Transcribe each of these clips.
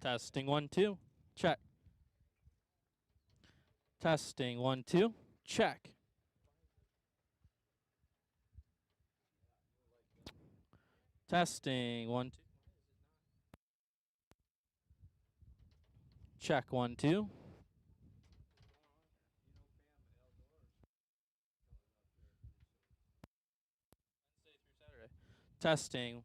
Testing 1 2. Check. Testing 1 2. Check. Testing 1 2. Check 1 2. Wednesday through Saturday. Testing.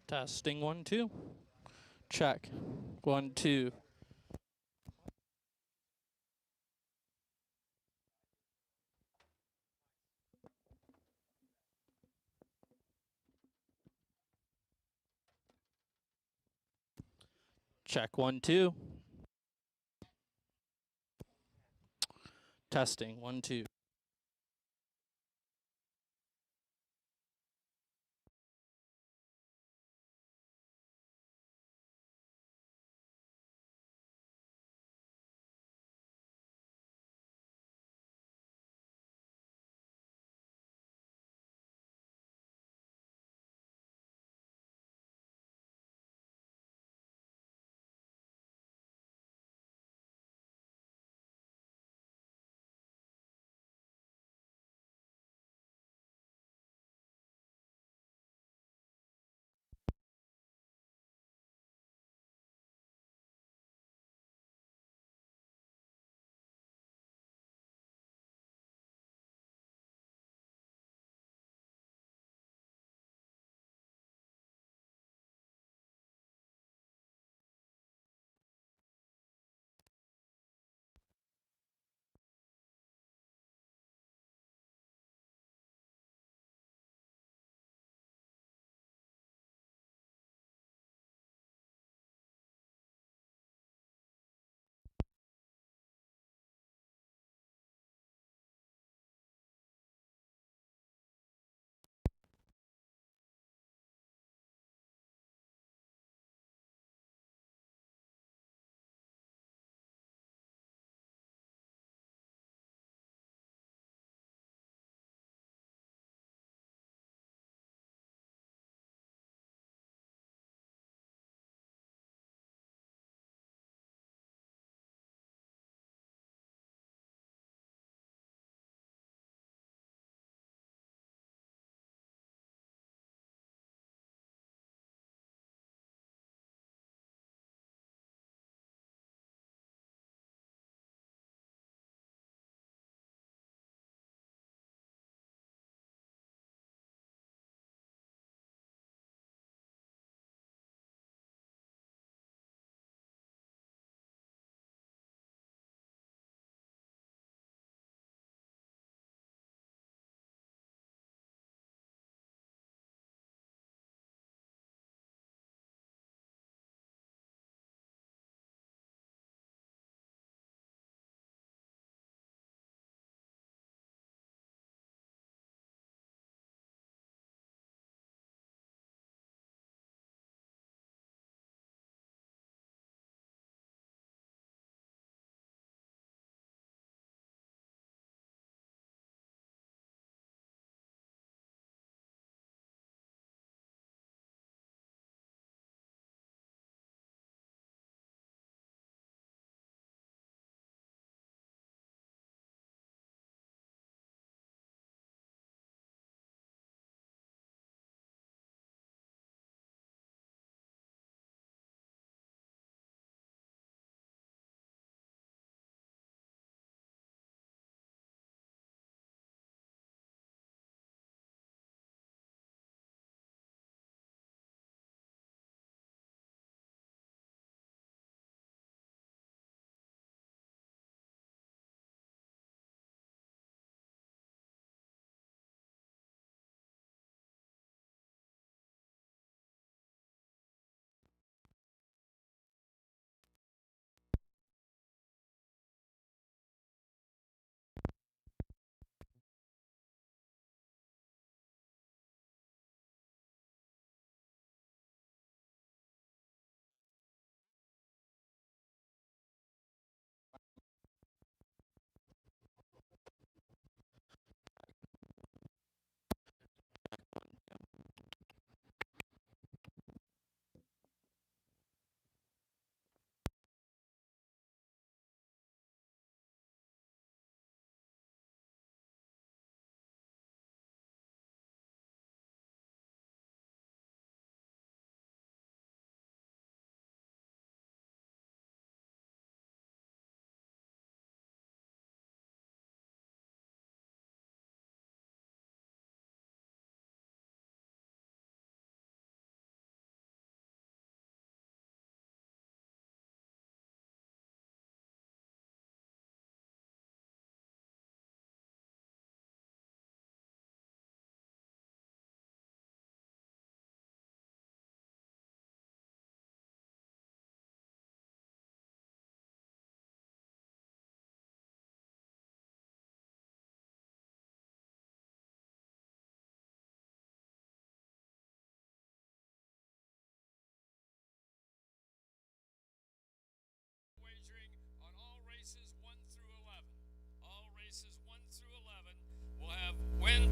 Testing 1 2. Check. 1 2. Check 1 2. Testing 1 2.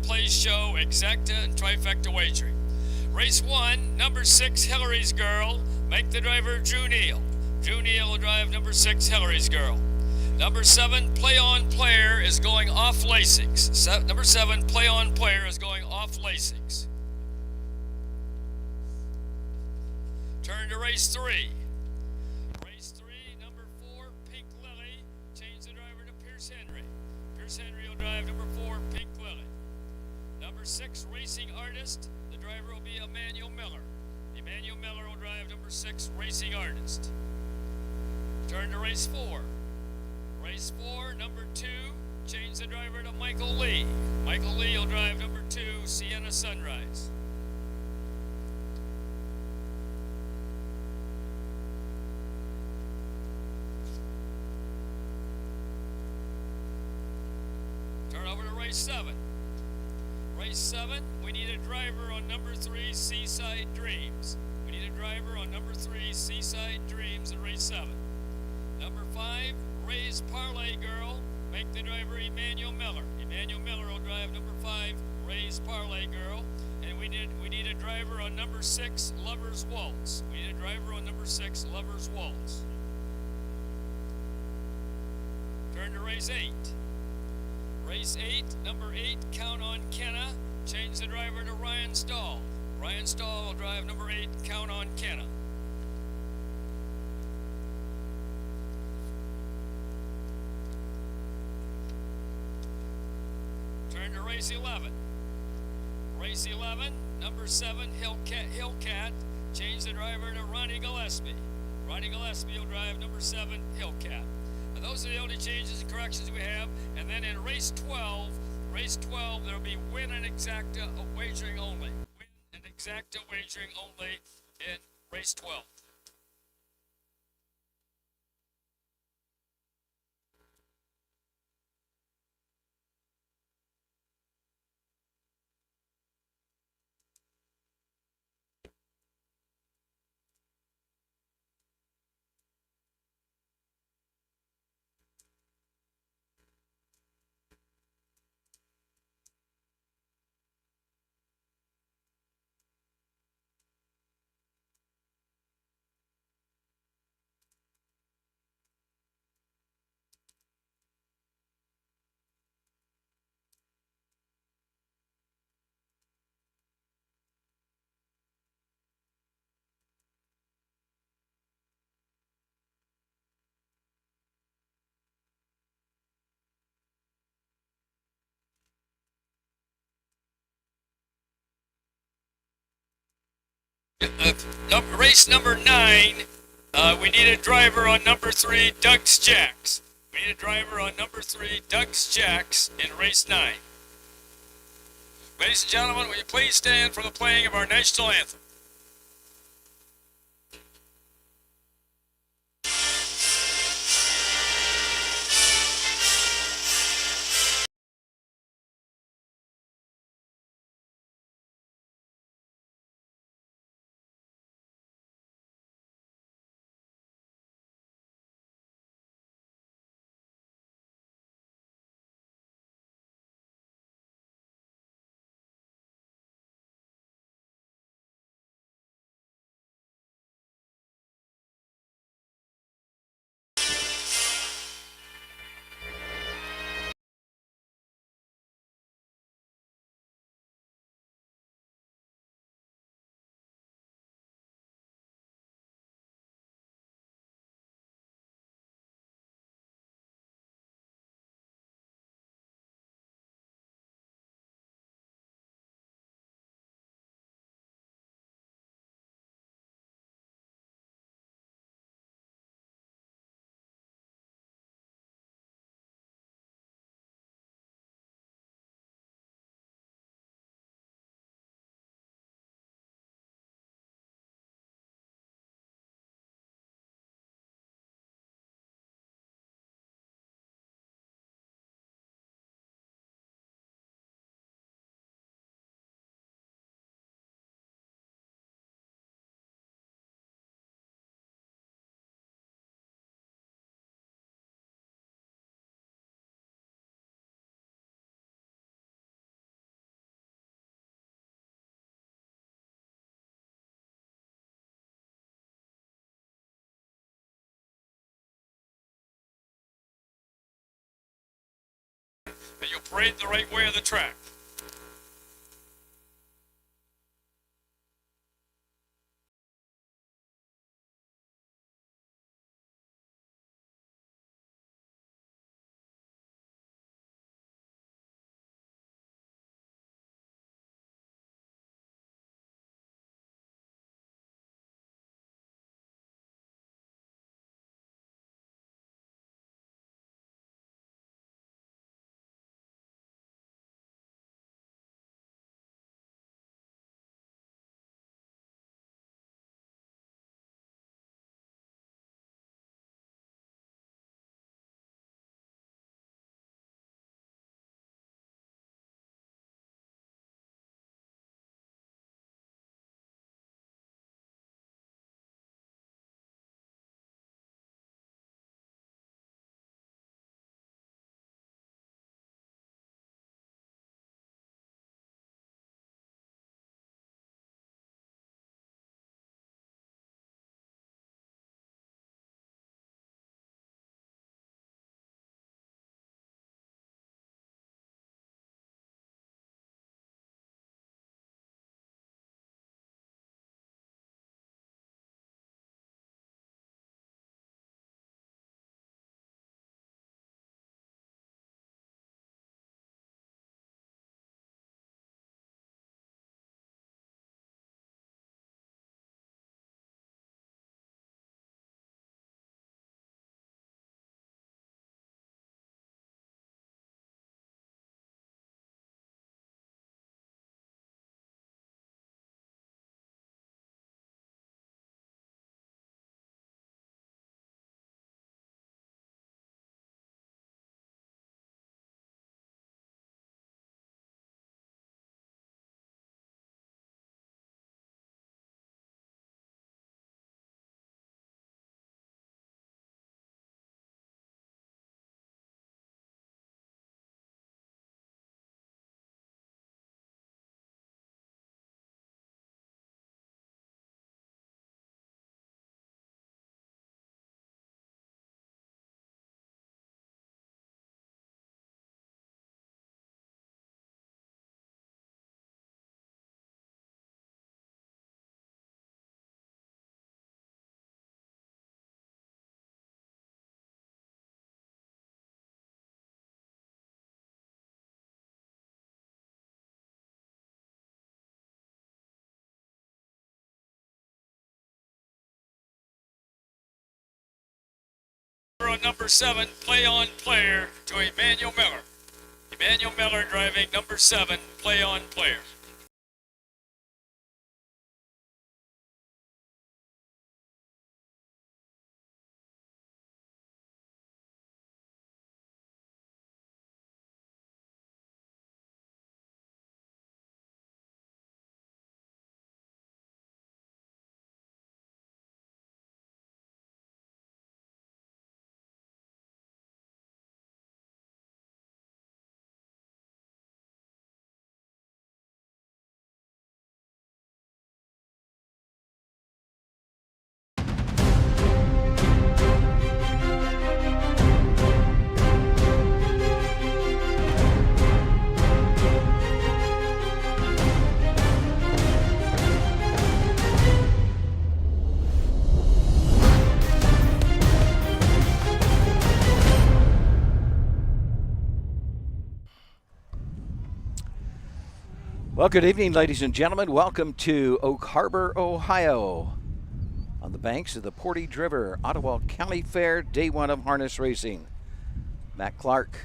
place show, exacta, and trifecta wagering. Race 1, number 6, Hillary's Girl. Make the driver Drew Neal. Drew Neal will drive number 6, Hillary's Girl. Number 7, Play On Player is going off Lasix. Number 7, Play On Player is going off Lasix. Turn to race 3. Race 3, number 4, Pink Lily. Change the driver to Pierce Henry. Pierce Henry will drive number 4, Pink Lily. Number 6, Racing Artist. The driver will be Emmanuel Miller. Emmanuel Miller will drive number 6, Racing Artist. Turn to race 4. Race 4, number 2, change the driver to Michael Lee. Michael Lee will drive number 2, Sienna Sunrise. Turn over to race 7. Race 7, we need a driver on number 3, Seaside Dreams. We need a driver on number 3, Seaside Dreams in race 7. Number 5, Ray's Parlay Girl. Make the driver Emmanuel Miller. Emmanuel Miller will drive number 5, Ray's Parlay Girl. And we need a driver on number 6, Lover's Waltz. We need a driver on number 6, Lover's Waltz. Turn to race 8. Race 8, number 8, Count on Kenna. Change the driver to Ryan Stahl. Ryan Stahl will drive number 8, Count on Kenna. Turn to race 11. Race 11, number 7, Hillcat. Change the driver to Ronnie Gillespie. Ronnie Gillespie will drive number 7, Hillcat. Now those are the only changes and corrections we have. And then in race 12, there will be win and exacta wagering only. Win and exacta wagering only in race 12. Race number 9, we need a driver on number 3, Doug's Jacks. We need a driver on number 3, Doug's Jacks in race 9. Ladies and gentlemen, will you please stand for the playing of our national anthem? and you'll parade the right way of the track. Number 7, Play On Player, to Emmanuel Miller. Emmanuel Miller driving number 7, Play On Player. Well, good evening, ladies and gentlemen. Welcome to Oak Harbor, Ohio, on the banks of the Portage River, Ottawa County Fair, day one of harness racing. Matt Clark,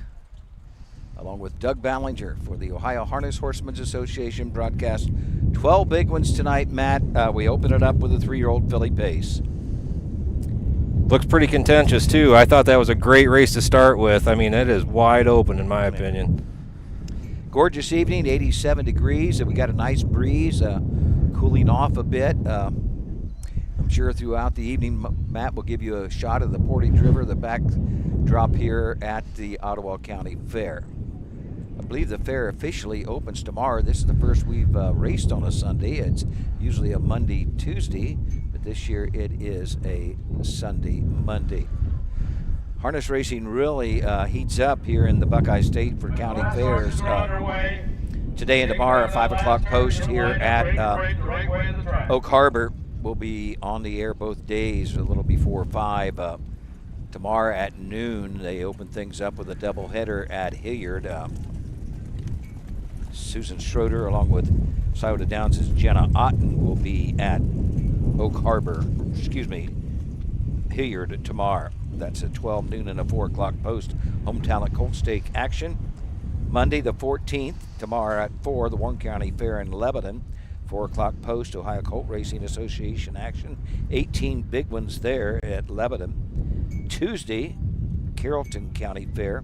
along with Doug Ballinger for the Ohio Harness Horsemen's Association broadcast. 12 big ones tonight, Matt. We open it up with a 3-year-old filly pace. Looks pretty contentious, too. I thought that was a great race to start with. I mean, it is wide open, in my opinion. Gorgeous evening, 87 degrees, and we got a nice breeze, cooling off a bit. I'm sure throughout the evening, Matt will give you a shot of the Portage River, the backdrop here at the Ottawa County Fair. I believe the fair officially opens tomorrow. This is the first we've raced on a Sunday. It's usually a Monday, Tuesday, but this year it is a Sunday, Monday. Harness racing really heats up here in the Buckeye State for county fairs. Today and tomorrow, 5 o'clock post here at Oak Harbor. Will be on the air both days, a little before 5. Tomorrow at noon, they open things up with a doubleheader at Hilliard. Susan Schroeder, along with Scioto Downs' Jenna Otten, will be at Hilliard tomorrow. That's at 12 noon and a 4 o'clock post. Home Talent Colt Stake action. Monday the 14th, tomorrow at 4, the Warren County Fair in Lebanon. 4 o'clock post, Ohio Colt Racing Association action. 18 big ones there at Lebanon. Tuesday, Carrollton County Fair.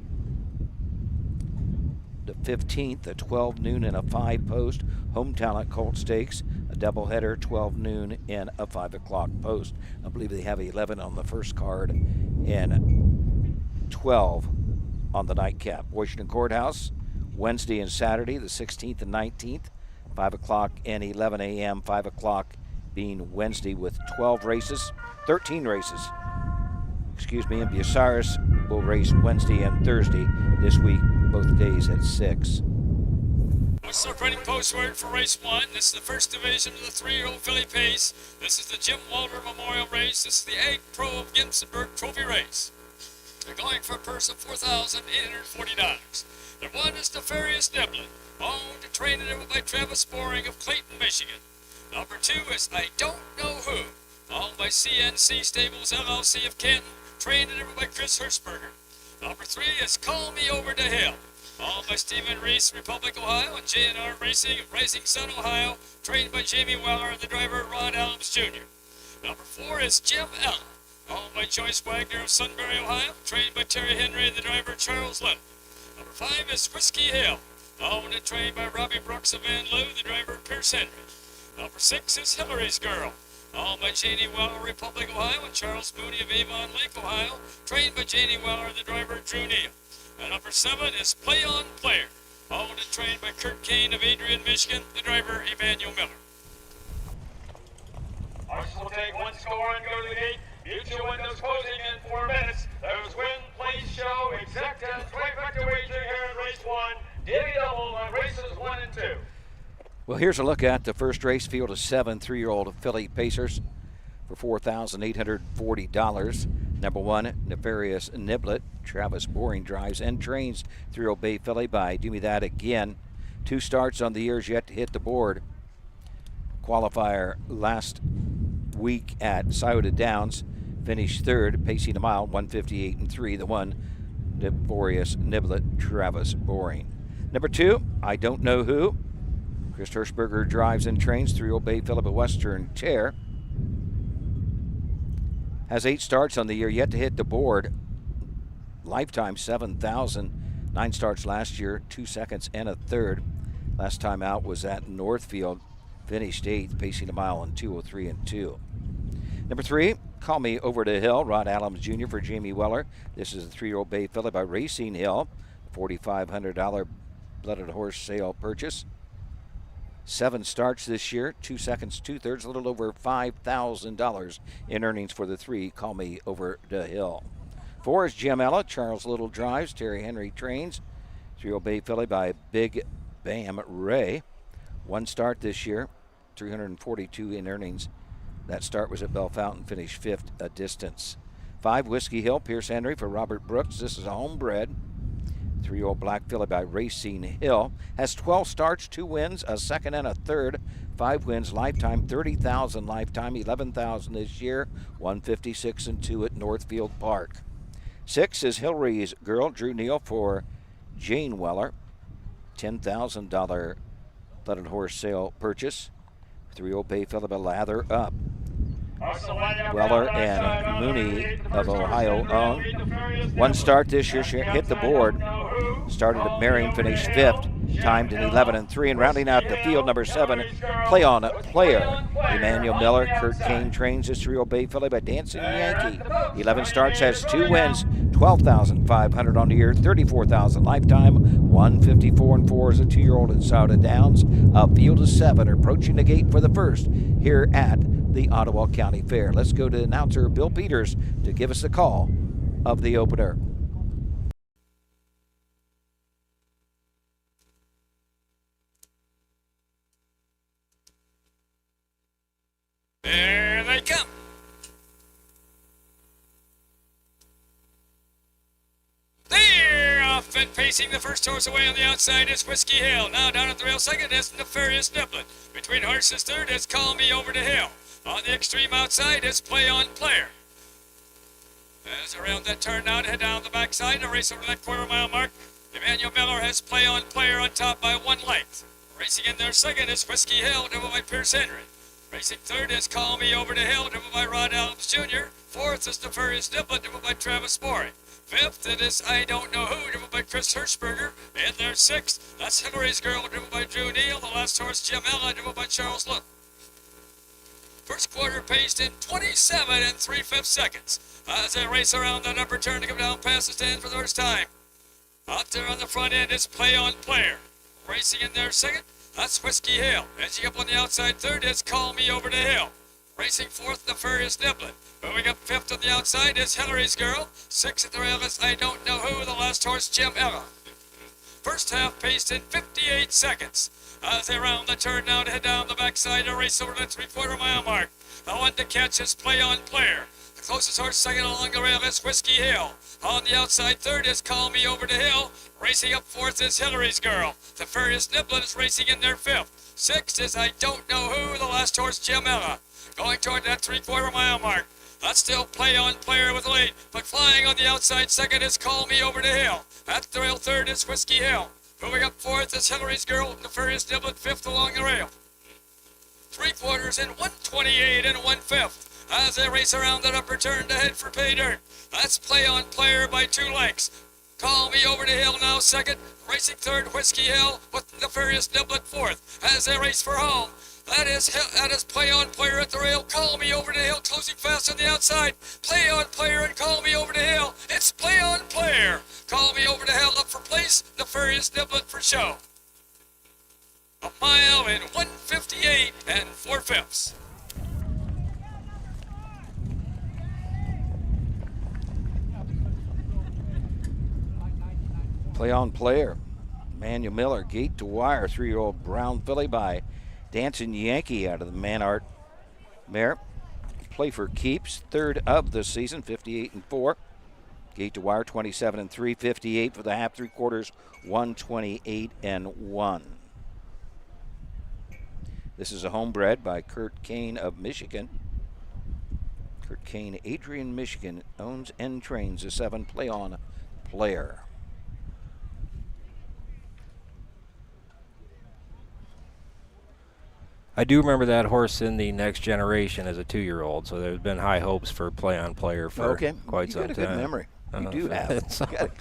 The 15th at 12 noon and a 5 post. Home Talent Colt Stakes, a doubleheader, 12 noon and a 5 o'clock post. I believe they have 11 on the first card and 12 on the nightcap. Washington Courthouse, Wednesday and Saturday, the 16th and 19th, 5 o'clock and 11 a.m., 5 o'clock being Wednesday with 13 races. And Bucyrus will race Wednesday and Thursday this week, both days at 6. Separating postword for race 1. This is the first division of the 3-year-old filly pace. This is the Jim Walter Memorial Race. This is the Egg Pro of Ginsburg Trophy Race. They're going for a purse of $4,840. Their one is Nefarious Niblin, owned and trained and driven by Travis Boring of Clayton, Michigan. Number 2 is I Don't Know Who, owned by CNC Stables LLC of Canton, trained and driven by Chris Hirschberger. Number 3 is Call Me Over the Hill, owned by Stephen Reese, Republic, Ohio, and J&R Racing of Rising Sun, Ohio, trained by Jamie Weller and the driver Ron Adams Jr. Number 4 is Jim Ella, owned by Joyce Wagner of Sunbury, Ohio, trained by Terry Henry and the driver Charles Little. Number 5 is Whiskey Hill, owned and trained by Robbie Brooks of Van Loo, the driver Pierce Henry. Number 6 is Hillary's Girl, owned by Janie Weller, Republic, Ohio, and Charles Mooney of Avon Lake, Ohio, trained by Janie Weller and the driver Drew Neal. And number 7 is Play On Player, owned and trained by Kurt Kane of Adrian, Michigan, the driver Emmanuel Miller. Horses will take one score and go to the gate. Future windows closing in 4 minutes. There's win, place, show, exact, and trifecta wager here in race 1. Divvy double on races 1 and 2. Well, here's a look at the first race field of 7 3-year-old filly pacers for $4,840. Number 1, Nefarious Niblet. Travis Boring drives and trains 3-year-old Bay filly by Do Me That Again. 2 starts on the years yet to hit the board. Qualifier last week at Scioto Downs. Finished 3rd, pacing a mile, 158 and 3. The 1, Nefarious Niblet, Travis Boring. Number 2, I Don't Know Who. Chris Hirschberger drives and trains 3-year-old Bay Philip of Western Chair. Has 8 starts on the year, yet to hit the board. Lifetime 7,000. 9 starts last year, 2 seconds and a 3rd. Last time out was at Northfield. Finished 8th, pacing a mile in 2:03 and 2. Number 3, Call Me Over the Hill. Rod Adams Jr. for Jamie Weller. This is a 3-year-old Bay filly by Racing Hill. $4,500 blooded horse sale purchase. 7 starts this year, 2 seconds, 2/3, a little over $5,000 in earnings for the 3, Call Me Over the Hill. 4 is Jim Ella. Charles Little drives. Terry Henry trains. 3-year-old Bay filly by Big Bam Ray. 1 start this year, $342 in earnings. That start was at Bell Fountain, finished 5th a distance. 5, Whiskey Hill. Pierce Henry for Robert Brooks. This is a homebred. 3-year-old black filly by Racing Hill. Has 12 starts, 2 wins, a 2nd and a 3rd. 5 wins lifetime, $30,000 lifetime, $11,000 this year, 156 and 2 at Northfield Park. 6 is Hillary's Girl. Drew Neal for Jane Weller. $10,000 blooded horse sale purchase. 3-year-old Bay filly by Lather Up. Weller and Mooney of Ohio own. 1 start this year, hit the board. Started at Marion, finished 5th, timed in 11 and 3. And rounding out the field, number 7, Play On Player. Emmanuel Miller. Kurt Kane trains this 3-year-old Bay filly by Dancing Yankee. 11 starts, has 2 wins, $12,500 on the year, $34,000 lifetime, 154 and 4 as a 2-year-old at Scioto Downs. A field of 7 approaching the gate for the first here at the Ottawa County Fair. Let's go to announcer Bill Peters to give us the call of the opener. There they come. They're off and pacing the first horse away on the outside is Whiskey Hill. Now down at the rail second is Nefarious Niblin. Between horses third is Call Me Over to Hill. On the extreme outside is Play on Player. As around that turn now to head down the backside, a race over that quarter-mile mark. Emmanuel Miller has Play on Player on top by 1 length. Racing in there second is Whiskey Hill, driven by Pierce Henry. Racing third is Call Me Over to Hill, driven by Rod Adams Jr. Fourth is Nefarious Niblin, driven by Travis Morey. Fifth, it is I Don't Know Who, driven by Chris Hirschberger. In there sixth, that's Hillary's Girl, driven by Drew Neal. The last horse, Jim Ella, driven by Charles Look. First quarter paced in 27 3/5 seconds. As they race around that upper turn to come down past the stand for the first time. Out there on the front end is Play on Player. Racing in there second, that's Whiskey Hill. Edging up on the outside third is Call Me Over to Hill. Racing fourth, Nefarious Niblin. Moving up fifth on the outside is Hillary's Girl. Sixth at the rail is I Don't Know Who, the last horse, Jim Ella. First half paced in 58 seconds. As they round the turn now to head down the backside, a race over the 3/4 mile mark. The one to catch is Play on Player. The closest horse second along the rail is Whiskey Hill. On the outside third is Call Me Over to Hill. Racing up fourth is Hillary's Girl. Nefarious Niblin is racing in there fifth. Sixth is I Don't Know Who, the last horse, Jim Ella. Going toward that 3/4 mile mark. That's still Play on Player with the lead, but flying on the outside second is Call Me Over to Hill. At the rail third is Whiskey Hill. Moving up fourth is Hillary's Girl. Nefarious Niblin fifth along the rail. 3/4 in 1:28 and 1/5 as they race around that upper turn to head for pay dirt. That's Play on Player by 2 lengths. Call Me Over to Hill now second. Racing third, Whiskey Hill with Nefarious Niblin fourth as they race for home. That is Play on Player at the rail. Call Me Over to Hill closing fast on the outside. Play on Player and Call Me Over to Hill. It's Play on Player. Call Me Over to Hill up for place. Nefarious Niblin for show. A mile in 1:58 and 4/5. Play on Player. Emmanuel Miller, gate to wire, 3-year-old brown filly by Dancing Yankee out of the Manart mare. Play for keeps, third of the season, 58 and 4. Gate to wire, 27 and 3, 58 for the half, 3/4, 128 and 1. This is a homebred by Kurt Kane of Michigan. Kurt Kane, Adrian, Michigan, owns and trains a 7 Play on Player. I do remember that horse in the Next Generation as a 2-year-old, so there's been high hopes for Play on Player for quite some time. You got a good memory. You do have.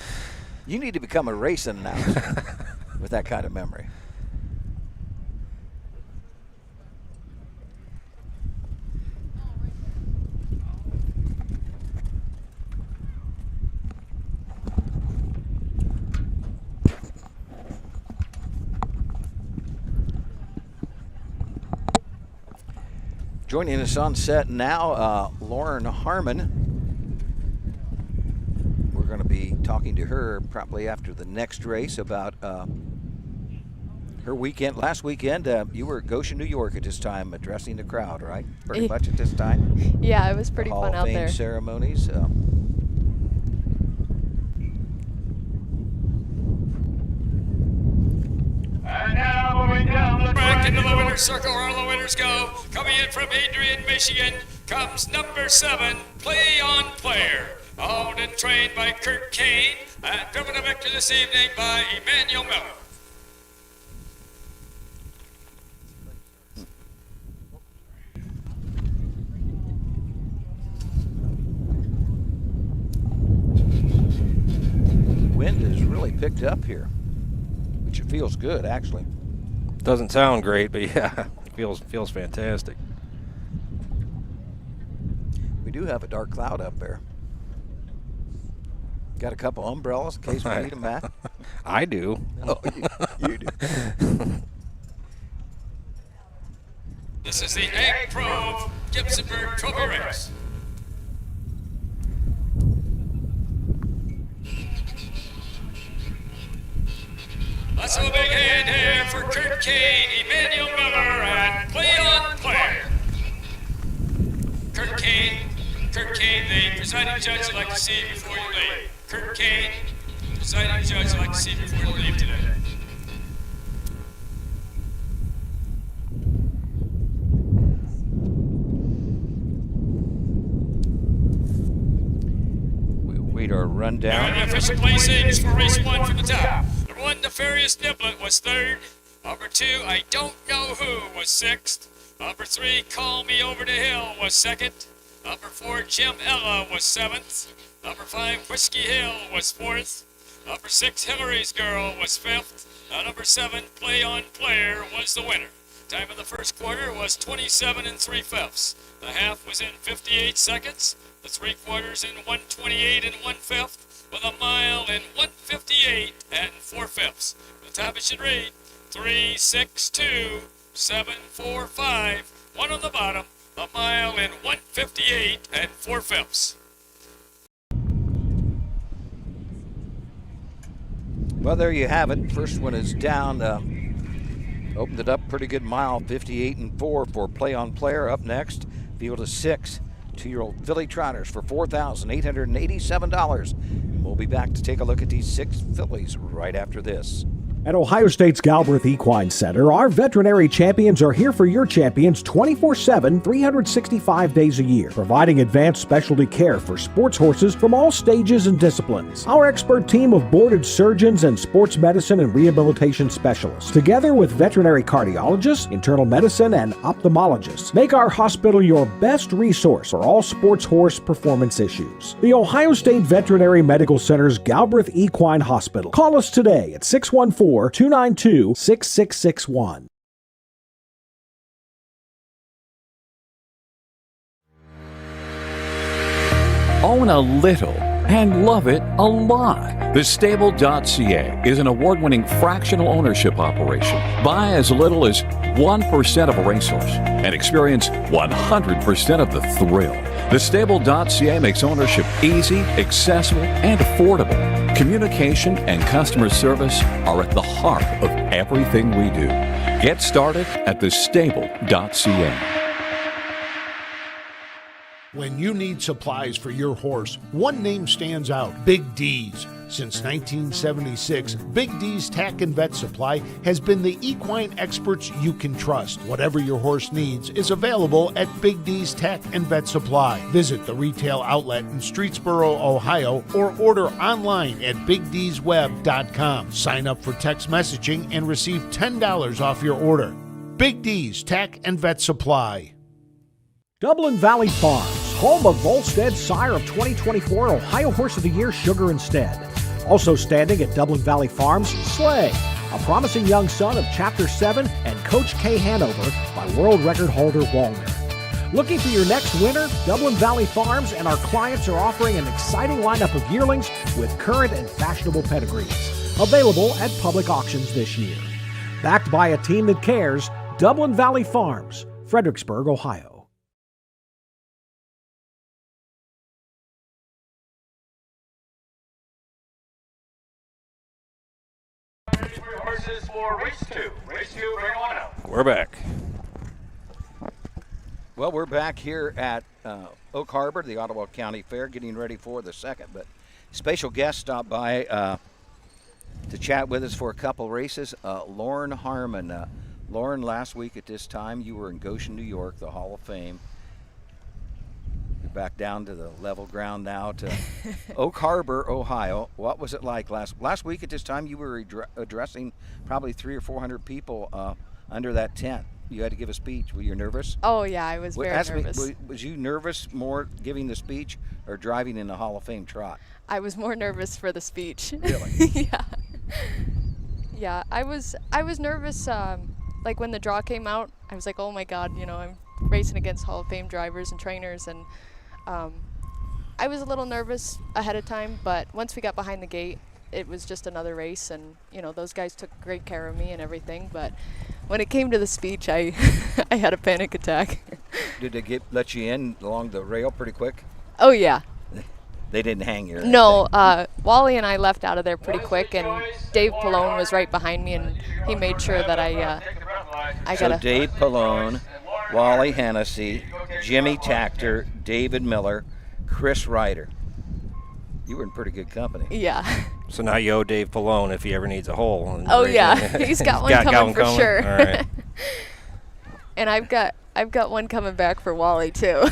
You need to become a racing announcer with that kind of memory. Joining us on set now, Lauren Harmon. We're going to be talking to her probably after the next race about her weekend. Last weekend, you were at Goshen, New York at this time addressing the crowd, right? Pretty much at this time? Yeah, it was pretty Hall fun of out Fame there. ceremonies. And now moving down the track into the winner's circle where all the winners go. Coming in from Adrian, Michigan, comes number 7, Play on Player. Owned and trained by Kurt Kane and driven to victory this evening by Emmanuel Miller. Wind has really picked up here, which it feels good, actually. Doesn't sound great, but yeah, it feels fantastic. We do have a dark cloud up there. Got a couple umbrellas in case we need them back? I do. Oh, you do. This is the Ag Pro Gibsonburg Trophy Race. Let's have a big hand here for Kurt Kane, Emmanuel Miller, and Play on Player. Kurt Kane, the presiding judge I'd like to see before you leave. Kurt Kane, presiding judge I'd like to see before you leave today. Wait our rundown. And the official placings for race 1 from the top. Number 1, Nefarious Niblet was 3rd. Number 2, I Don't Know Who was 6th. Number 3, Call Me Over the Hill was 2nd. Number 4, Jim Ella was 7th. Number 5, Whiskey Hill was 4th. Number 6, Hillary's Girl was 5th. Number 7, Play on Player was the winner. Time of the first quarter was 27 3/5. The half was in 58 seconds. The 3/4 in 1:28 1/5. With a mile in 1:58 4/5. The top it should read 3:62 7:45. 1 on the bottom. A mile in 1:58 4/5. Well, there you have it. First one is down. Opened it up pretty good mile, 58 4 for Play on Player. Up next, field of 6 2-year-old filly trotters for $4,887. We'll be back to take a look at these 6 fillies right after this. At Ohio State's Galbraith Equine Center, our veterinary champions are here for your champions 24/7, 365 days a year, providing advanced specialty care for sports horses from all stages and disciplines. Our expert team of boarded surgeons and sports medicine and rehabilitation specialists, together with veterinary cardiologists, internal medicine, and ophthalmologists, make our hospital your best resource for all sports horse performance issues. The Ohio State Veterinary Medical Center's Galbraith Equine Hospital. Call us today at 614-292-6661. Own a little and love it a lot. TheStable.ca is an award-winning fractional ownership operation. Buy as little as 1% of a racehorse and experience 100% of the thrill. TheStable.ca makes ownership easy, accessible, and affordable. Communication and customer service are at the heart of everything we do. Get started at TheStable.ca. When you need supplies for your horse, one name stands out: Big D's. Since 1976, Big D's Tack and Vet Supply has been the equine experts you can trust. Whatever your horse needs is available at Big D's Tack and Vet Supply. Visit the retail outlet in Streetsboro, Ohio, or order online at BigD'sWeb.com. Sign up for text messaging and receive $10 off your order. Big D's Tack and Vet Supply. Dublin Valley Farms, home of Volstead's sire of 2024 Ohio Horse of the Year, Sugar Instead. Also standing at Dublin Valley Farms, Slay, a promising young son of Chapter 7 and Coach K Hanover by world record holder Walner. Looking for your next winner? Dublin Valley Farms and our clients are offering an exciting lineup of yearlings with current and fashionable pedigrees. Available at public auctions this year. Backed by a team that cares, Dublin Valley Farms, Fredericksburg, Ohio. Horses for race 2. Race 2, bring on up. We're back. Well, we're back here at Oak Harbor, the Ottawa County Fair, getting ready for the second. But special guest stopped by to chat with us for a couple races. Lauren Harmon. Lauren, last week at this time, you were in Goshen, New York, the Hall of Fame. You're back down to the level ground now to Oak Harbor, Ohio. What was it like last week at this time? You were addressing probably 300 or 400 people under that tent. You had to give a speech. Were you nervous? Oh yeah, I was very nervous. Was you nervous more giving the speech or driving in the Hall of Fame trot? I was more nervous for the speech. Really? Yeah, I was nervous. Like when the draw came out, I was like, oh my God, I'm racing against Hall of Fame drivers and trainers, and I was a little nervous ahead of time, but once we got behind the gate, it was just another race, and those guys took great care of me and everything. But when it came to the speech, I I had a panic attack. Did they let you in along the rail pretty quick? Oh yeah, They didn't hang you. or No, anything. Wally and I left out of there pretty quick, and Dave Pallone was right behind me, and he made sure that I So got a. Dave Pallone, Wally Hennessy, Jimmy Tactor, David Miller, Chris Ryder. You were in pretty good company. Yeah. So now you owe Dave Pallone if he ever needs a hole. in the Oh race. yeah, he's got one coming for sure. All right. And I've got one coming back for Wally too.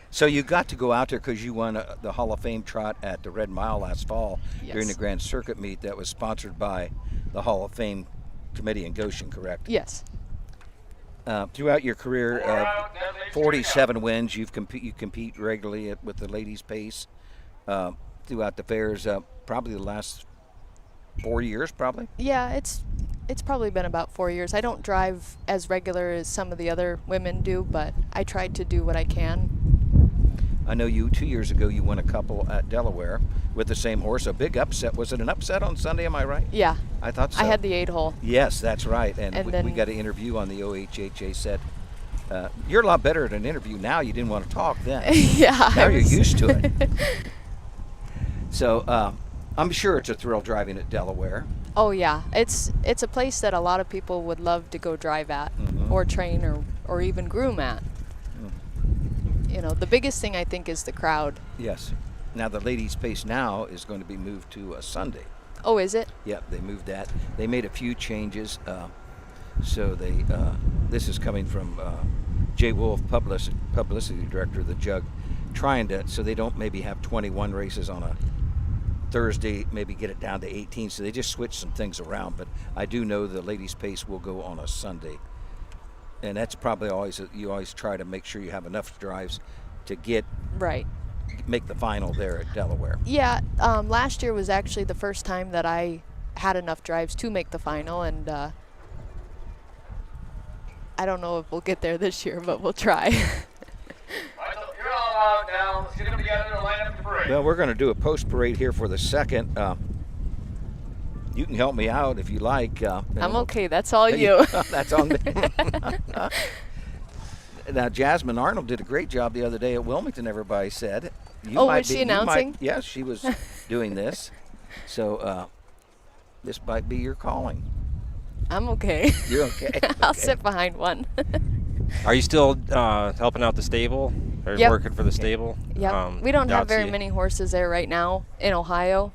So you got to go out there because you won the Hall of Fame trot at the Red Mile last fall during the Yes. Grand Circuit meet that was sponsored by the Hall of Fame Committee in Goshen, correct? Yes. Throughout your career, 47 wins. You compete regularly with the ladies' pace throughout the fairs. Probably the last 4 years, probably. Yeah, it's probably been about 4 years. I don't drive as regular as some of the other women do, but I tried to do what I can. I know you 2 years ago you won a couple at Delaware with the same horse. A big upset. Was it an upset on Sunday? Am I right? Yeah. I thought so. I had the 8-hole. Yes, that's right. And And we then- got an interview on the OHHA said, you're a lot better at an interview now. You didn't want to talk then. Yeah. Now I you're was- used to it. So I'm sure it's a thrill driving at Delaware. Oh yeah, it's a place that a lot of people would love to go drive at, or train, or even groom at. You know, the biggest thing I think is the crowd. Yes. Now the ladies' pace now is going to be moved to a Sunday. Oh, is it? Yep, they moved that. They made a few changes. So they this is coming from Jay Wolf, publicity director of the Jug, trying to so they don't maybe have 21 races on a Thursday, maybe get it down to 18. So they just switched some things around. But I do know the ladies' pace will go on a Sunday, and that's probably always you always try to make sure you have enough drives to make the final there at Delaware. Yeah. Last year was actually the first time that I had enough drives to make the final, and I don't know if we'll get there this year, but we'll try. You're all out now. Let's get them together and line up the parade. Well, we're going to do a post parade here for the second. You can help me out if you like. I'm okay. That's all you. That's on me. Now, Jasmine Arnold did a great job the other day at Wilmington, everybody said. You Oh, might was she be- you might- announcing? Yes, she was doing this. So this might be your calling. I'm okay. You're okay. I'll Okay. sit behind one. Are you still helping out the stable? Or Yep. working for the stable? Yeah, we don't have very .ca? many horses there right now in Ohio,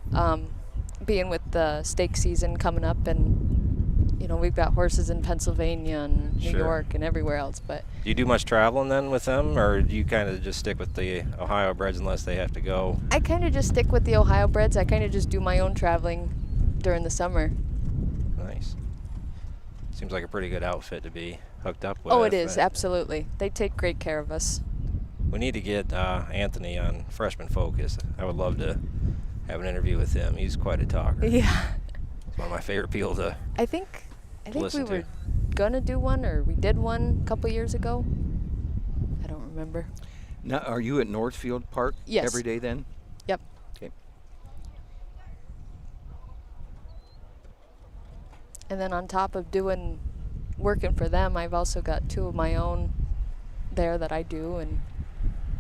being with the stake season coming up, and you know we've got horses in Pennsylvania and New Sure. York and everywhere else. But Do you do much traveling then with them, or do you kind of just stick with the Ohio breds unless they have to go? I kind of just stick with the Ohio breds. I kind of just do my own traveling during the summer. Nice. Seems like a pretty good outfit to be hooked up with. Oh, it is, but absolutely. They take great care of us. We need to get Anthony on Freshman Focus. I would love to have an interview with him. He's quite a talker. Yeah, It's one of my favorite people to. I think we Listen to. were gonna do one, or we did one a couple years ago. I don't remember. Now, are you at Northfield Park Yes. every day then? Yep. Okay. And then on top of working for them, I've also got two of my own there that I do, and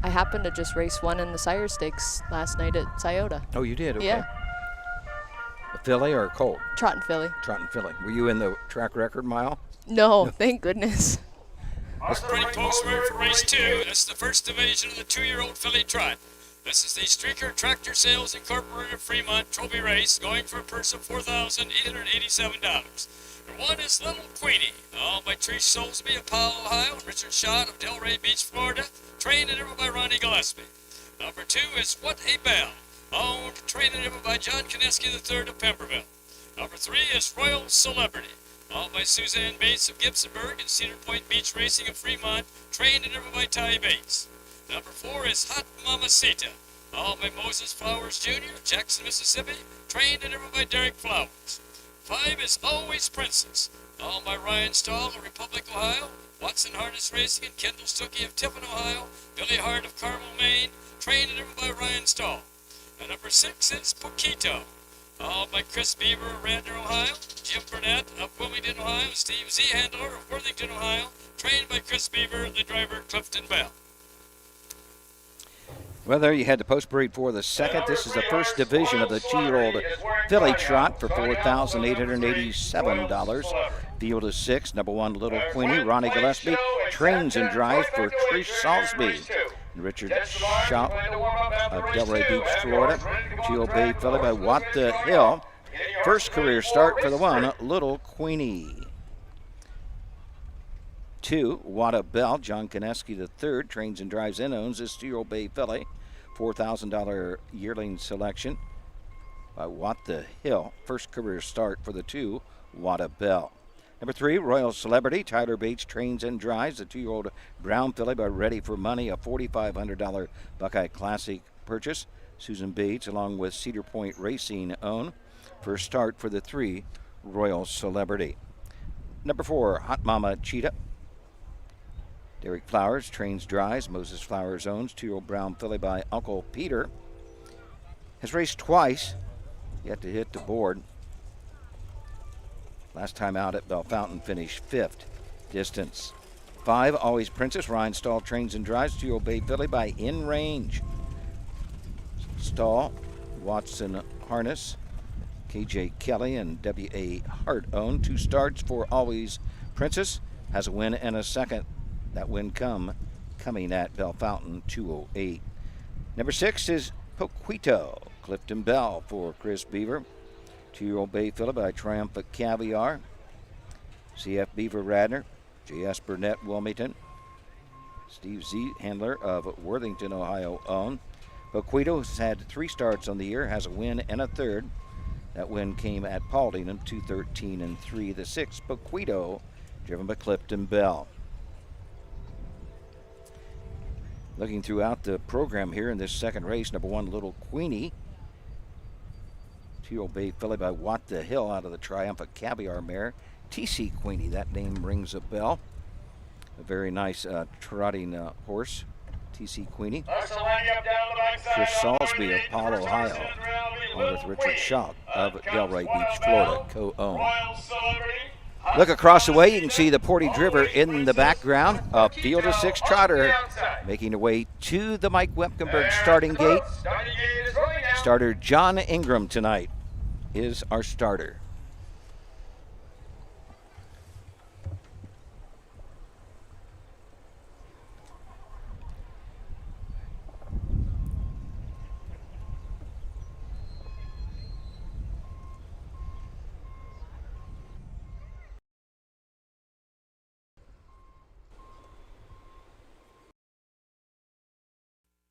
I happened to just race one in the Sire Stakes last night at Scioto. Oh, you did? Okay. Yeah, A filly or a colt? trot and filly. Trot and filly. Were you in the track record mile? No, thank goodness. Ready post road for race 2. This is the first division of the 2-year-old filly trot. This is the Streaker Tractor Sales Incorporated Fremont Trophy Race, going for a purse of $4,887. Number 1 is Little Queenie, owned by Trish Soulsby of Powell, Ohio, and Richard Schott of Delray Beach, Florida, trained and driven by Ronnie Gillespie. Number 2 is What a Bell, owned, trained and driven by John Kineski III of Pemberville. Number 3 is Royal Celebrity, owned by Suzanne Bates of Gibsonburg and Cedar Point Beach Racing of Fremont, trained and driven by Ty Bates. Number 4 is Hot Mamacita, owned by Moses Flowers Jr. of Jackson, Mississippi, trained and driven by Derek Flowers. 5 is Always Princess, owned by Ryan Stahl of Republic, Ohio, Watson Harness Racing and Kendall Stuckey of Tiffin, Ohio, Billy Hart of Carmel, Maine, trained and driven by Ryan Stahl. And number 6 is Poquito, owned by Chris Beaver of Radnor, Ohio, Jim Burnett of Wilmington, Ohio, Steve Z. Handler of Worthington, Ohio, trained by Chris Beaver and the driver Clifton Bell. Well, there you had the post breed for the second. This is the first division of the 2-year-old filly trot for $4,887. Field is 6. Number 1, Little Queenie. Ronnie Gillespie trains and drives for Trish Salisbury. And Richard Shop of Delray Beach, Florida. Geo Bay filly by Watt the Hill. First career start for the 1, Little Queenie. 2, Wada Bell. John Kineski III trains and drives and owns this 2-year-old bay filly. $4,000 yearling selection by Watt the Hill. First career start for the 2, Wada Bell. Number 3, Royal Celebrity. Tyler Bates trains and drives the 2-year-old brown filly by Ready for Money, a $4,500 Buckeye Classic purchase. Susan Bates along with Cedar Point Racing own. First start for the 3, Royal Celebrity. Number 4, Hot Mama Cheetah. Derek Flowers trains, drives. Moses Flowers owns 2-year-old brown filly by Uncle Peter. Has raced twice, yet to hit the board. Last time out at Bell Fountain finished 5th. Distance 5, Always Princess. Ryan Stahl trains and drives 2-year-old bay filly by In Range. Stahl, Watson Harness, KJ Kelly and W.A. Hart own. 2 starts for Always Princess. Has a win and a second. That win coming at Bell Fountain, 208. Number 6 is Poquito. Clifton Bell for Chris Beaver. 2-year-old bay filly by Triumphant Caviar. CF Beaver Radner. J.S. Burnett Wilmington. Steve Z. Handler of Worthington, Ohio own. Poquito has had 3 starts on the year. Has a win and a third. That win came at Pauldingham, 213-3. The 6, Poquito, driven by Clifton Bell. Looking throughout the program here in this second race, number 1, Little Queenie. 2-year-old bay filly by Watt the Hill out of the Triumphant Caviar mare. TC Queenie, that name rings a bell. A very nice trotting horse, TC Queenie. Chris Salisbury of Paul, Ohio, along with Richard Shaw of Delray Beach, Florida, co-owned. Look across the way, you can see the Portage River in the background. A field of 6 trotter making their way to the Mike Wepkenberg starting gate. Starter John Ingram tonight is our starter.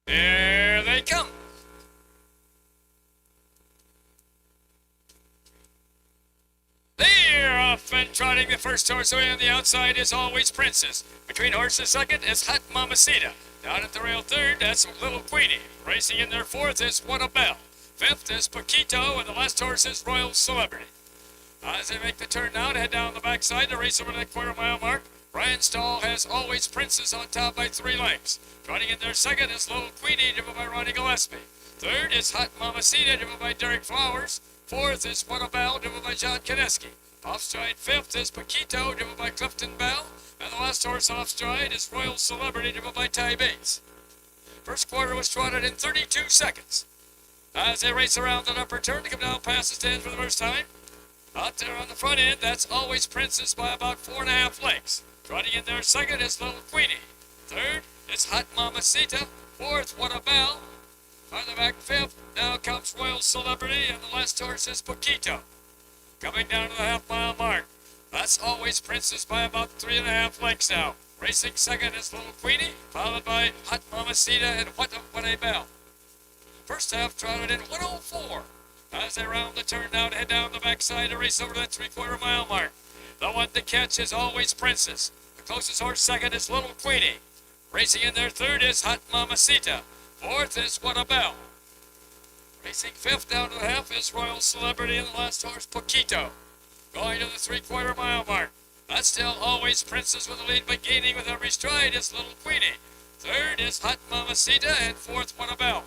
There they come. They're off and trotting. The first horse away on the outside is Always Princess. Between horses second is Hot Mamacita. Down at the rail third, that's Little Queenie. Racing in their fourth is What a Bell. Fifth is Paquito, and the last horse is Royal Celebrity. As they make the turn now to head down the backside to race over that quarter-mile mark, Ryan Stahl has Always Princess on top by 3 lengths. Trotting in their second is Little Queenie, driven by Ronnie Gillespie. Third is Hot Mamacita, driven by Derek Flowers. Fourth is What a Bell, driven by John Kineski. Off stride fifth is Paquito, driven by Clifton Bell. And the last horse off stride is Royal Celebrity, driven by Ty Bates. First quarter was trotted in 32 seconds. As they race around an upper turn to come down past the stands for the first time. Out there on the front end, that's Always Princess by about 4.5 lengths. Trotting in there second is Little Queenie. Third is Hot Mamacita. Fourth, What a Bell. On the back fifth, now comes Royal Celebrity, and the last horse is Paquito. Coming down to the half-mile mark. That's Always Princess by about 3.5 lengths now. Racing second is Little Queenie, followed by Hot Mamacita and What a Bell. First half trotted in 104. As they round the turn now to head down the backside to race over that 3/4 mile mark. The one to catch is Always Princess. The closest horse second is Little Queenie. Racing in their third is Hot Mamacita. Fourth is What a Bell. Racing fifth down to the half is Royal Celebrity, and the last horse Paquito. Going to the 3/4 mile mark. That's still Always Princess with the lead, but gaining with every stride is Little Queenie. Third is Hot Mamacita, and fourth What a Bell.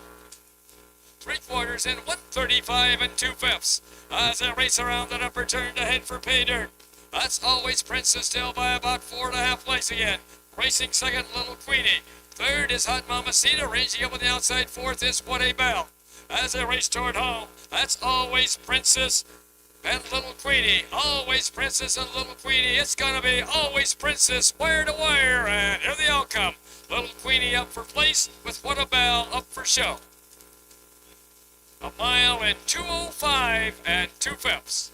3/4 in 1:35 2/5 as they race around that upper turn to head for pay dirt. That's Always Princess still by about 4.5 lengths again. Racing second, Little Queenie. Third is Hot Mamacita. Ranging up on the outside. Fourth is What a Bell. As they race toward home, that's Always Princess and Little Queenie. Always Princess and Little Queenie. It's going to be Always Princess, wire to wire. And here the outcome. Little Queenie up for place with What a Bell up for show. A mile in 2:05 and 2/5.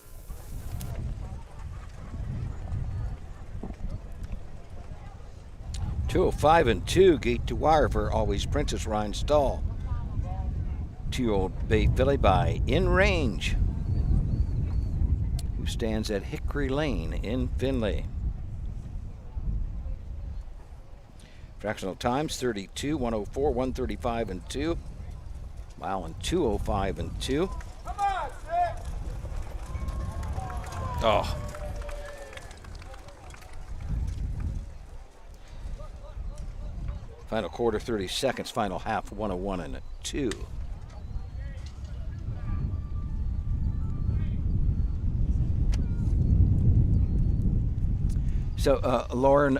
.205 and 2, gate to wire for Always Princess Ryan Stahl. 2-year-old Bay Filly by In Range, who stands at Hickory Lane in Findlay. Fractional times 32, 104, 135 and 2. Mile in 2:05 and 2. Oh. Final quarter 30 seconds, final half 101 and 2. So, Lauren,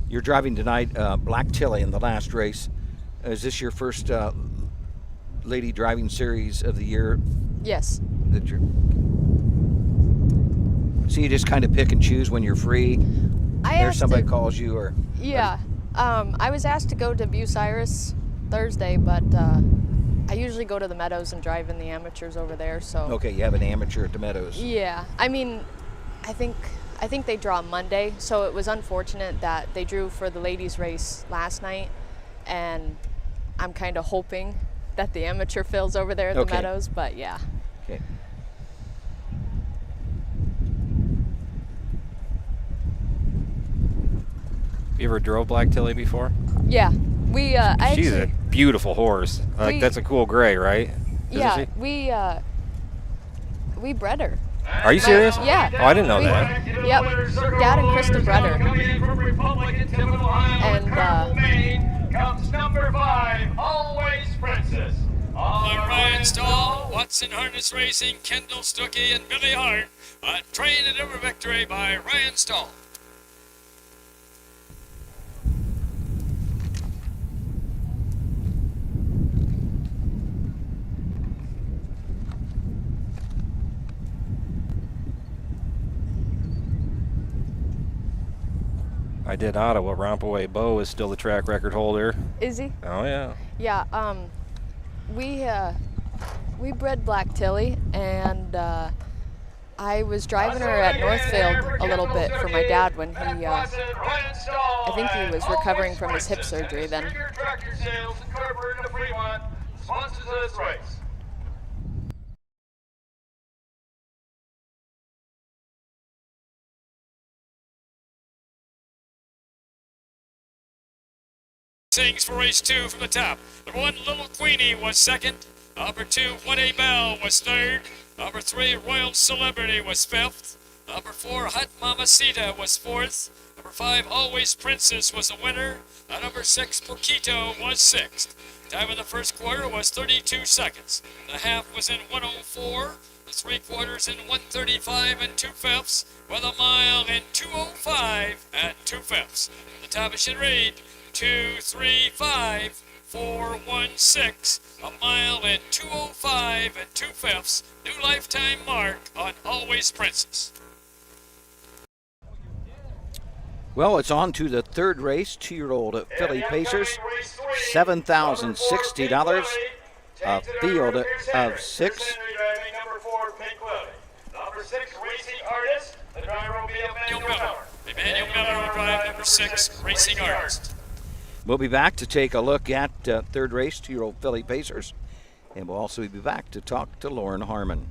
you're driving tonight, Black Tilly in the last race. Is this your first lady driving series of the year? Yes. That you're... So you just kind of pick and choose when you're free? Somebody calls you, or? Yeah. I was asked to go to Bucyrus Thursday, but I usually go to the Meadows and drive in the amateurs over there. So. Okay, you have an amateur at the Meadows. Yeah. I mean, I think they draw Monday, so it was unfortunate that they drew for the ladies' race last night, and I'm kind of hoping that the amateur fills over there at the Meadows, but yeah. Okay. You ever drove Black Tilly before? Yeah. She's a beautiful horse. That's a cool gray, right? Yeah, we bred her. Are you serious? Yeah. Oh, I didn't know that. Yep. Dad and Krista bred her. And comes number 5, Always Princess. Ryan Stahl, Watson Harness Racing, Kendall Stuckey, and Billy Hart. A train and over victory by Ryan Stahl. I did Ottawa. Rompaway Bo is still the track record holder. Is he? Oh, yeah. Yeah, we bred Black Tilly, and I was driving her at Northfield a little bit for my dad when he, I think he was recovering from his hip surgery then. Sings for race 2 from the top. Number 1, Little Queenie was second. Number 2, What a Bell was third. Number 3, Royal Celebrity was fifth. Number 4, Hot Mamacita was fourth. Number 5, Always Princess was the winner. And number 6, Poquito was sixth. Time in the first quarter was 32 seconds. The half was in 104. The 3/4 in 135 and 2/5, with a mile in 2:05 and 2/5. The top is should read 2:35.416, a mile in 2:05 and 2/5. New lifetime mark on Always Princess. Well, it's on to the third race, 2-year-old Philly Pacers, $7,060, a field of 6. Number 6, Racing Artist. The driver will be Emmanuel Miller. Emmanuel Miller will drive number 6, Racing Artist. We'll be back to take a look at third race, 2-year-old Philly Pacers, and we'll also be back to talk to Lauren Harmon.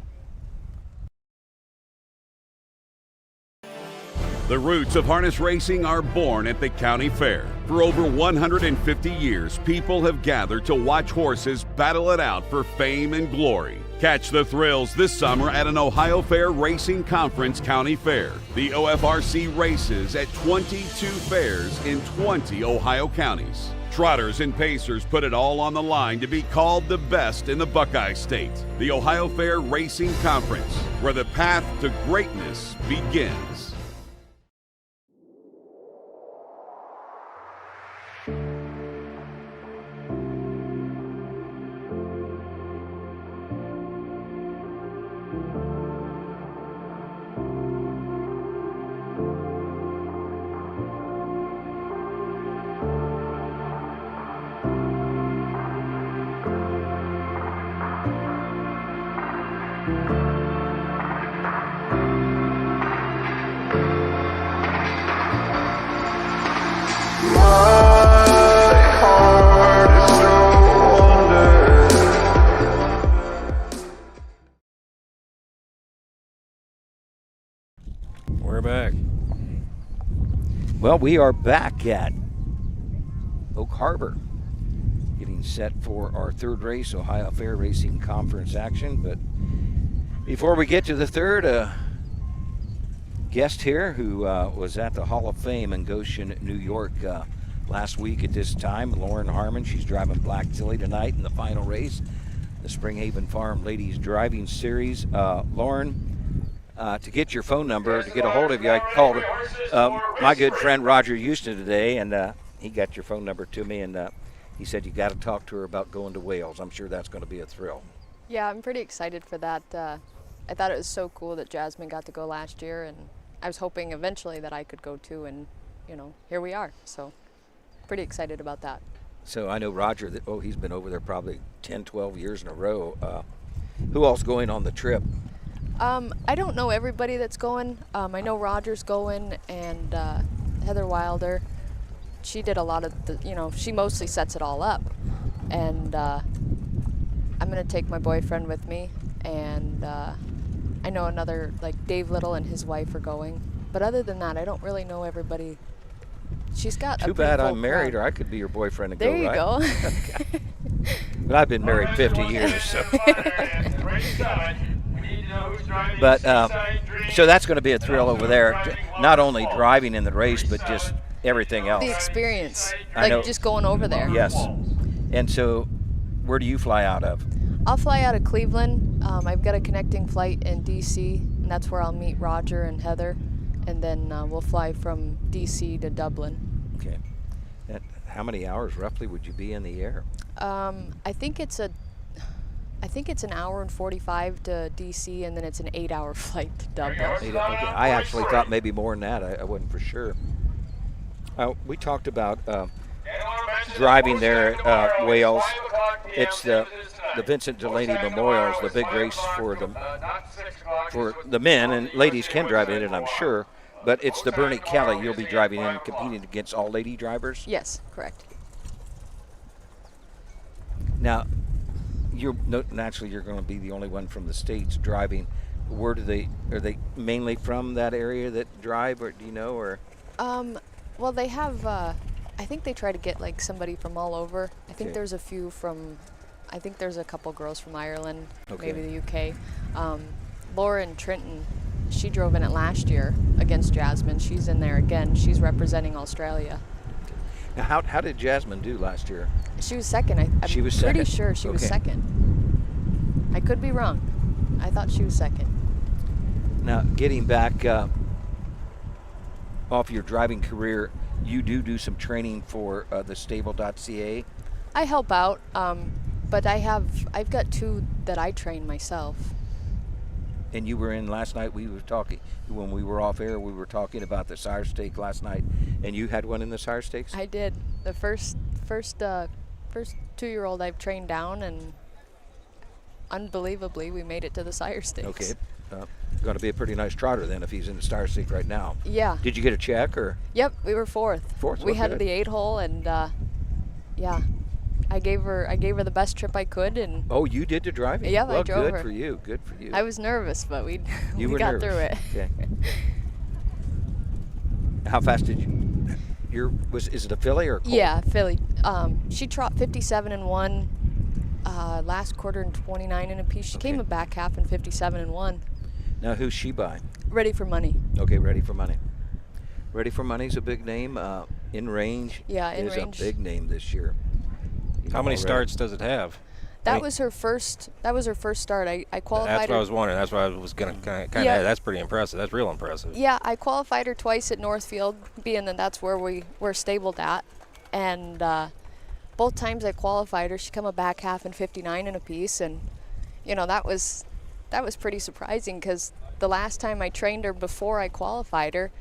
The roots of harness racing are born at the county fair. For over 150 years, people have gathered to watch horses battle it out for fame and glory. Catch the thrills this summer at an Ohio Fair Racing Conference County Fair. The OFRC races at 22 fairs in 20 Ohio counties. Trotters and pacers put it all on the line to be called the best in the Buckeye State. The Ohio Fair Racing Conference, where the path to greatness begins. We're back. Well, we are back at Oak Harbor, getting set for our third race, Ohio Fair Racing Conference action. But before we get to the third, guest here who was at the Hall of Fame in Goshen, New York last week at this time, Lauren Harmon. She's driving Black Tilly tonight in the final race, the Springhaven Farm Ladies Driving Series. Lauren, to get your phone number, to get a hold of you, I called my good friend Roger Houston today, and he got your phone number to me, and he said you got to talk to her about going to Wales. I'm sure that's going to be a thrill. Yeah, I'm pretty excited for that. I thought it was so cool that Jasmine got to go last year, and I was hoping eventually that I could go too, and here we are. So pretty excited about that. So I know Roger, he's been over there probably 10, 12 years in a row. Who else going on the trip? I don't know everybody that's going. I know Roger's going, and Heather Wilder. She did a lot of she mostly sets it all up. And I'm going to take my boyfriend with me, and I know another, like Dave Little and his wife are going. But other than that, I don't really know everybody. She's got Too bad I'm married, or I could be your boyfriend and there go, right? There you go. But I've been married 50 years, so. But so that's going to be a thrill over there, not only driving in the race, but just everything else. The experience, I know. just going over there. Yes. And so where do you fly out of? I'll fly out of Cleveland. I've got a connecting flight in D.C., and that's where I'll meet Roger and Heather, and then we'll fly from D.C. to Dublin. Okay. And how many hours roughly would you be in the air? I think it's an hour and 45 to D.C., and then it's an 8-hour flight to Dublin. Okay. I actually thought maybe more than that. I wasn't for sure. We talked about driving there at Wales. It's the Vincent Delaney Memorial, the big race for the men, and ladies can drive in it, I'm sure. But it's the Bernie Kelly you'll be driving in, competing against all lady drivers? Yes, correct. Now, naturally you're going to be the only one from the States driving. Are they mainly from that area that drive, or do you know, or? Well, they have, I think they try to get like somebody from all over. I think there's a few I think there's a couple girls from Ireland, maybe the UK. Lauren Trenton, she drove in it last year against Jasmine. She's in there again. She's representing Australia. Now, how did Jasmine do last year? She was second. I'm pretty sure she was second. I could be wrong. I thought she was second. Now, getting back off your driving career, you do some training for the stable.ca? I help out, but I've got 2 that I train myself. And you were in last night, we were talking, when we were off air, we were talking about the sire stake last night, and you had one in the sire stakes? I did. The first 2-year-old I've trained down, and unbelievably we made it to the sire stakes. Okay. Going to be a pretty nice trotter then if he's in the sire stake right now. Yeah. Did you get a check, or? Yep, we were fourth. We had the 8-hole, and yeah, I gave her the best trip I could, and. Oh, you did the driving? Yeah, well, I drove her. Good for you. Good for you. I was nervous, but we nervous. got through it. Okay. How fast did you? Is it a filly or a colt? Yeah, filly. She trot 57 and 1. Last quarter in 29 and a piece. She came a back half in 57 and 1. Now, who's she by? Ready for Money. Okay, Ready for Money. Ready for Money's a big name. In Range is a big name this year. How many starts does it have? That was her first start. I qualified. That's what I was wondering. That's what I was going to kind of that's pretty impressive. That's real impressive. Yeah, I qualified her twice at Northfield, being that that's where we were stabled at. And both times I qualified her, she come a back half in 59 and a piece. And, that was pretty surprising, because the last time I trained her before I qualified her,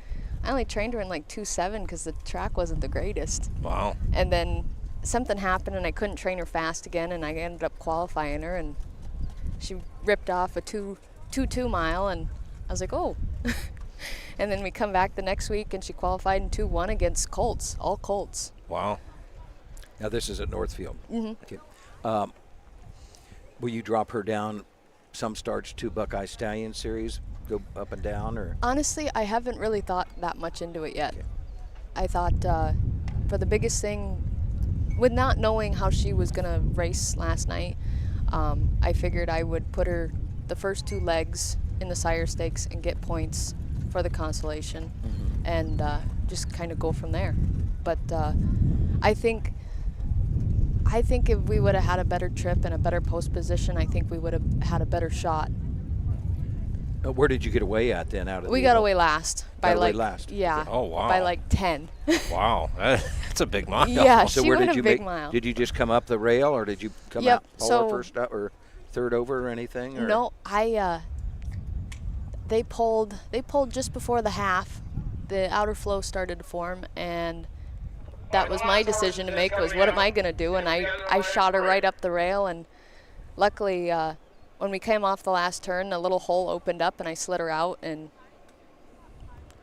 I only trained her in like 2.7 because the track wasn't the greatest. Wow. And then something happened and I couldn't train her fast again, and I ended up qualifying her, and she ripped off a 2.2 mile, and I was like, oh. And then we come back the next week, and she qualified in 2.1 against colts, all colts. Wow. Now this is at Northfield. Mm-hmm. Okay. Will you drop her down some starts to Buckeye Stallion Series, go up and down, or? Honestly, I haven't really thought that much into it yet. Okay. I thought for the biggest thing, with not knowing how she was going to race last night, I figured I would put her the first 2 legs in the sire stakes and get points for the consolation, and just kind of go from there. But I think if we would have had a better trip and a better post position, I think we would have had a better shot. Where did you get away at then? Out of We got away last by Got away like last. yeah. Oh, wow. By like 10. Wow. That's a big mile. Yeah, So she where went did a you big make? mile. Did you just come up the rail, or did you come Yep, out all so- first up or third over or anything? Or? No, they pulled just before the half. The outer flow started to form, and that was my decision to make, was what am I going to do? And I shot her right up the rail, and luckily when we came off the last turn, a little hole opened up, and I slid her out, and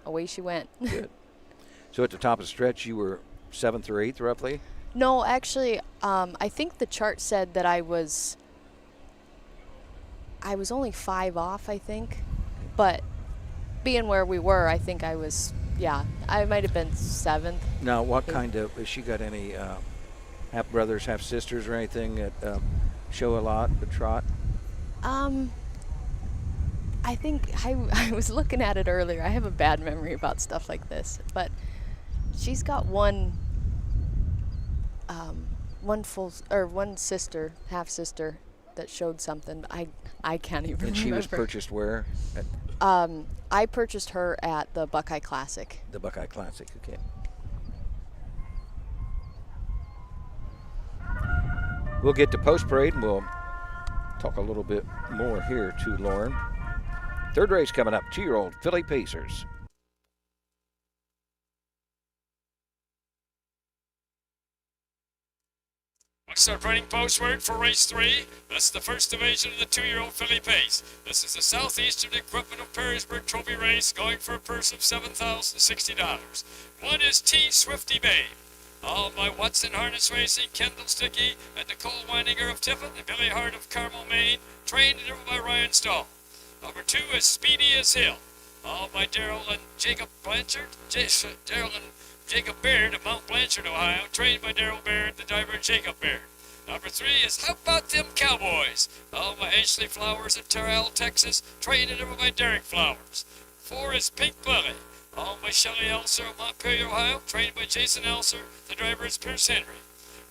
away she went. Good. So at the top of the stretch, you were 7th or 8th roughly? No, actually, I think the chart said that I was only 5 off, I think. But being where we were, I think I was, I might have been 7th. Now, what kind of, has she got any half brothers, half sisters or anything that show a lot, the trot? I think I was looking at it earlier. I have a bad memory about stuff like this, but she's got one sister, half sister, that showed something. I can't even remember. And she was purchased where? At I purchased her at the Buckeye Classic. the Buckeye Classic, okay. We'll get to post parade and we'll talk a little bit more here to Lauren. Third race coming up, 2-year-old Philly Pacers. I'll start running postward for race 3. This is the first division of the 2-year-old filly pace. This is the Southeastern Equipment of Perrysburg Trophy race, going for a purse of $7,060. One is T. Swifty Babe. All by Watson Harness Racing, Kendall Sticky, and Nicole Weininger of Tiffin, and Billy Hart of Carmel, Maine, trained and driven by Ryan Stahl. Number 2 is Speedy as Hill. All by Daryl and Jacob Blanchard. Daryl and Jacob Baird of Mount Blanchard, Ohio, trained by Daryl Baird, the driver Jacob Baird. Number 3 is How About Them Cowboys? All by Ashley Flowers of Terrell, Texas, trained and driven by Derek Flowers. 4 is Pink Lily. All by Shelley Elser of Montpelier, Ohio, trained by Jason Elser, the driver is Pierce Henry.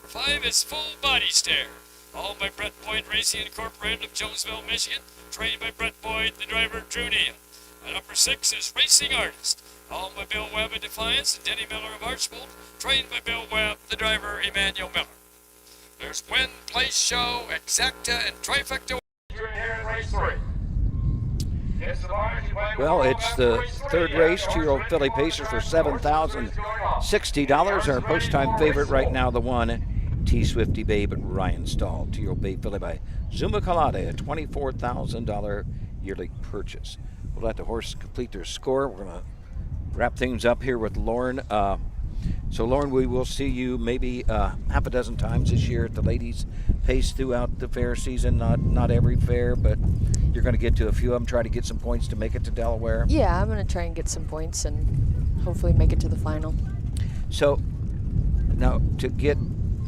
Number 5 is Full Body Stare. All by Brett Boyd Racing Incorporated of Jonesville, Michigan, trained by Brett Boyd, the driver Drew Neal. And number 6 is Racing Artist. All by Bill Webb of Defiance and Denny Miller of Archbold, trained by Bill Webb, the driver Emmanuel Miller. There's Win, Place Show, Exacta, and Trifecta here in race 3. Well, it's the third race, 2-year-old Philly Pacers for $7,060. Our post-time favorite right now, the one, T. Swifty Babe and Ryan Stahl. 2-year-old Babe Philly by Zuma Kalade, a $24,000 yearly purchase. We'll let the horse complete their score. We're going to wrap things up here with Lauren. So, Lauren, we will see you maybe half a dozen times this year at the ladies' pace throughout the fair season. Not every fair, but you're going to get to a few of them, try to get some points to make it to Delaware. Yeah, I'm going to try and get some points and hopefully make it to the final. So, now to get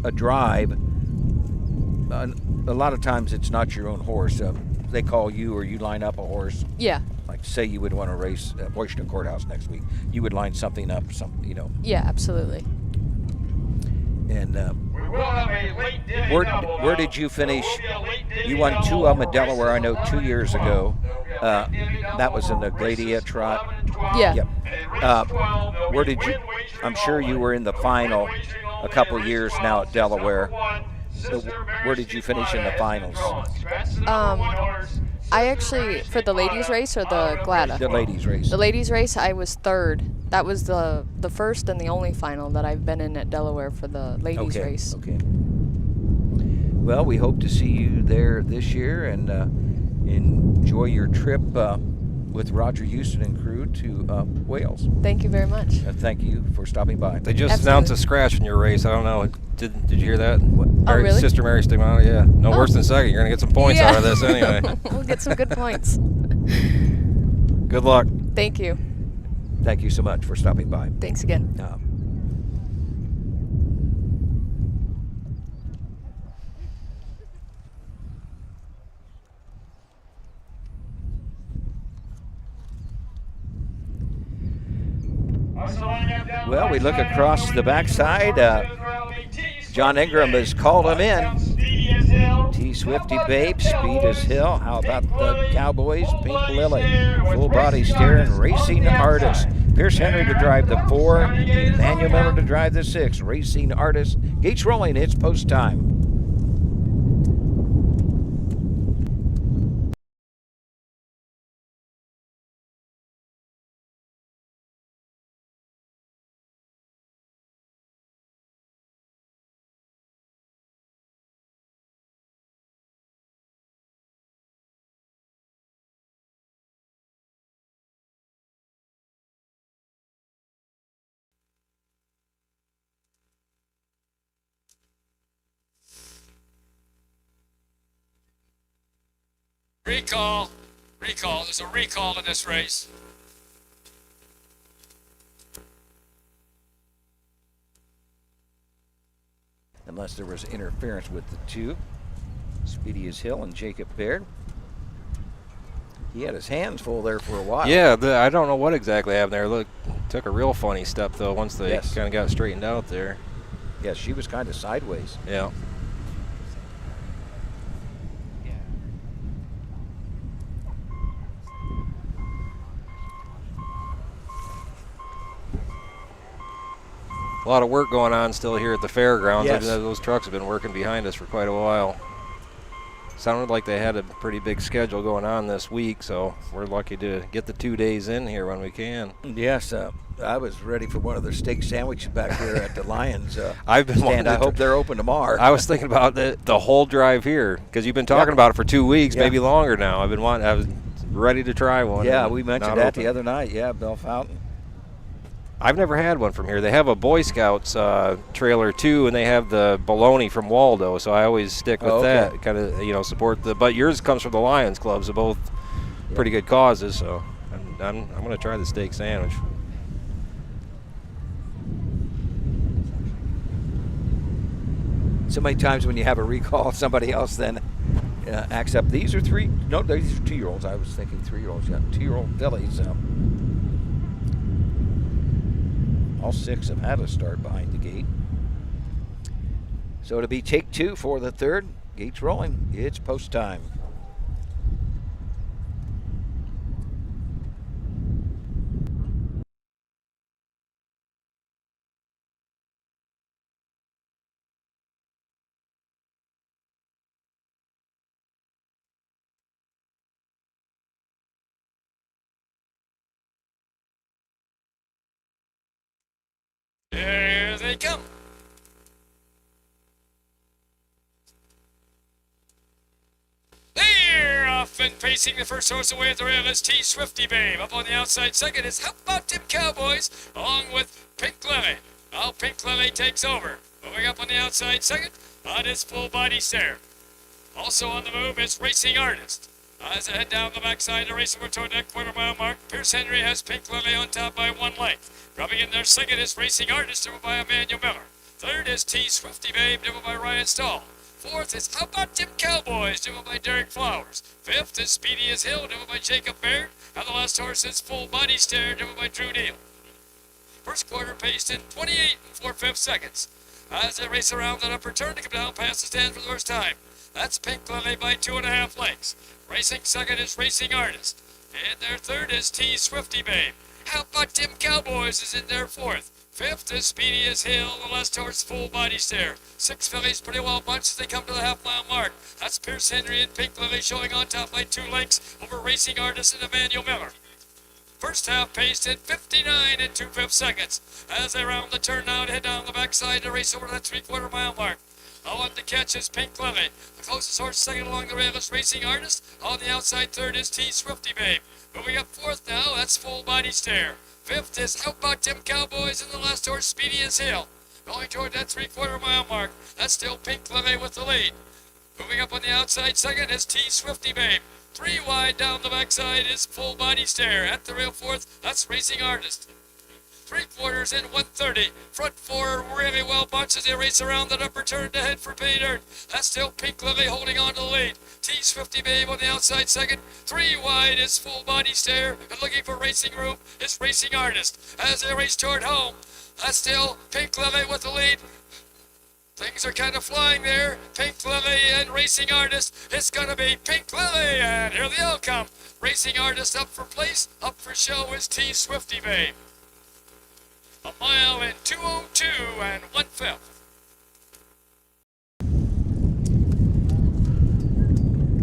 a drive, a lot of times it's not your own horse. They call you or you line up a horse. Yeah. Like, say you would want to race at Washington Courthouse next week. You would line something up, Yeah, absolutely. And where did you finish? You won 2 of them at Delaware, I know, 2 years ago. That was in the Gladia Trot. Yeah. Yep. Where did you? I'm sure you were in the final a couple years now at Delaware. So where did you finish in the finals? I actually, for the ladies race or the Glada? The ladies race. The ladies race, I was 3rd. That was the first and the only final that I've been in at Delaware for the ladies race. Okay. Well, we hope to see you there this year, and enjoy your trip with Roger Houston and crew to Wales. Thank you very much. Thank you for stopping by. They just Absolutely. announced a scratch in your race. I don't know. Did you hear that? Oh, really? Sister Mary Stigmata, yeah. No worse than second. You're going to get some points Yeah. out of this anyway. We'll get some good points. Good luck. Thank you. Thank you so much for stopping by. Thanks again. Well, we look across the backside. John Ingram has called him in. T-Swifty Babe, Speed is Hill. How about the Cowboys? Pink Lily, Full Body Steering, Racing Artist. Pierce Henry to drive the 4, Emmanuel Miller to drive the 6. Racing Artist. Gates rolling, it's post time. Recall. There's a recall in this race. Unless there was interference with the 2. Speedy is Hill and Jacob Baird. He had his hands full there for a while. Yeah, I don't know what exactly happened there. Look, took a real funny step, though, once they Yes. kind of got straightened out there. Yeah, she was kind of sideways. Yeah. A lot of work going on still here at the fairgrounds. Yes. Those trucks have been working behind us for quite a while. Sounded like they had a pretty big schedule going on this week, so we're lucky to get the 2 days in here when we can. Yes, I was ready for one of their steak sandwiches back here at the Lions I've been wanting stand. I to hope they're open tomorrow. I was thinking about the whole drive here because you've been talking about it for 2 weeks, Yeah. maybe longer now. I was ready to try one. Yeah, and we mentioned not that open. the other night. Yeah, Bell Fountain. I've never had one from here. They have a Boy Scouts trailer too, and they have the bologna from Waldo. So I always stick with that, kind of support the. But yours comes from the Lions Club, so both pretty good causes. So I'm going to try the steak sandwich. So many times when you have a recall, somebody else then acts up. These are these are 2-year-olds. I was thinking 3-year-olds. Yeah, 2-year-old fillies. All 6 have had a start behind the gate. So it'll be take 2 for the 3rd. Gates rolling. It's post time. Here they come. They're off and pacing the first horse away at the rail is T-Swifty Babe. Up on the outside second is How About Them Cowboys, along with Pink Lily. Now Pink Lily takes over. Moving up on the outside second, on his full body stare. Also on the move is Racing Artist. As they head down the backside, the race over toward that quarter-mile mark. Pierce Henry has Pink Lily on top by 1 length. Dropping in there second is Racing Artist, driven by Emmanuel Miller. Third is T-Swifty Babe, driven by Ryan Stahl. Fourth is How About Them Cowboys, driven by Derek Flowers. Fifth is Speedy as Hill, driven by Jacob Baird. And the last horse is Full Body Stare, driven by Drew Neal. First quarter paced in 28 4/5 seconds. As they race around that upper turn to come down past the stand for the first time. That's Pink Lily by 2.5 lengths. Racing second is Racing Artist. And their third is T-Swifty Babe. How About Them Cowboys is in their fourth. Fifth is Speedy as Hill, the last horse Full Body Stare. 6 fillies pretty well bunched as they come to the half-mile mark. That's Pierce Henry and Pink Lily showing on top by 2 lengths over Racing Artist and Emmanuel Miller. First half paced in 59 2/5 seconds. As they round the turn now to head down the backside to race over that 3/4 mile mark. On the catch is Pink Lily. The closest horse second along the rail is Racing Artist. On the outside third is T Swifty Babe. Moving up fourth now, that's Full Body Stare. Fifth is How About Them Cowboys, and the last horse Speedy as Hill. Going toward that 3/4 mile mark, that's still Pink Lily with the lead. Moving up on the outside second is T Swifty Babe. 3 wide down the backside is Full Body Stare. At the rail fourth, that's Racing Artist. 3/4 in 130. Front four really well bunched as they race around that upper turn to head for pay dirt. That's still Pink Lily holding on to the lead. T Swifty Babe on the outside second. 3 wide is Full Body Stare. And looking for racing room is Racing Artist. As they race toward home, that's still Pink Lily with the lead. Things are kind of flying there. Pink Lily and Racing Artist. It's going to be Pink Lily, and here they all come. Racing Artist up for place. Up for show is T Swifty Babe. A mile in 2:02 and 1/5.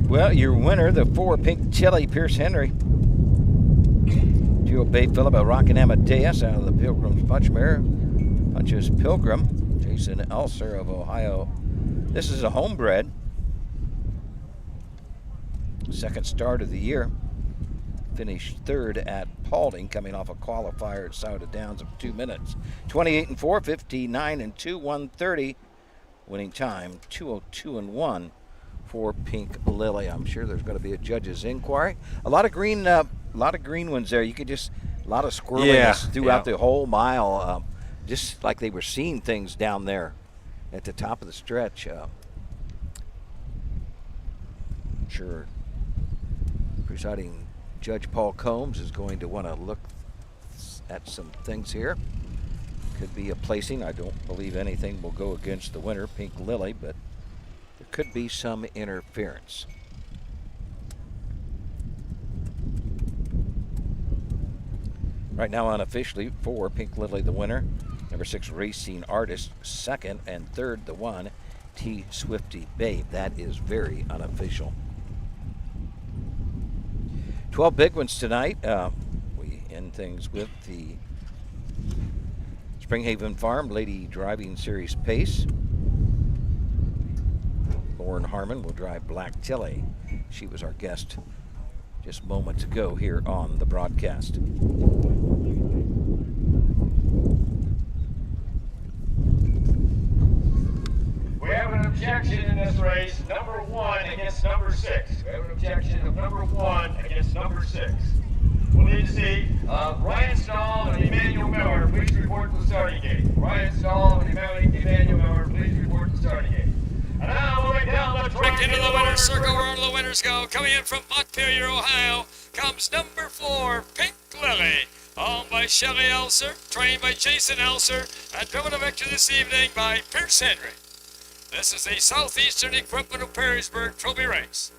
Well, your winner, the 4 Pink Chili, Pierce Henry. 2 Bay Phillip, a Rockin' Amadeus out of the Pilgrim's Punch Mare. Punches Pilgrim, Jason Elser of Ohio. This is a homebred. Second start of the year. Finished third at Paulding, coming off a qualifier at Souda Downs of 2 minutes. 28 and 4, 59 and 2, 130. Winning time 2:02 and 1 for Pink Lily. I'm sure there's going to be a judge's inquiry. A lot of green ones there. You could just a lot of squirreliness throughout the whole mile. Just like they were seeing things down there at the top of the stretch. Sure, presiding Judge Paul Combs is going to want to look at some things here. Could be a placing. I don't believe anything will go against the winner, Pink Lily, but there could be some interference. Right now, unofficially, 4 Pink Lily the winner. Number 6 Racing Artist second, and third the 1 T Swifty Babe. That is very unofficial. 12 big ones tonight. We end things with the Springhaven Farm Lady Driving Series Pace. Lauren Harmon will drive Black Tilly. She was our guest just moments ago here on the broadcast. We have an objection in this race, number 1 against number 6. We have an objection of number 1 against number 6. We'll need to see Ryan Stahl and Emmanuel Miller, please report to the starting gate. Ryan Stahl and Emmanuel Miller, please report to the starting gate. And now moving down the track into the winner's circle where all the winners go. Coming in from Montpelier, Ohio, comes number 4, Pink Lily. Owned by Shelley Elser, trained by Jason Elser, and driven to victory this evening by Pierce Henry. This is the Southeastern Equipment of Perrysburg Trophy Race.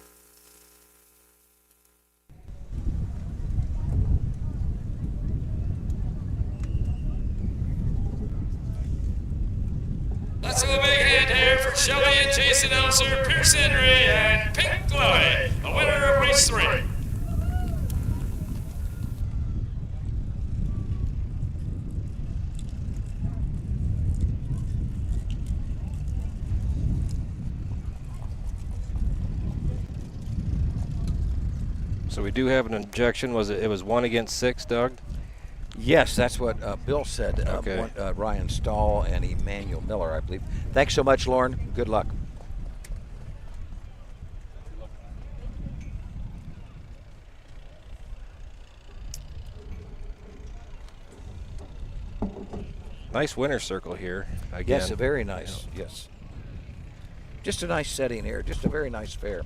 Let's have a big hand here for Shelley and Jason Elser, Pierce Henry, and Pink Lily, the winner of race 3. So we do have an objection. It was 1 against 6, Doug? Yes, that's what Bill said. Okay. Ryan Stahl and Emmanuel Miller, I believe. Thanks so much, Lauren. Good luck. Nice winner circle here again. Yes, very nice. Yes. Just a nice setting here. Just a very nice fair.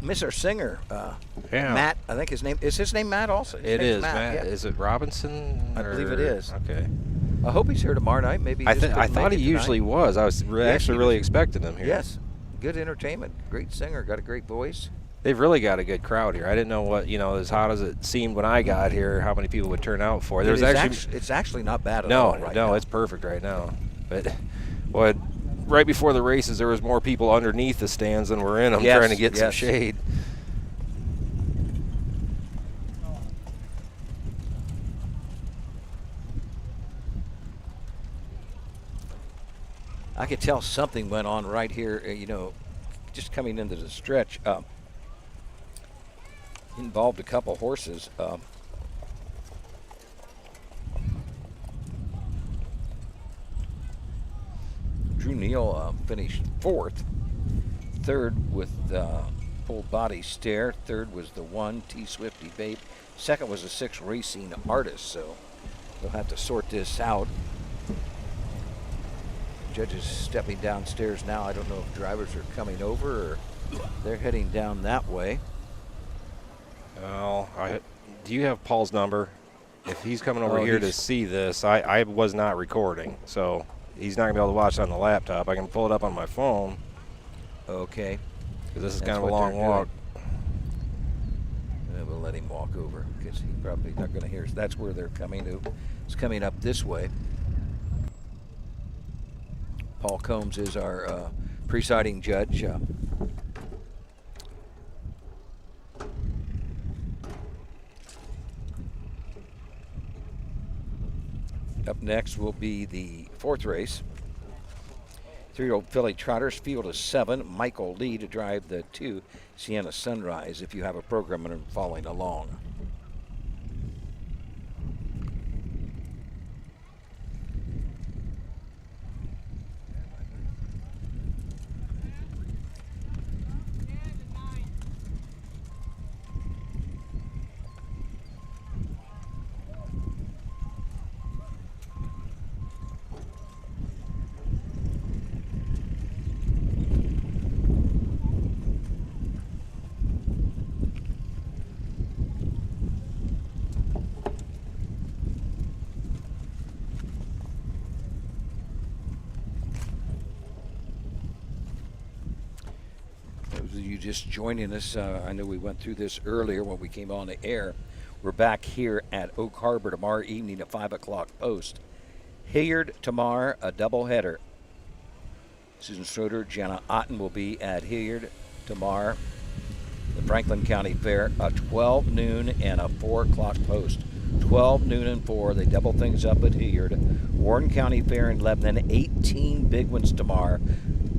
Mr. Singer, Matt, I think his name Matt also? It is Matt. Yeah. Is it Robinson? I believe it is. Okay. I hope he's here tomorrow night. Maybe I thought he usually was. I was actually really expecting him here. Yes, good entertainment, great singer, got a great voice. They've really got a good crowd here. I didn't know what, as hot as it seemed when I got here, how many people would turn out for. It's actually not bad at all right now. No, it's perfect right now. But what right before the races, there was more people underneath the stands than were in them trying to get some shade. I could tell something went on right here, just coming into the stretch. Involved a couple horses. Drew Neal finished 4th. 3rd with Full Body Stare. 3rd was the 1, T Swifty Babe. 2nd was a 6 Racing Artist, so they'll have to sort this out. Judges stepping downstairs now. I don't know if drivers are coming over or they're heading down that way. Well, do you have Paul's number? If he's coming over here to see this, I was not recording, so he's not going to be able to watch it on the laptop. I can pull it up on my phone. Okay. Because this is kind of a long walk. We'll let him walk over because he's probably not going to hear us. That's where they're coming to. It's coming up this way. Paul Combs is our presiding judge. Up next will be the 4th race. 3-year-old filly trotters, field of 7. Michael Lee to drive the 2, Sienna Sunrise, if you have a program and are following along. You just joining us, I know we went through this earlier when we came on the air. We're back here at Oak Harbor tomorrow evening at 5 o'clock post. Hilliard tomorrow, a doubleheader. Susan Schroeder, Jenna Otten will be at Hilliard tomorrow. The Franklin County Fair, a 12 noon and a 4 o'clock post. 12 noon and 4, they double things up at Hilliard. Warren County Fair in Lebanon, 18 big ones tomorrow.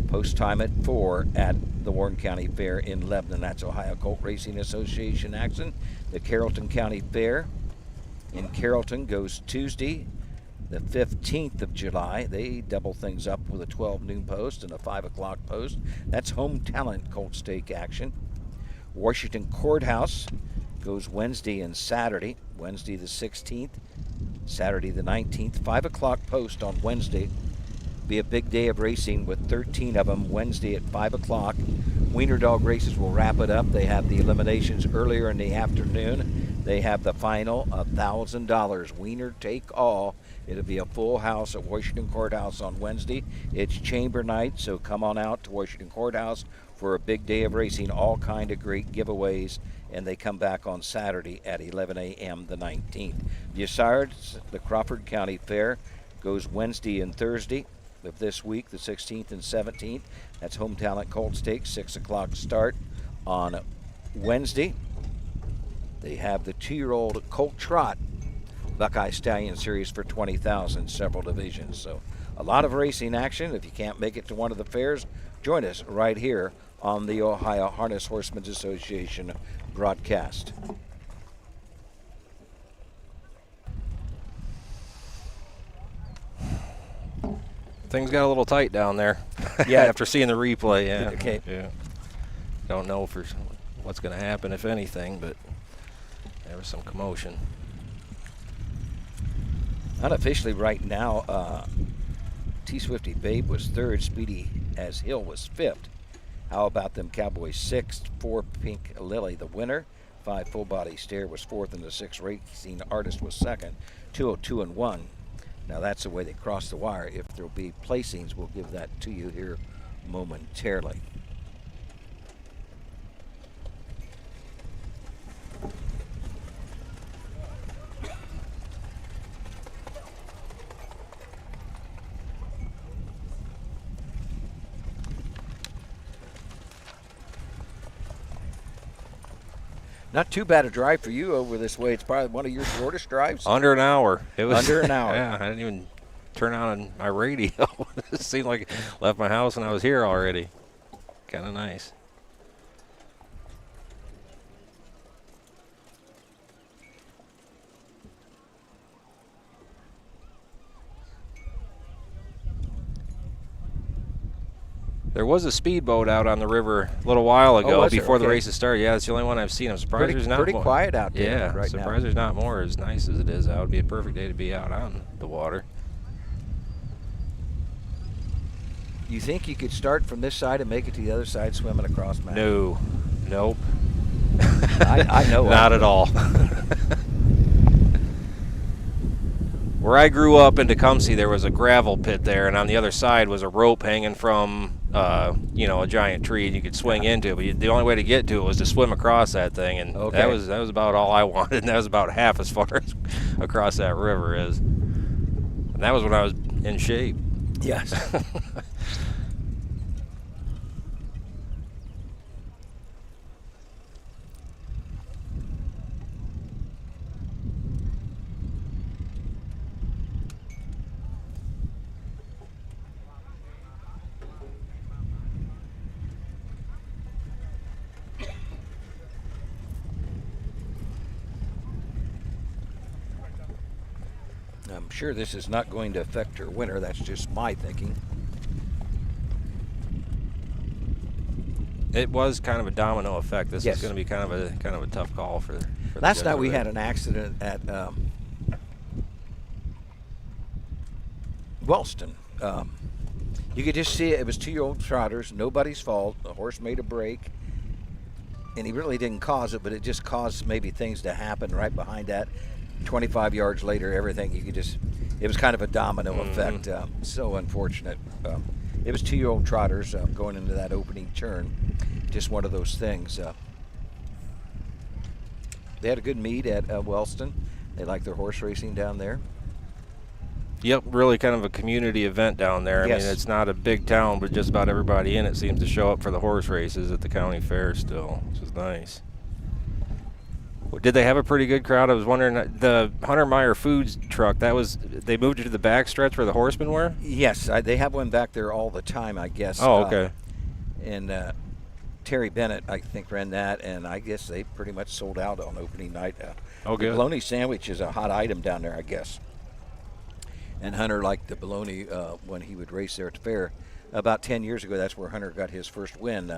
Post time at 4 at the Warren County Fair in Lebanon. That's Ohio Colt Racing Association action. The Carrollton County Fair in Carrollton goes Tuesday, the 15th of July. They double things up with a 12 noon post and a 5 o'clock post. That's Home Talent Colt Stake action. Washington Courthouse goes Wednesday and Saturday. Wednesday the 16th, Saturday the 19th. 5 o'clock post on Wednesday. Be a big day of racing with 13 of them Wednesday at 5 o'clock. Wiener Dog races will wrap it up. They have the eliminations earlier in the afternoon. They have the final, $1,000. Wiener take all. It'll be a full house at Washington Courthouse on Wednesday. It's chamber night, so come on out to Washington Courthouse for a big day of racing. All kind of great giveaways, and they come back on Saturday at 11 a.m. the 19th. Bussards, the Crawford County Fair, goes Wednesday and Thursday of this week, the 16th and 17th. That's Home Talent Colt Stakes, 6 o'clock start on Wednesday. They have the 2-year-old Colt Trot Buckeye Stallion Series for $20,000, several divisions. So a lot of racing action. If you can't make it to one of the fairs, join us right here on the Ohio Harness Horsemen's Association broadcast. Things got a little tight down there. Yeah. After seeing the replay, yeah. Okay. Yeah. Don't know for what's going to happen, if anything, but there was some commotion. Unofficially right now, T Swifty Babe was 3rd, Speedy as Hill was 5th. How about them Cowboys 6th, 4 Pink Lily the winner, 5 Full Body Stare was 4th, and the 6 Racing Artist was 2nd, 202 and 1. Now that's the way they cross the wire. If there'll be placings, we'll give that to you here momentarily. Not too bad a drive for you over this way. It's probably one of your shortest drives. Under an hour. It was under an hour. Yeah, I didn't even turn on my radio. It seemed like I left my house and I was here already. Kind of nice. There was a speedboat out on the river a little while ago before the races started. Yeah, it's the only one I've seen. I'm surprised there's not more. Pretty quiet out there right now. Surprised there's not more as nice as it is out. It'd be a perfect day to be out on the water. You think you could start from this side and make it to the other side swimming across, Matt? No. Nope. I know. Not at all. Where I grew up in Tecumseh, there was a gravel pit there, and on the other side was a rope hanging from, a giant tree you could swing into. But the only way to get to it was to swim across that thing, and that was about all I wanted. And that was about half as far as across that river is. And that was when I was in shape. Yes. I'm sure this is not going to affect her winter. That's just my thinking. It was kind of a domino effect. This is going to be kind of a tough call for last night we had an accident at Wellston. You could just see it. It was 2-year-old trotters. Nobody's fault. The horse made a break, and he really didn't cause it, but it just caused maybe things to happen right behind that. 25 yards later, everything, it was kind of a domino effect. So unfortunate. It was 2-year-old trotters going into that opening turn. Just one of those things. They had a good meet at Wellston. They like their horse racing down there. Yep, really kind of a community event down there. I mean, it's not a big town, but just about everybody in it seems to show up for the horse races at the county fair still, which is nice. Did they have a pretty good crowd? I was wondering, the Hunter Meyer Foods truck, they moved it to the back stretch where the horsemen were? Yes, they have one back there all the time, I guess. Oh, okay. And Terry Bennett, I think, ran that, and I guess they pretty much sold out on opening night. Good. The bologna sandwich is a hot item down there, I guess. And Hunter liked the bologna when he would race there at the fair. About 10 years ago, that's where Hunter got his first win.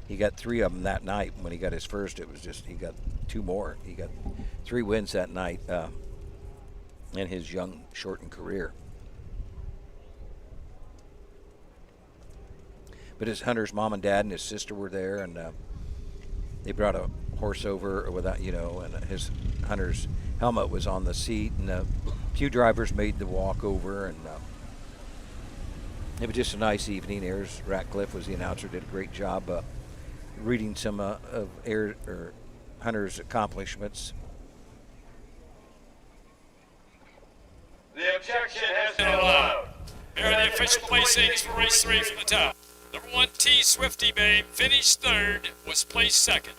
He got 3 of them that night. When he got his first, it was just he got 2 more. He got 3 wins that night in his young, shortened career. But his Hunter's mom and dad and his sister were there, and they brought a horse over without, and his Hunter's helmet was on the seat, and a few drivers made the walk over, and it was just a nice evening. Ayers Ratcliffe was the announcer, did a great job reading some of Hunter's accomplishments. The objection has been allowed. Here are the official placings for race 3 from the top. Number 1, T. Swifty Babe, finished 3rd, was placed 2nd.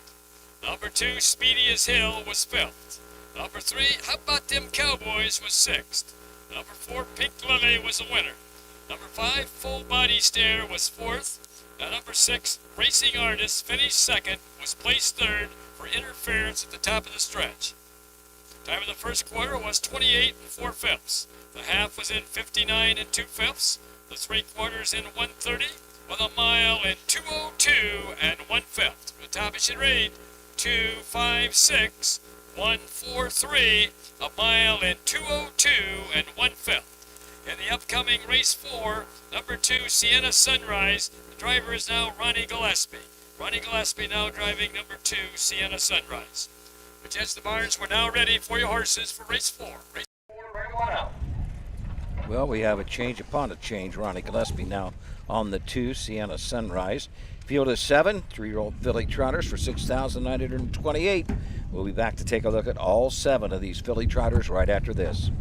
Number 2, Speedy as Hill, was 5th. Number 3, How About Them Cowboys, was 6th. Number 4, Pink Lily, was a winner. Number 5, Full Body Stare, was 4th. And number 6, Racing Artist, finished 2nd, was placed 3rd for interference at the top of the stretch. Time of the first quarter was 28 4/5. The half was in 59 2/5. The 3 quarters in 1:30, with a mile in 2:02 1/5. The top it should read 2:56 1:43, a mile in 2:02 1/5. In the upcoming race 4, number 2, Sienna Sunrise, the driver is now Ronnie Gillespie. Ronnie Gillespie now driving number 2, Sienna Sunrise. But yes, the barns, we're now ready for your horses for race 4. Race 4, bring them on out. Well, we have a change upon a change. Ronnie Gillespie now on the 2, Sienna Sunrise. Field is 7, 3-year-old filly trotters for $6,928. We'll be back to take a look at all 7 of these filly trotters right after this.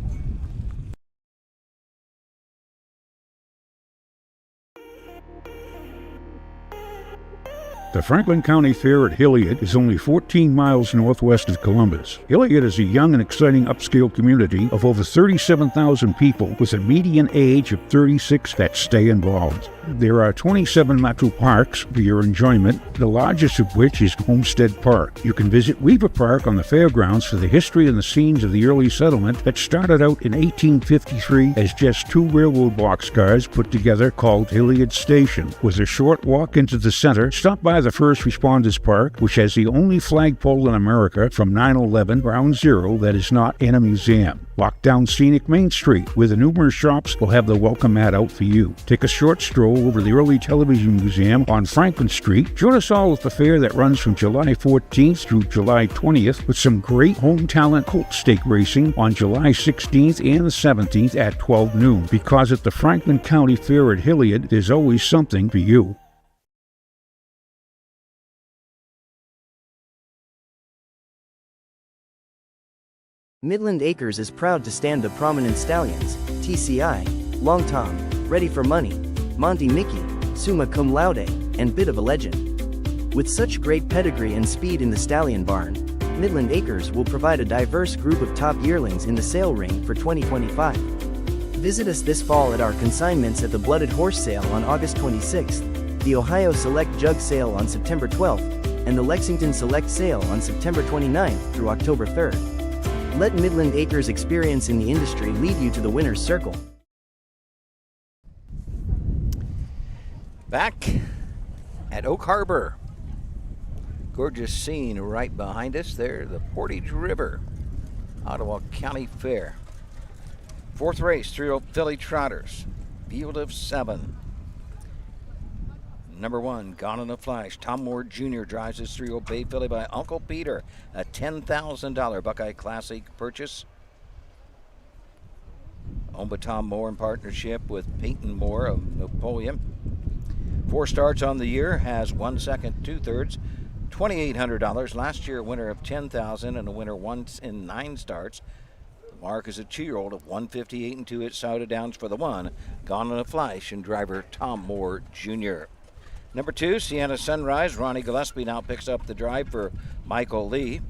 The Franklin County Fair at Hilliard is only 14 miles northwest of Columbus. Hilliard is a young and exciting upscale community of over 37,000 people with a median age of 36 that stay involved. There are 27 metro parks for your enjoyment, the largest of which is Homestead Park. You can visit Weaver Park on the fairgrounds for the history and the scenes of the early settlement that started out in 1853 as just 2 railroad boxcars put together called Hilliard Station. With a short walk into the center, stop by the First Responders Park, which has the only flagpole in America from 9/11 Ground Zero that is not in a museum. Walk down scenic Main Street, where the numerous shops will have the welcome mat out for you. Take a short stroll over the Early Television Museum on Franklin Street. Join us all at the fair that runs from July 14th through July 20th with some great home talent colt stake racing on July 16th and the 17th at 12 noon. Because at the Franklin County Fair at Hilliard, there's always something for you. Midland Acres is proud to stand the prominent stallions, TCI, Long Tom, Ready for Money, Monty Mickey, Summa Cum Laude, and Bit of a Legend. With such great pedigree and speed in the stallion barn, Midland Acres will provide a diverse group of top yearlings in the sale ring for 2025. Visit us this fall at our consignments at the Blooded Horse Sale on August 26th, the Ohio Select Jug Sale on September 12th, and the Lexington Select Sale on September 29th through October 3rd. Let Midland Acres' experience in the industry lead you to the winner's circle. Back at Oak Harbor. Gorgeous scene right behind us there, the Portage River, Ottawa County Fair. 4th race, 3-year-old filly trotters, field of 7. Number 1, Gone in a Flash. Tom Moore Jr. drives his 3-year-old bay filly by Uncle Peter, a $10,000 Buckeye Classic purchase. Owned by Tom Moore in partnership with Peyton Moore of Napoleon. 4 starts on the year, has 1 second, 2/3, $2,800. Last year, a winner of $10,000 and a winner once in 9 starts. The mark is a 2-year-old of 158 2 at Sauda Downs for the 1, Gone in a Flash, and driver Tom Moore Jr. Number 2, Sienna Sunrise. Ronnie Gillespie now picks up the drive for Michael Lee.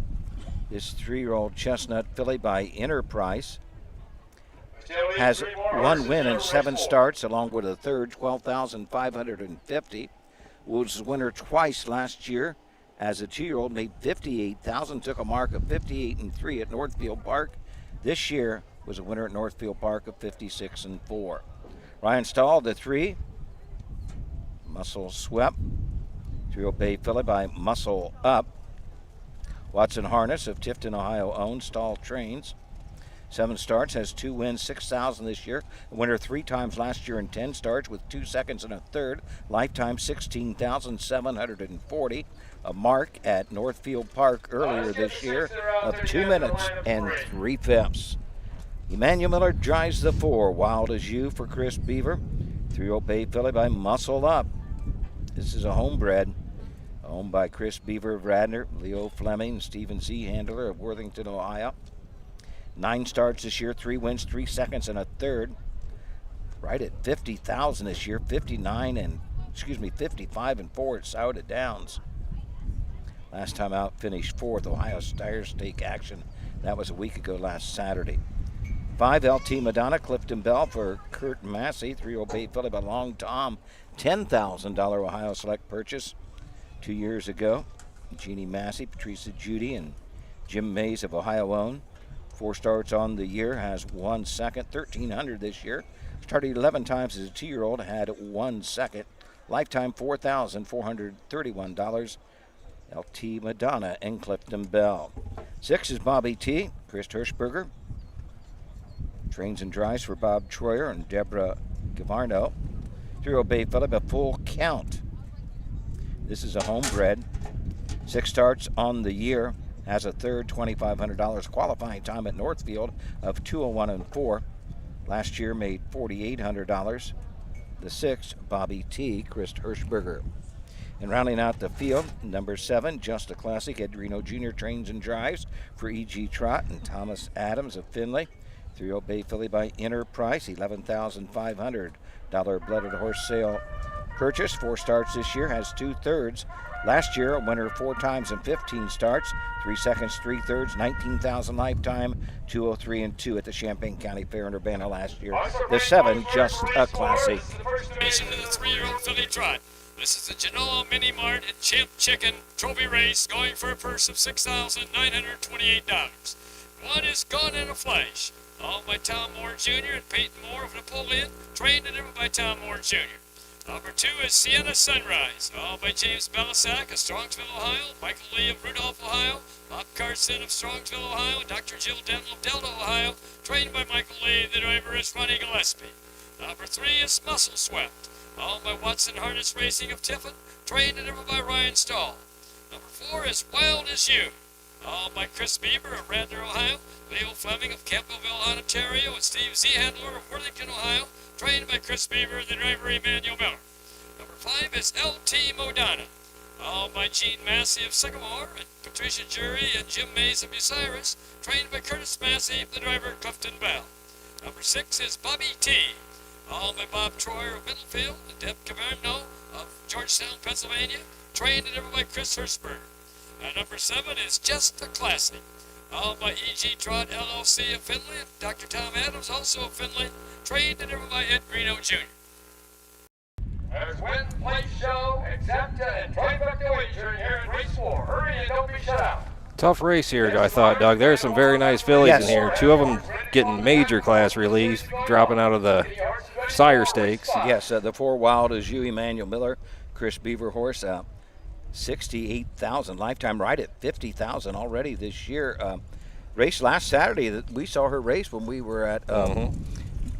This 3-year-old chestnut filly by Enterprise has 1 win in 7 starts, along with a third, $12,550. Was winner twice last year. As a 2-year-old, made $58,000, took a mark of 58 3 at Northfield Park. This year was a winner at Northfield Park of 56 4. Ryan Stahl, the 3. Muscle Swept. 3-year-old bay filly by Muscle Up. Watson Harness of Tifton, Ohio owned. Stahl trains. 7 starts, has 2 wins, $6,000 this year. A winner 3 times last year in 10 starts with 2 seconds and a third. Lifetime $16,740. A mark at Northfield Park earlier this year of 2 minutes and 3/5. Emmanuel Miller drives the 4. Wild as You for Chris Beaver. 3-year-old bay filly by Muscle Up. This is a homebred, owned by Chris Beaver of Radnor, Leo Fleming, Stephen C. Handler of Worthington, Ohio. 9 starts this year, 3 wins, 3 seconds, and a third. Right at $50,000 this year, 55 and 4 at Sauda Downs. Last time out, finished 4th, Ohio Steyr Stake action. That was a week ago last Saturday. 5, LT Madonna, Clifton Bell for Kurt Massey, 3-year-old bay filly by Long Tom, $10,000 Ohio Select purchase 2 years ago. Jeannie Massey, Patricia Judy, and Jim Mays of Ohio own. 4 starts on the year, has 1 second, $1,300 this year. Started 11 times as a 2-year-old, had 1 second. Lifetime $4,431. LT Madonna and Clifton Bell. 6 is Bobby T. Chris Hirschberger. Trains and drives for Bob Troyer and Deborah Gavarno. 3-year-old bay filly by Full Count. This is a homebred. 6 starts on the year. Has a third, $2,500 qualifying time at Northfield of 2:01 4. Last year made $4,800. The 6, Bobby T. Chris Hirschberger. And rounding out the field, number 7, Just a Classic. Ed Reno Jr. trains and drives for E.G. Trott and Thomas Adams of Findlay. 3-year-old bay filly by Enterprise, $11,500 Blooded Horse Sale purchase. 4 starts this year, has 2/3. Last year, a winner 4 times and 15 starts, 3 seconds, 3/3, 19,000 lifetime, 203 and 2 at the Champaign County Fair in Urbana last year. The 7, just a classic. Nation of the 3-year-old filly trot. This is the Genoa Mini Mart and Champ Chicken Trophy Race, going for a purse of $6,928. 1 is Gone in a Flash, owned by Tom Moore Jr. and Peyton Moore of Napoleon, trained and driven by Tom Moore Jr. Number 2 is Sienna Sunrise, owned by James Bellasack of Strongsville, Ohio, Michael Lee of Rudolph, Ohio, Bob Carson of Strongsville, Ohio, and Dr. Jill Denton of Delta, Ohio, trained by Michael Lee. The driver is Ronnie Gillespie. Number 3 is Muscle Swept, owned by Watson Harness Racing of Tiffin, trained and driven by Ryan Stahl. Number 4 is Wild as You, owned by Chris Bieber of Radnor, Ohio, Leo Fleming of Campbellville, Ontario, and Steve Z. Handler of Worthington, Ohio, trained by Chris Bieber, the driver Emmanuel Miller. Number 5 is LT Modana, owned by Gene Massey of Sycamore, and Patricia Jury and Jim Mays of Bucyrus, trained by Curtis Massey, the driver Clifton Bell. Number 6 is Bobby T, owned by Bob Troyer of Middlefield and Deb Caverno of Georgetown, Pennsylvania, trained and driven by Chris Hirschberg. And number 7 is Just a Classic, owned by E.G. Trot LLC of Findlay and Dr. Tom Adams, also of Findlay, trained and driven by Ed Greeno Jr. There's win, place, show, exempta, and trifecta wagering here in Race 4. Hurry and don't be shut out. Tough race here, I thought, Doug. There's some very nice fillies in here. 2 of them getting major class relief, dropping out of the sire stakes. Yes, the 4 Wild is you, Emmanuel Miller, Chris Beaver horse, 68,000 lifetime, right at 50,000 already this year. Race last Saturday. We saw her race when we were at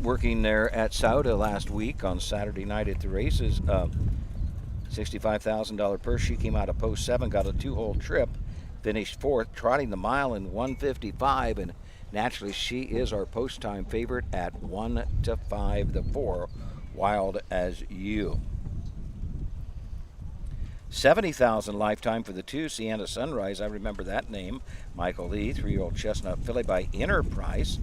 working there at Sauda last week on Saturday night at the races. $65,000 purse. She came out of post 7, got a 2-hole trip, finished 4th, trotting the mile in 1:55, and naturally she is our post time favorite at 1-5. The 4 Wild as You. 70,000 lifetime for the 2 Sienna Sunrise. I remember that name. Michael Lee, 3-year-old chestnut filly by Enterprise.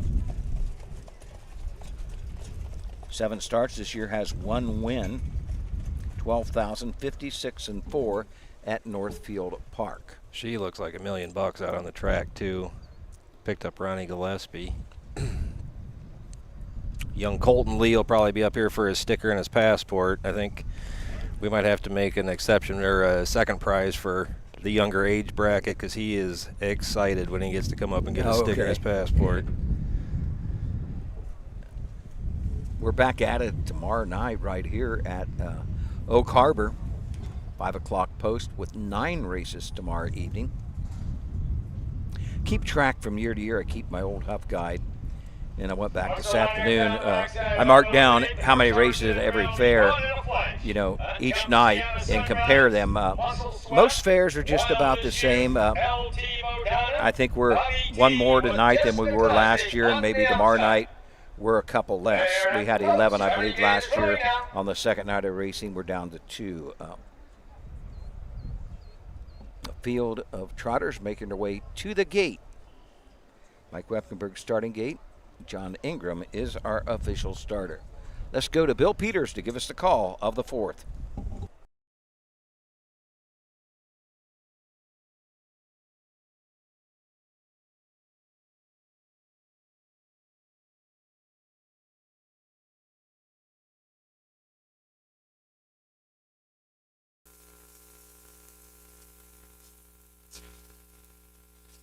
7 starts this year, has 1 win. 12,000, 56 and 4 at Northfield Park. She looks like $1 million out on the track too. Picked up Ronnie Gillespie. Young Colton Lee will probably be up here for his sticker and his passport. I think we might have to make an exception or a second prize for the younger age bracket because he is excited when he gets to come up and get his sticker and his passport. We're back at it tomorrow night right here at Oak Harbor, 5 o'clock post with 9 races tomorrow evening. Keep track from year to year. I keep my old Huff guide, and I went back this afternoon. I marked down how many races at every fair, each night, and compare them. Most fairs are just about the same. I think we're 1 more tonight than we were last year, and maybe tomorrow night we're a couple less. We had 11, I believe, last year. On the second night of racing, we're down to 2. A field of trotters making their way to the gate. Mike Wepkenberg starting gate. John Ingram is our official starter. Let's go to Bill Peters to give us the call of the 4th.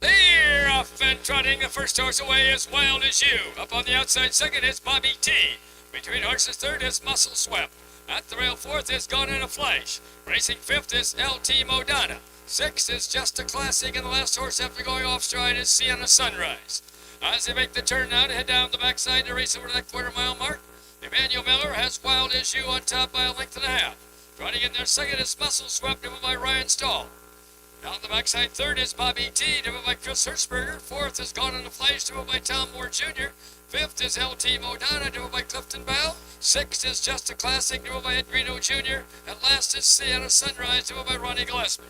They're off and trotting. The first horse away is Wild as You. Up on the outside second is Bobby T. Between horses third is Muscle Swept. At the rail 4th is Gone in a Flash. Racing 5th is LT Modana. 6th is Just a Classic, and the last horse after going off stride is Sienna Sunrise. As they make the turn now to head down the backside to race over that quarter-mile mark, Emmanuel Miller has Wild as You on top by a length and a half. Trotting in there second is Muscle Swept, driven by Ryan Stahl. Down the backside third is Bobby T, driven by Chris Hirschberger. 4th is Gone in a Flash, driven by Tom Moore Jr. 5th is LT Modana, driven by Clifton Bell. 6th is Just a Classic, driven by Ed Greeno Jr. And last is Sienna Sunrise, driven by Ronnie Gillespie.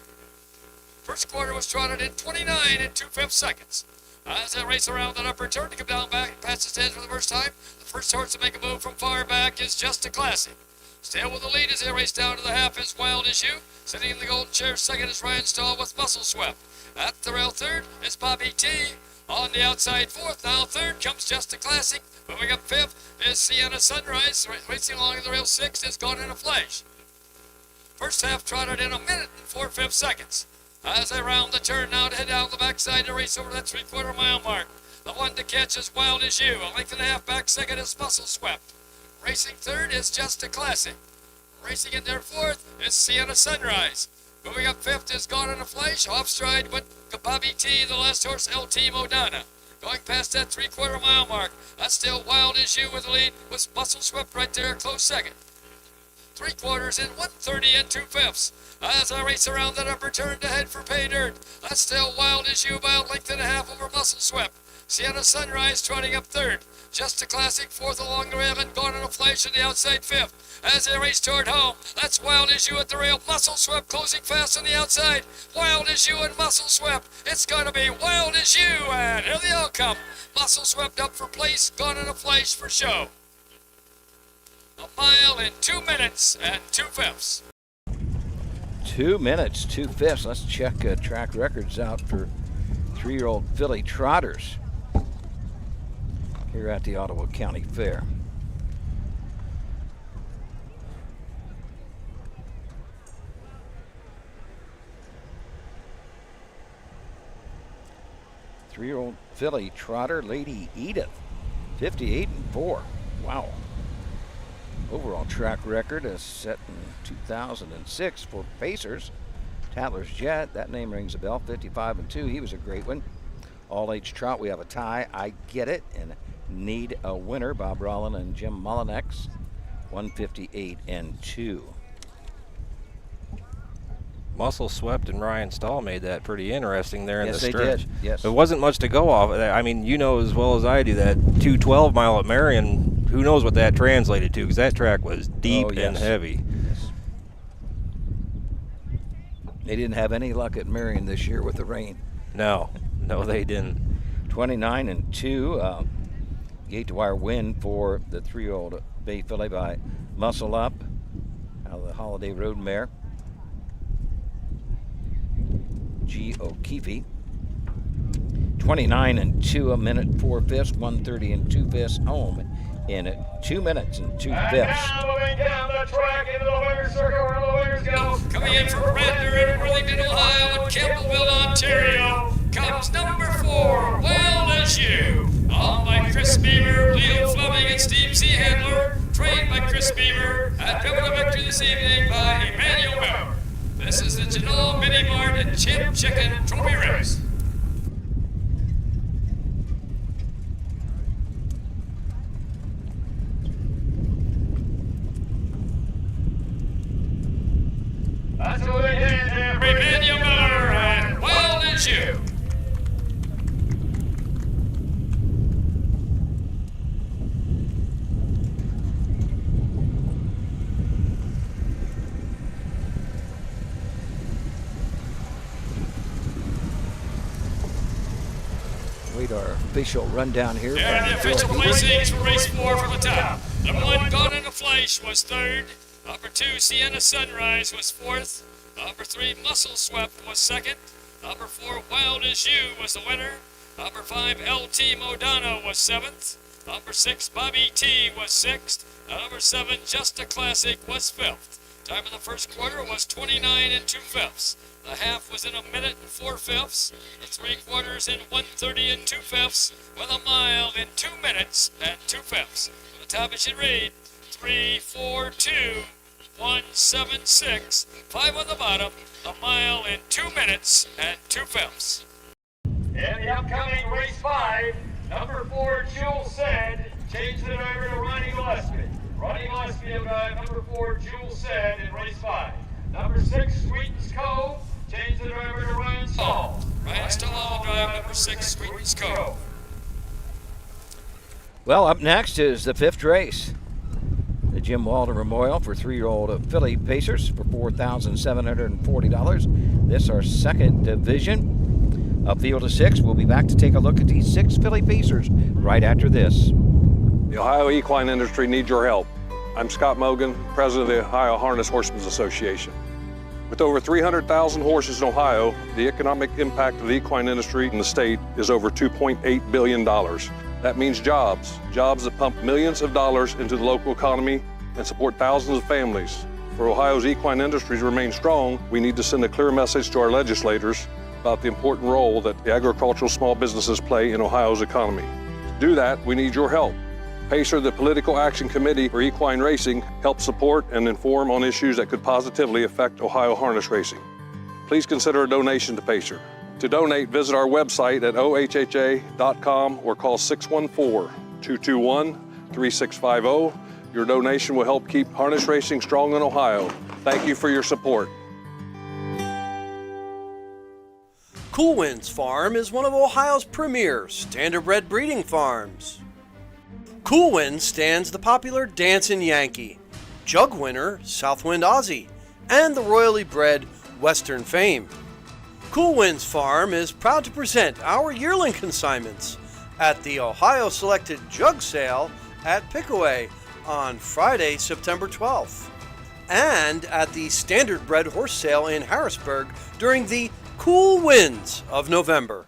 First quarter was trotted in 29 2/5 seconds. As they race around that upper turn to come down back and pass the stands for the first time, the first horse to make a move from far back is Just a Classic. Still with the lead as they race down to the half is Wild As You. Sitting in the golden chair second is Ryan Stahl with Muscle Swept. At the rail third is Bobby T. On the outside fourth, now third comes Just a Classic. Moving up fifth is Sienna Sunrise. Racing along the rail sixth is Gone in a Flash. First half trotted in 1 minute and 4/5 seconds. As they round the turn now to head down the backside to race over that 3/4 mile mark. The one to catch is Wild As You. A length and a half back second is Muscle Swept. Racing third is Just a Classic. Racing in there fourth is Sienna Sunrise. Moving up fifth is Gone in a Flash. Off stride went Bobby T, the last horse, LT Modana. Going past that 3/4 mile mark. That's still Wild As You with the lead. Was Muscle Swept right there, close second. 3/4 in 1:30 and 2/5. As I race around that upper turn to head for pay dirt. That's still Wild As You by a length and a half over Muscle Swept. Sienna Sunrise trotting up third. Just a Classic fourth along the rail and Gone in a Flash on the outside fifth. As they race toward home, that's Wild As You at the rail. Muscle Swept closing fast on the outside. Wild As You and Muscle Swept. It's going to be Wild As You, and here they all come. Muscle Swept up for place, Gone in a Flash for show. 1 mile in 2 minutes and 2/5. 2 minutes, 2/5. Let's check track records out for 3-year-old filly trotters here at the Ottawa County Fair. Three-year-old filly trotter, Lady Edith, 58-4. Wow. Overall track record is set in 2006 for Pacers. Tatler's Jet, that name rings a bell, 55-2. He was a great one. All-age trot, we have a tie, I Get It, and Need a Winner, Bob Rollin and Jim Mullinex, 158-2. Muscle Swept and Ryan Stahl made that pretty interesting there in the stretch. Yes, they did. Yes. There wasn't much to go off. I mean, you know as well as I do that 212 mile at Marion, who knows what that translated to, because that track was deep and heavy. Yes. They didn't have any luck at Marion this year with the rain. No, they didn't. 29-2. Gate to wire win for the 3-year-old Bay filly by Muscle Up out of the Holiday Road mare. G. O'Keefe. 29-2, 1 minute 4/5, 1:30 and 2/5 home in 2 minutes and 2/5. Now moving down the track into the winner's circle where the winners go. Coming in from Radnor in Burlington, Ohio and Campbellville, Ontario, comes number 4, Wild As You. Owned by Chris Beaver, Leo Fleming, and Steve C. Handler. Trained by Chris Beaver. And driven to victory this evening by Emmanuel Miller. This is the Janelle Mini Mart and Chip Chicken Trophy Race. That's who they did there. Emmanuel Miller and Wild As You. Wait, our official rundown here. Yeah, the official placings for race 4 from the top. Number 1, Gone in a Flash, was third. Number 2, Sienna Sunrise, was fourth. Number 3, Muscle Swept, was second. Number 4, Wild As You, was the winner. Number 5, LT Modana, was seventh. Number 6, Bobby T, was sixth. Number 7, Just a Classic, was fifth. Time of the first quarter was 29 and 2/5. The half was in 1 minute and 4/5. The 3/4 in 1:30 and 2/5. With a mile in 2 minutes and 2/5. From the top it should read 3:42, 1:76. 5 on the bottom. A mile in 2 minutes and 2/5. In the upcoming race 5, number 4, Jewel Said, changed the driver to Ronnie Gillespie. Ronnie Gillespie will drive number 4, Jewel Said, in race 5. Number 6, Sweetens Cove, changed the driver to Ryan Stahl. Ryan Stahl will drive number 6, Sweetens Cove. Well, up next is the 5th race. The Jim Walden Memorial for 3-year-old filly Pacers for $4,740. This our second division. A field of 6. We'll be back to take a look at these 6 filly Pacers right after this. The Ohio equine industry needs your help. I'm Scott Mogan, president of the Ohio Harness Horsemen's Association. With over 300,000 horses in Ohio, the economic impact of the equine industry in the state is over $2.8 billion. That means jobs that pump millions of dollars into the local economy and support thousands of families. For Ohio's equine industry to remain strong, we need to send a clear message to our legislators about the important role that the agricultural small businesses play in Ohio's economy. To do that, we need your help. PACER, the Political Action Committee for Equine Racing, helps support and inform on issues that could positively affect Ohio harness racing. Please consider a donation to PACER. To donate, visit our website at ohha.com or call 614-221-3650. Your donation will help keep harness racing strong in Ohio. Thank you for your support. Cool Winds Farm is one of Ohio's premier standardbred breeding farms. Cool Winds stands the popular Dancin' Yankee, Jug winner Southwind Aussie, and the royally bred Western Fame. Cool Winds Farm is proud to present our yearling consignments at the Ohio Selected Jug Sale at Pickaway on Friday, September 12th, and at the Standardbred Horse Sale in Harrisburg during the cool winds of November.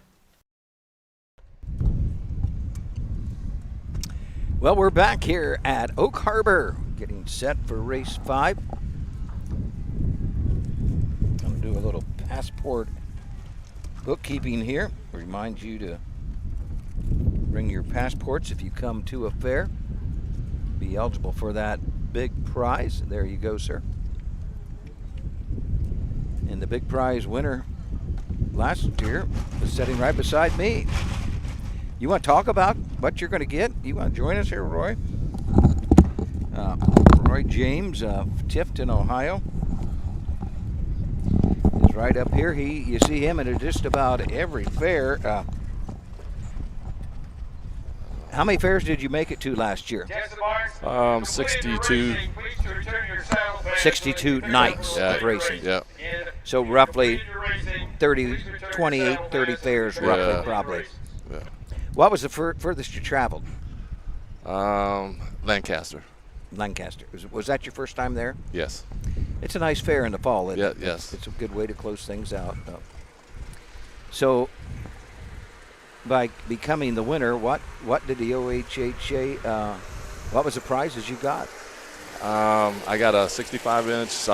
Well, we're back here at Oak Harbor, getting set for race 5. I'm going to do a little passport bookkeeping here. Remind you to bring your passports if you come to a fair. Be eligible for that big prize. There you go, sir. And the big prize winner last year was sitting right beside me. You want to talk about what you're going to get? You want to join us here, Roy? Roy James of Tifton, Ohio, is right up here. You see him at just about every fair. How many fairs did you make it to last year? 62. 62 nights of racing. Yeah. So roughly 30 fairs, roughly, probably. Yeah. What was the furthest you traveled? Lancaster. Lancaster. Was that your first time there? Yes. It's a nice fair in the fall, isn't it? Yes. It's a good way to close things out. So, by becoming the winner, what did the OHHA, what was the prizes you got? I got a 65-inch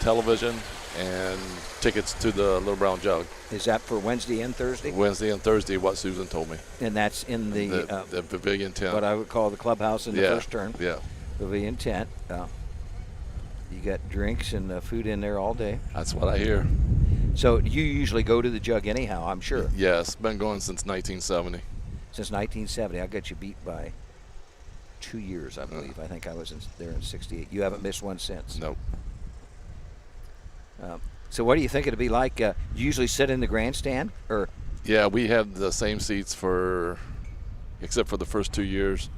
television and tickets to the Little Brown Jug. Is that for Wednesday and Thursday? Wednesday and Thursday, what Susan told me. And that's in the Pavilion tent. What I would call the clubhouse in the first turn. Yeah. Pavilion tent. You got drinks and food in there all day. That's what I hear. So you usually go to the Jug anyhow, I'm sure. Yes, been going since 1970. Since 1970. I got you beat by 2 years, I believe. I think I was there in 68. You haven't missed one since? Nope. So what do you think it'll be like? You usually sit in the grandstand? Or? Yeah, we had the same seats except for the first 2 years.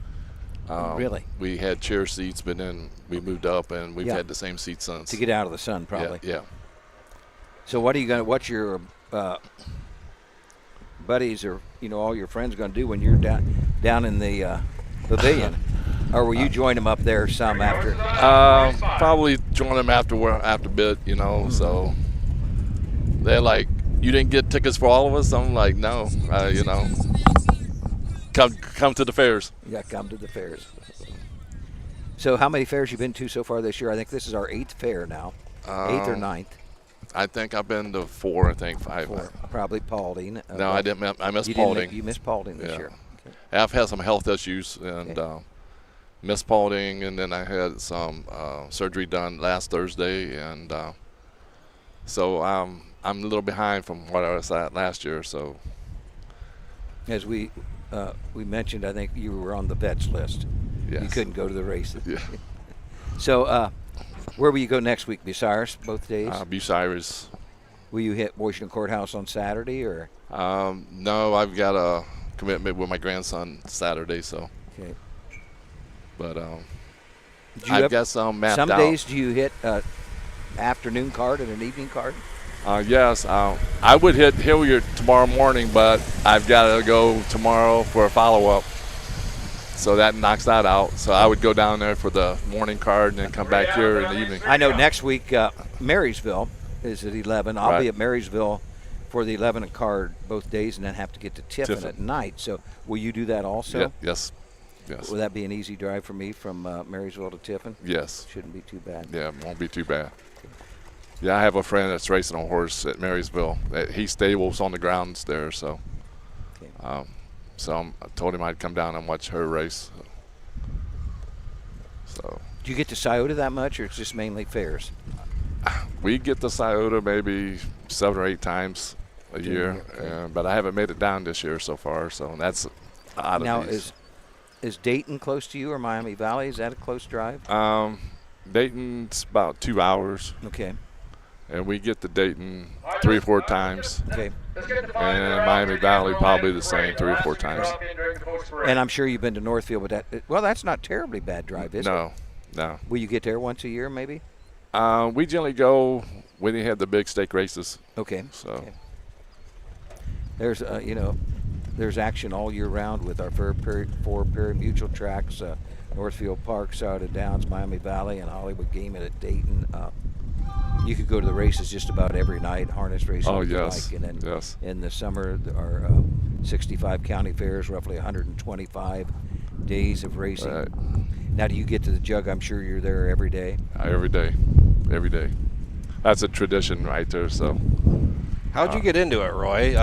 Really? We had chair seats, but then we moved up and we've had the same seats since. To get out of the sun, probably. Yeah. So what's your buddies or all your friends going to do when you're down in the pavilion? Or will you join them up there some after? Probably join them after a bit, So they're like, "You didn't get tickets for all of us?" I'm like, "No, come to the fairs." Yeah, come to the fairs. So how many fairs you been to so far this year? I think this is our 8th fair now, 8th or 9th. I think I've been to 4. I think 5. 4. Probably Paulding. No, I didn't. I missed Paulding. You missed Paulding this year. Okay. I've had some health issues and missed Paulding, and then I had some surgery done last Thursday, and so I'm a little behind from what I was at last year. So, as we mentioned, I think you were on the vets list. Yes. You couldn't go to the races. Yeah. So, where will you go next week? Bucyrus, both days? Bucyrus. Will you hit Washington Courthouse on Saturday, or? No, I've got a commitment with my grandson Saturday, so. Okay. But I've got some mapped out. Some days do you hit afternoon card and an evening card? Yes, I would hit Hilliard tomorrow morning, but I've got to go tomorrow for a follow-up. So that knocks that out. So I would go down there for the morning card and then come back here in the evening. I know next week Marysville is at 11. I'll be Right. at Marysville for the 11 card both days and then have to get to Tiffin at night. So will you do that also? Yeah, yes. Yes. Will that be an easy drive for me from Marysville to Tiffin? Yes. Shouldn't be too bad. Yeah, it won't be too bad. Yeah, I have a friend that's racing a horse at Marysville. He stables on the grounds there, so I told him I'd come down and watch her race. So. Do you get to Scioto that much, or it's just mainly fairs? We get to Scioto maybe 7 or 8 times a year, but I haven't made it down this year so far, so that's odd. Now, is Dayton close to you, or Miami Valley? Is that a close drive? Dayton's about 2 hours. Okay. And we get to Dayton 3 or 4 times. Okay. And Miami Valley probably the same 3 or 4 times. And I'm sure you've been to Northfield, but that's not terribly bad drive, is it? No. Will you get there once a year, maybe? We generally go when they have the big stake races. Okay. So. Okay. There's there's action all year round with our 4 pari-mutual tracks, Northfield Park, Scioto Downs, Miami Valley, and Hollywood Gaming at Dayton. You could go to the races just about every night, harness racing. Oh, yes. And then yes. in the summer, our 65 county fairs, roughly 125 days of racing. Right. Now, do you get to the jug? I'm sure you're there every day. Every day. That's a tradition right there. So, how'd you get into it, Roy?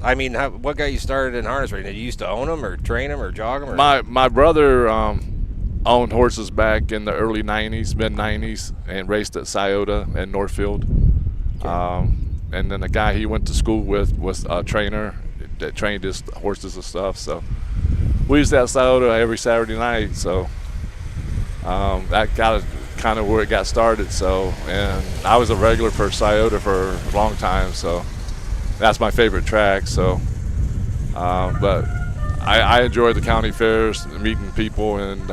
I mean, what got you started in harness racing? Did you used to own them, or train them, or jog them? Or? My brother owned horses back in the early 90s, mid-90s, and raced at Scioto and Northfield. Okay. And then the guy he went to school with was a trainer that trained his horses and stuff. So we used to have Scioto every Saturday night. So that got kind of where it got started. So, and I was a regular for Scioto for a long time. So that's my favorite track. So, but I enjoy the county fairs, meeting people and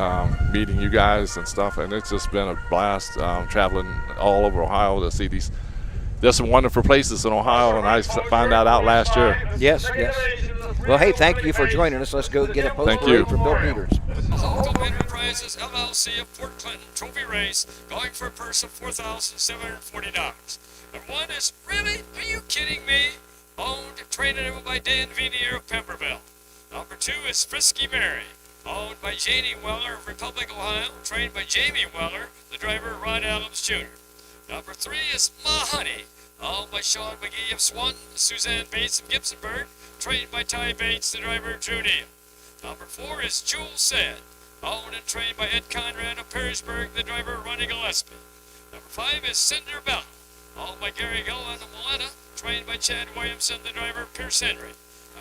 meeting you guys and stuff, and it's just been a blast traveling all over Ohio to see there's some wonderful places in Ohio, and I found that out last year. Yes. Well, hey, thank you for joining us. Let's go get a post parade for Bill Peters. Local Enterprises LLC of Fort Clinton Trophy Race going for a purse of $4,740. And one is, really? Are you kidding me? Owned and trained by Dan Vinier of Pemberville. Number 2 is Frisky Mary, owned by Janie Weller of Republic, Ohio, trained by Jamie Weller, the driver Rod Adams Jr. Number 3 is Ma Honey, owned by Sean McGee of Swan, Suzanne Bates of Gibsonburg, trained by Ty Bates, the driver Drew Neal. Number 4 is Jewel Said, owned and trained by Ed Conrad of Perrysburg, the driver Ronnie Gillespie. Number 5 is Cinder Bella, owned by Gary Gillen of Moletta, trained by Chad Williamson, the driver Pierce Henry.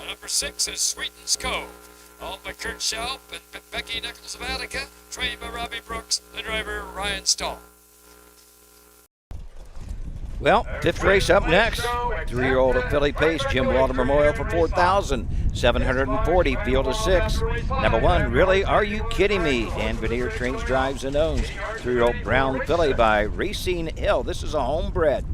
Number 6 is Sweetens Cove, owned by Kurt Schaup and Becky Nichols of Attica, trained by Robbie Brooks, the driver Ryan Stahl. Well, 5th race up next. 3-year-old of Philly Pace, Jim Walter Memorial for $4,740, field of 6. Number 1, Really Are You Kidding Me? Dan Veneer trains, drives, and owns 3-year-old Brown Filly by Racine Hill. This is a homebred.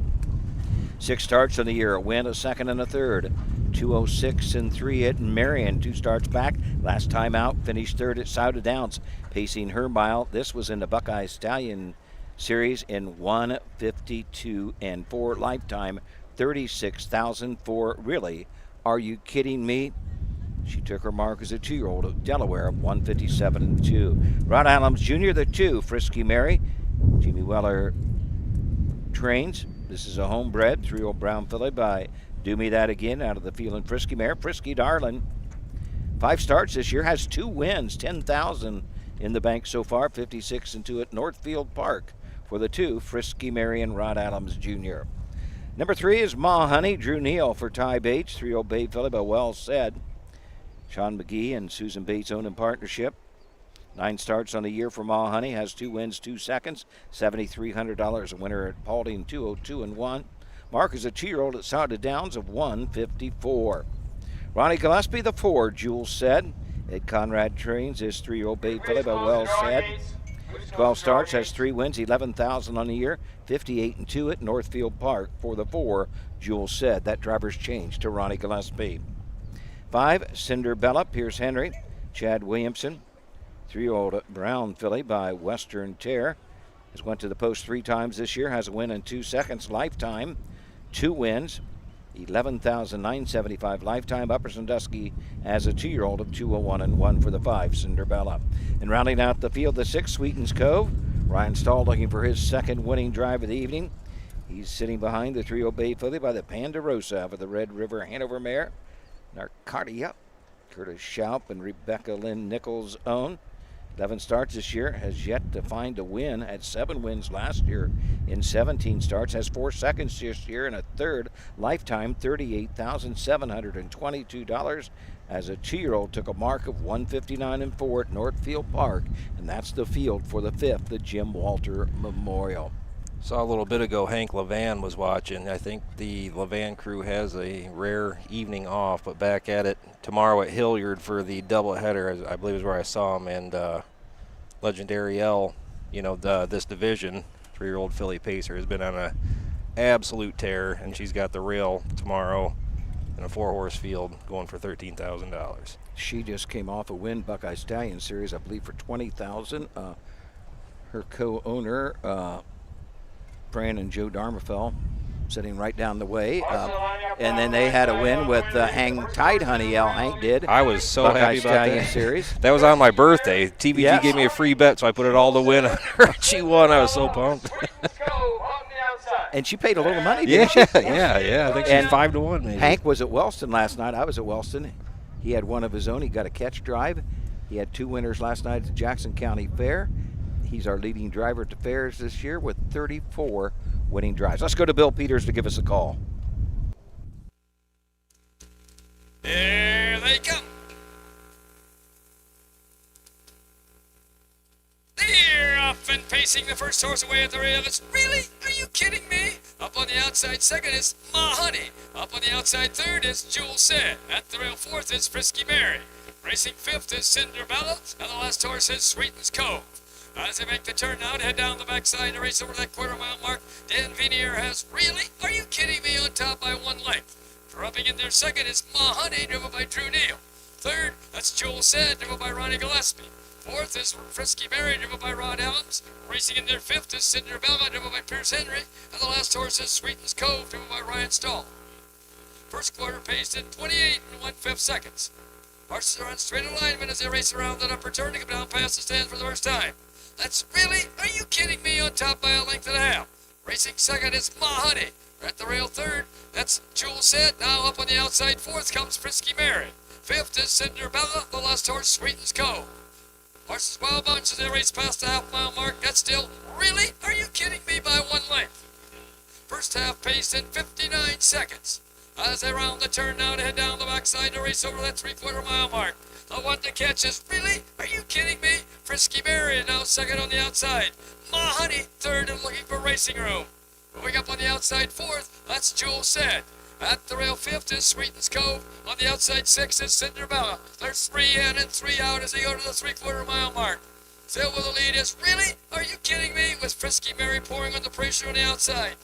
6 starts on the year, a win, a second, and a third. 206 and 3 at Marion. 2 starts back. Last time out, finished third at Scioto Downs, pacing her mile. This was in the Buckeye Stallion Series in 1:52 and 4 lifetime, 36,000 for Really Are You Kidding Me? She took her mark as a 2-year-old of Delaware of 1:57 and 2. Rod Adams Jr., the 2, Frisky Mary. Jimmy Weller trains. This is a homebred 3-year-old Brown Filly by Do Me That Again out of the field in Frisky Mare. Frisky Darlin. 5 starts this year, has 2 wins, 10,000 in the bank so far, 56 and 2 at Northfield Park for the 2, Frisky Mary and Rod Adams Jr. Number 3 is Ma Honey, Drew Neal for Ty Bates, 3-year-old Bay Filly by Well Said. Sean McGee and Susan Bates own in partnership. 9 starts on the year for Ma Honey, has 2 wins, 2 seconds, $7,300. A winner at Paulding, 202 and 1. Mark is a 2-year-old at Scioto Downs of 154. Ronnie Gillespie, the 4, Jewel Said. Ed Conrad trains his 3-year-old Bay Filly by Well Said. 12 starts, has 3 wins, 11,000 on the year, 58 and 2 at Northfield Park for the 4, Jewel Said. That driver's changed to Ronnie Gillespie. 5, Cinder Bella, Pierce Henry, Chad Williamson. 3-year-old brown filly by Western Tear. Has went to the post 3 times this year, has a win in 2 seconds. Lifetime, 2 wins, $11,975 lifetime. Upper Sandusky has a 2-year-old of 201 and 1 for the 5, Cinderbella. And rounding out the field, the 6, Sweetens Cove. Ryan Stahl looking for his second winning drive of the evening. He's sitting behind the 3-year-old bay filly by the Ponderosa for the Red River Hanover mare. Narcardia, Curtis Schaup and Rebecca Lynn Nichols' own. 11 starts this year, has yet to find a win. Had 7 wins last year in 17 starts. Has 4 seconds this year and a third. Lifetime $38,722. As a 2-year-old, took a mark of 159 and 4 at Northfield Park, and that's the field for the 5th, the Jim Walter Memorial. Saw a little bit ago Hank Levan was watching. I think the Levan crew has a rare evening off, but back at it tomorrow at Hilliard for the doubleheader, I believe is where I saw him. And Legendary L, this division, 3-year-old filly pacer, has been on a absolute tear, and she's got the rail tomorrow in a 4-horse field going for $13,000. She just came off a win Buckeye Stallion Series, I believe, for $20,000. Her co-owner, Fran and Joe Darmafell, sitting right down the way. And then they had a win with Hang Tide Honey, Al Hank did. I was so Buckeye happy about Stallion that. Series. That was on my birthday. TVG gave me a free bet, so I put it all to win on her. She won. I was so pumped. And she paid a little money, didn't she? Yeah. I think she's 5-1 maybe. Hank was at Wellston last night. I was at Wellston. He had one of his own. He got a catch drive. He had 2 winners last night at the Jackson County Fair. He's our leading driver at the fairs this year with 34 winning drives. Let's go to Bill Peters to give us a call. There they come. They're off and pacing the first horse away at the rail. It's really? Are you kidding me? Up on the outside second is Ma Honey. Up on the outside third is Jewel Said. At the rail fourth is Frisky Mary. Racing fifth is Cinderbella. And the last horse is Sweetens Cove. As they make the turn now to head down the backside to race over that quarter-mile mark, Dan Vinier has, really? Are you kidding me, on top by 1 length? Dropping in there second is Ma Honey, driven by Drew Neal. Third, that's Joel Said, driven by Ronnie Gillespie. Fourth is Frisky Mary, driven by Rod Adams. Racing in there fifth is Cinderbella, driven by Pierce Henry. And the last horse is Sweetens Cove, driven by Ryan Stahl. First quarter paced in 28 1/5 seconds. Horses are on straight alignment as they race around that upper turn to come down past the stand for the first time. That's really? Are you kidding me, on top by 1.5 lengths? Racing second is Ma Honey. At the rail third, that's Jewel Said. Now up on the outside fourth comes Frisky Mary. Fifth is Cinderbella. The last horse, Sweetens Cove. Horses well bunched as they race past the half-mile mark. That's still, really? Are you kidding me, by 1 length? First half paced in 59 seconds. As they round the turn now to head down the backside to race over that 3/4 mile mark. The one to catch is, really? Are you kidding me? Frisky Mary now second on the outside. Ma Honey third and looking for racing room. Moving up on the outside fourth, that's Jewel Said. At the rail fifth is Sweetens Cove. On the outside sixth is Cinderbella. There's 3 in and 3 out as they go to the 3/4 mile mark. Still with the lead is, really? Are you kidding me? With Frisky Mary pouring on the pressure on the outside.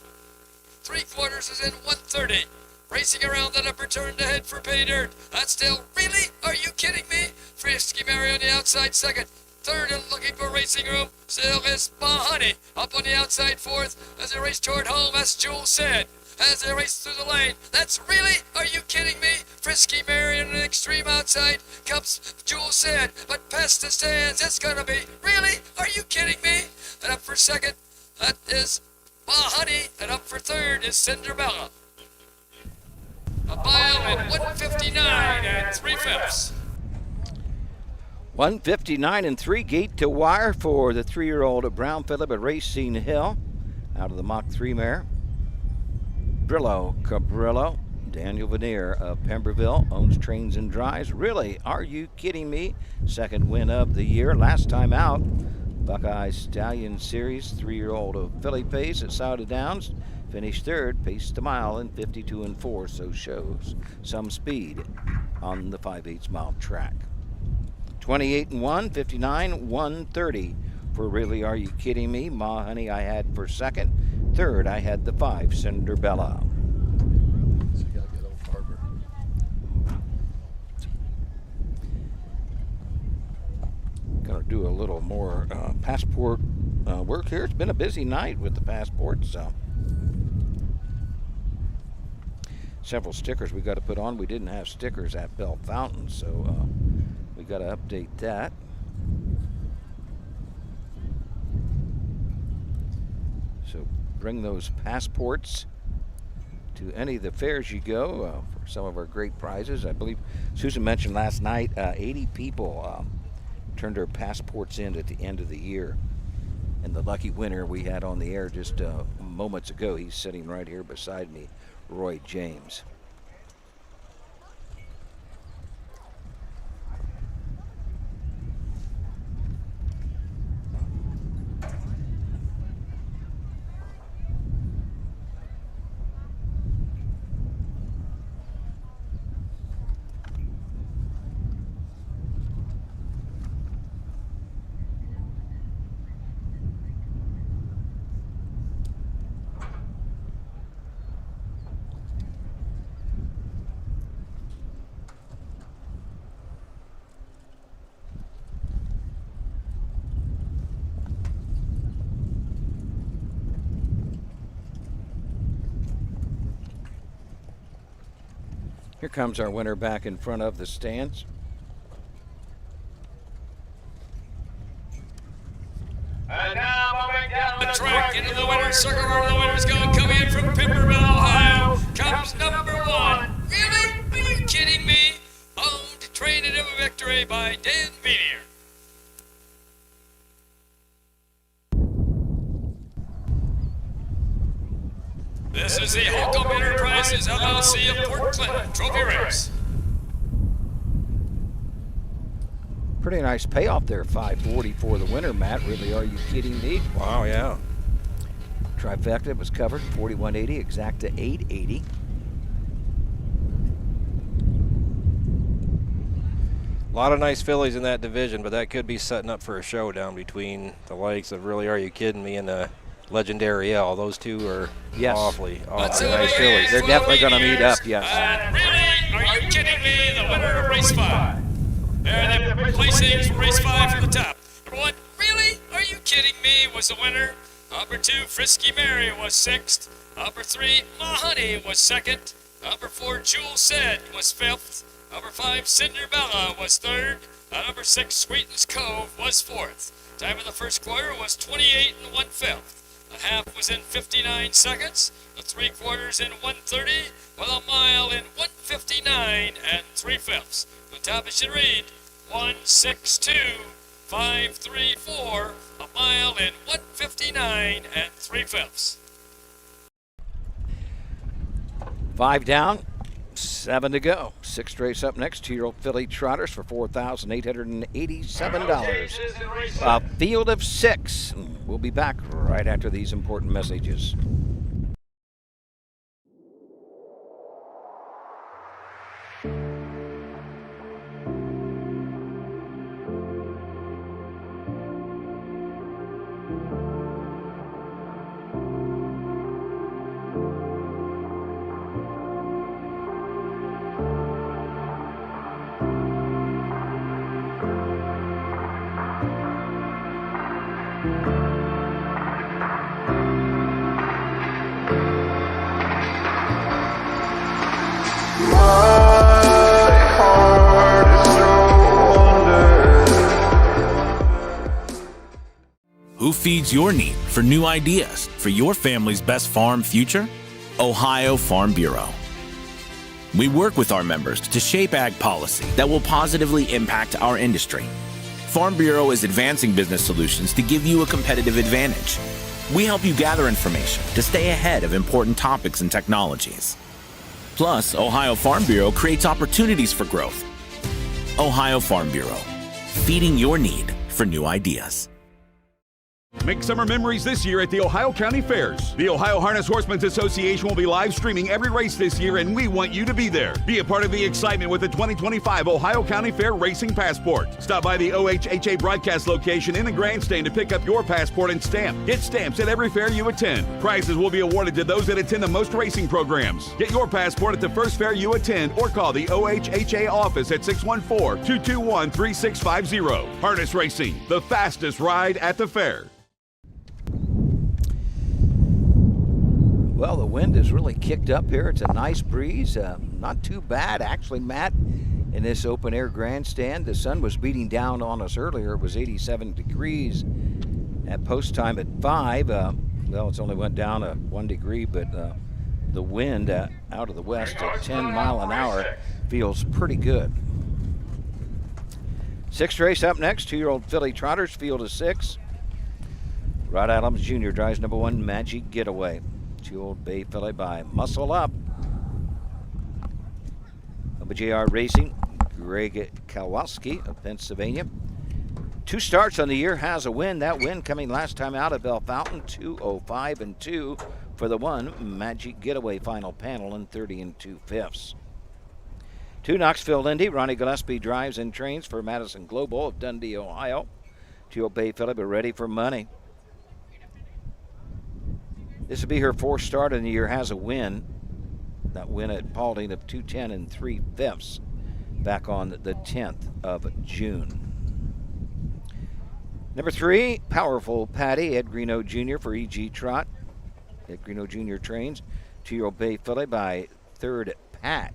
3/4 is in 1:30. Racing around that upper turn to head for pay dirt. That's still, really? Are you kidding me? Frisky Mary on the outside second. Third and looking for racing room. Still is Ma Honey. Up on the outside fourth as they race toward home, as Jewel Said. As they race through the lane. That's, really? Are you kidding me? Frisky Mary on an extreme outside. Comes Jewel Said. But past the stands, it's gonna be, really? Are you kidding me? And up for second, that is Ma Honey. And up for third is Cinderbella. A mile in 1:59 3/5. 1:59 3, gate to wire for the 3-year-old Brown Phillip at Racing Hill. Out of the Mach 3 mare. Brillo Cabrillo. Daniel Veneer of Pemberville owns Trains and Drives. Really? Are you kidding me? Second win of the year. Last time out, Buckeye Stallion Series, 3-year-old of Philly Pace at Sauda Downs. Finished third, paced a mile in 52 4, so shows some speed on the 5/8 mile track. 28 1, 59 130 for Really Are You Kidding Me? Ma Honey I had for second. Third, I had the 5, Cinderbella. So you gotta get old Barber. Gonna do a little more passport work here. It's been a busy night with the passports. Several stickers we got to put on. We didn't have stickers at Bell Fountain, so we got to update that. So bring those passports to any of the fairs you go for some of our great prizes. I believe Susan mentioned last night 80 people turned their passports in at the end of the year. And the lucky winner we had on the air just moments ago, he's sitting right here beside me, Roy James. Here comes our winner back in front of the stands. And now moving down the track into the winner's circle where the winners go. Coming in from Pemberville, Ohio, comes number 1. Really? Are you kidding me? Owned, trained into a victory by Dan Beanier. This is the Holcomb Enterprises LLC of Port Clinton Trophy Race. Pretty nice payoff there, $540 for the winner, Matt. Really, are you kidding me? Wow, yeah. Trifecta was covered, $41.80, exacta $8.80. A lot of nice fillies in that division, but that could be setting up for a showdown between the likes of Really Are You Kidding Me and the Legendary L. Those two are awfully nice fillies. They're definitely going to meet up, yes. Really? Are you kidding me? The winner of race 5. There, the placings for race 5 from the top. Number 1, Really? Are you kidding me? Was the winner. Number 2, Frisky Mary was 6th. Number 3, Ma Honey was 2nd. Number 4, Jewel Said was 5th. Number 5, Cinderella was 3rd. Number 6, Sweetens Cove was 4th. Time of the first quarter was 28 1/5. The half was in 59 seconds. The 3/4 in 1:30, with a mile in 1:59 3/5. The top it should read 1:62 5:34. A mile in 1:59 3/5. 5 down, 7 to go. 6th race up next, 2-year-old filly trotters for $4,887. A field of 6. We'll be back right after these important messages. Who feeds your need for new ideas for your family's best farm future? Ohio Farm Bureau. We work with our members to shape ag policy that will positively impact our industry. Farm Bureau is advancing business solutions to give you a competitive advantage. We help you gather information to stay ahead of important topics and technologies. Plus, Ohio Farm Bureau creates opportunities for growth. Ohio Farm Bureau, feeding your need for new ideas. Make summer memories this year at the Ohio County Fairs. The Ohio Harness Horsemen's Association will be live streaming every race this year, and we want you to be there. Be a part of the excitement with the 2025 Ohio County Fair Racing Passport. Stop by the OHHA broadcast location in the grandstand to pick up your passport and stamp. Get stamps at every fair you attend. Prizes will be awarded to those that attend the most racing programs. Get your passport at the first fair you attend or call the OHHA office at 614-221-3650. Harness Racing, the fastest ride at the fair. Well, the wind has really kicked up here. It's a nice breeze. Not too bad, actually, Matt, in this open-air grandstand. The sun was beating down on us earlier. It was 87 degrees at post time at 5. Well, it's only went down 1 degree, but the wind out of the west at 10 mile an hour feels pretty good. Sixth race up next, 2-year-old filly trotters, field of 6. Rod Adams Jr. drives number 1, Magic Getaway. 2-year-old bay filly by Muscle Up. JR Racing, Greg Kowalski of Pennsylvania. 2 starts on the year, has a win. That win coming last time out of Bell Fountain, 2:05.2 for the 1 Magic Getaway final panel in 30 2/5. 2 Knoxville Indy, Ronnie Gillespie drives and trains for Madison Global of Dundee, Ohio. 2-year-old bay filly, but ready for money. This will be her 4th start in the year, has a win. That win at Paulding of 2:10 3/5 back on the 10th of June. Number 3, Powerful Patty, Ed Greeno Jr. for E.G. Trot. Ed Greeno Jr. trains. 2-year-old bay filly by Third Pat.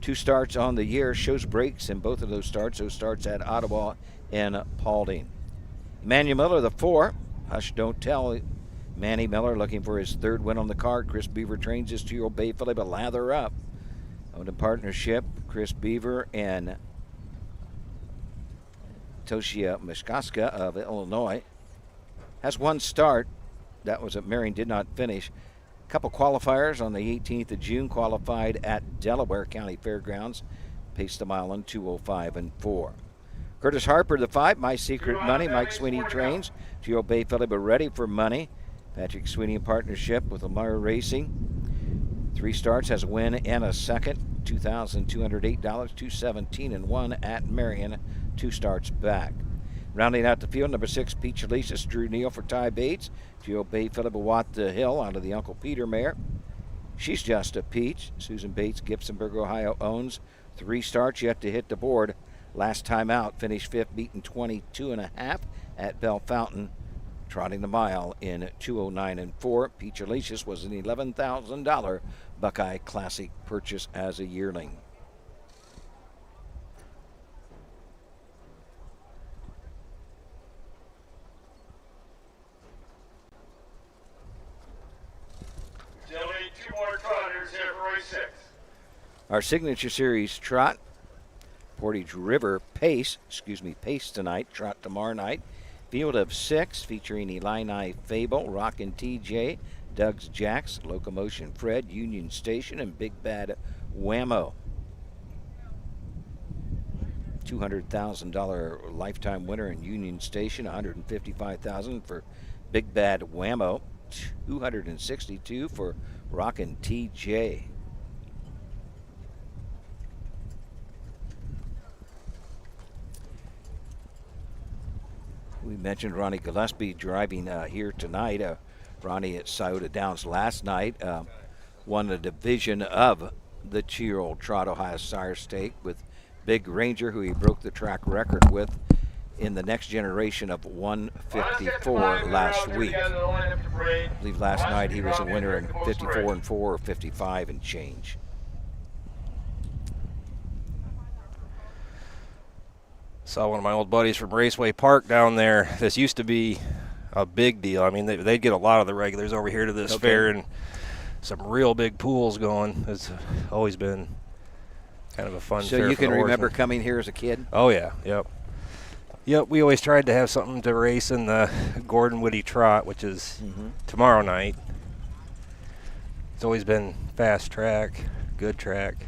2 starts on the year, shows breaks in both of those starts. Those starts at Ottawa and Paulding. Emmanuel Miller, the 4, Hush Don't Tell. Manny Miller looking for his 3rd win on the card. Chris Beaver trains his 2-year-old bay filly, but lather up. Owned in partnership, Chris Beaver and Toshia Mishkaska of Illinois. Has 1 start. That was at Marion, did not finish. A couple qualifiers on the 18th of June, qualified at Delaware County Fairgrounds. Paced the mile in 2:05.4. Curtis Harper, the 5, My Secret Money. Mike Sweeney trains. 2-year-old bay filly, but ready for money. Patrick Sweeney in partnership with Lamar Racing. 3 starts, has a win and a 2nd. $2,208, 217-1 at Marion. 2 starts back. Rounding out the field, number 6, Peach Alicia, Drew Neal for Ty Bates. 2-year-old bay filly, Watt the Hill out of the Uncle Peter mare. She's just a peach. Susan Bates, Gibsonburg, Ohio owns. 3 starts yet to hit the board. Last time out, finished 5th, beaten 22.5 at Bell Fountain. Trotting the mile in 2:09.4. Peach Alicious was an $11,000 Buckeye Classic purchase as a yearling. Still need 2 more trotters here for race 6. Our signature series trot. Portage River Pace tonight, trot tomorrow night. Field of 6 featuring Illini Fable, Rockin' TJ, Doug's Jacks, Locomotion Fred, Union Station, and Big Bad Whammo. $200,000 lifetime winner in Union Station, $155,000 for Big Bad Whammo, $262 for Rockin' TJ. We mentioned Ronnie Gillespie driving here tonight. Ronnie at Scioto Downs last night won a division of the 2-year-old Trot Ohio Sire Stake with Big Ranger, who he broke the track record with in the next generation of 154 last week. I believe last night he was a winner in 54-4 or 55 and change. Saw one of my old buddies from Raceway Park down there. This used to be a big deal. I mean, they'd get a lot of the regulars over here to this fair, and some real big pools going. It's always been kind of a fun fair. So you can remember horsemen. coming here as a kid? Oh, yeah. Yep. Yep, we always tried to have something to race in the Gordon Woody Trot, which is tomorrow night. It's always been fast track, good track.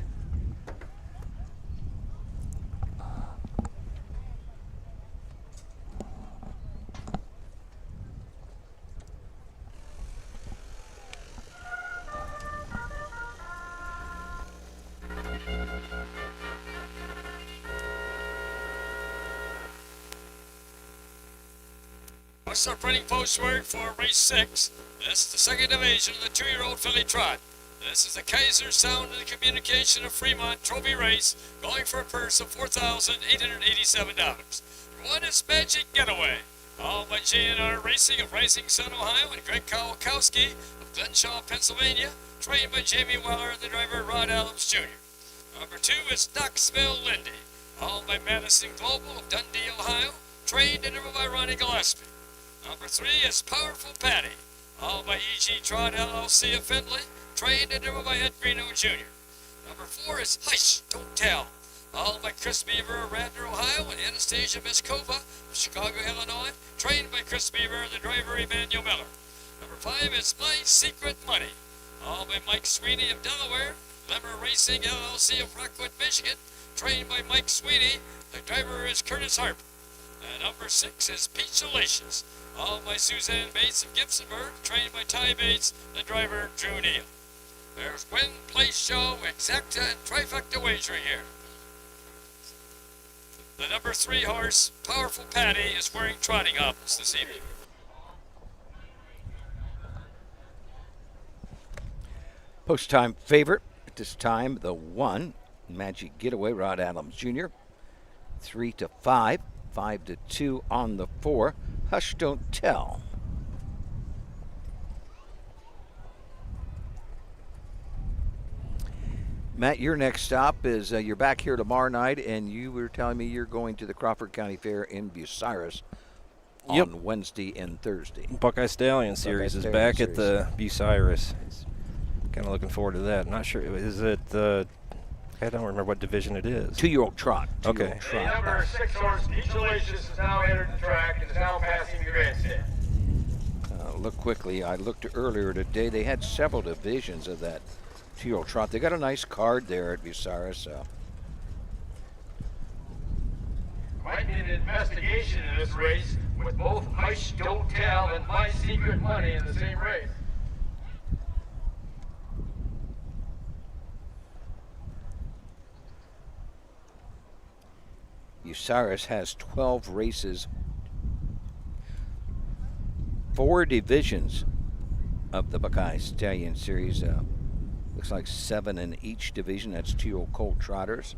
What's our printing postword for race 6? This is the second division of the 2-year-old filly trot. This is the Kaiser Sound and Communication of Fremont Trophy Race, going for a purse of $4,887. One is Magic Getaway, all by J&R Racing of Rising Sun, Ohio, and Greg Kowalkowski of Glenshaw, Pennsylvania, trained by Jamie Weller and the driver Rod Adams Jr. Number 2 is Knoxville Lindy, all by Madison Global of Dundee, Ohio, trained and driven by Ronnie Gillespie. Number 3 is Powerful Patty, all by E.G. Trot LLC of Findlay, trained and driven by Ed Greeno Jr. Number 4 is Hush, Don't Tell, all by Chris Beaver of Radnor, Ohio, and Anastasia Miskova of Chicago, Illinois, trained by Chris Beaver and the driver Emmanuel Miller. Number 5 is My Secret Money, all by Mike Sweeney of Delaware, Lemmer Racing LLC of Rockwood, Michigan, trained by Mike Sweeney. The driver is Curtis Harper. And number 6 is Peachalicious, all by Suzanne Bates of Gibsonburg, trained by Ty Bates, the driver Drew Neal. There's win, place, show, exacta, and trifecta wagering here. The number 3 horse, Powerful Patty, is wearing trotting options this evening. Post-time favorite at this time, the 1, Magic Getaway, Rod Adams Jr. 3-5, 5-2 on the 4, Hush Don't Tell. Matt, your next stop is you're back here tomorrow night, and you were telling me you're going to the Crawford County Fair in Bucyrus on Wednesday and Thursday. Buckeye Stallion Series is back at the Bucyrus. Kind of looking forward to that. Not sure, is it I don't remember what division it is. 2-year-old trot. Okay. The number 6 horse, Peachalicious, has now entered the track and is now passing the grandstand. Look quickly. I looked earlier today. They had several divisions of that 2-year-old trot. They got a nice card there at Bucyrus. Might be an investigation in this race with both Hush, Don't Tell, and My Secret Money in the same race. Bucyrus has 12 races, 4 divisions of the Buckeye Stallion Series. Looks like 7 in each division. That's 2-year-old colt trotters.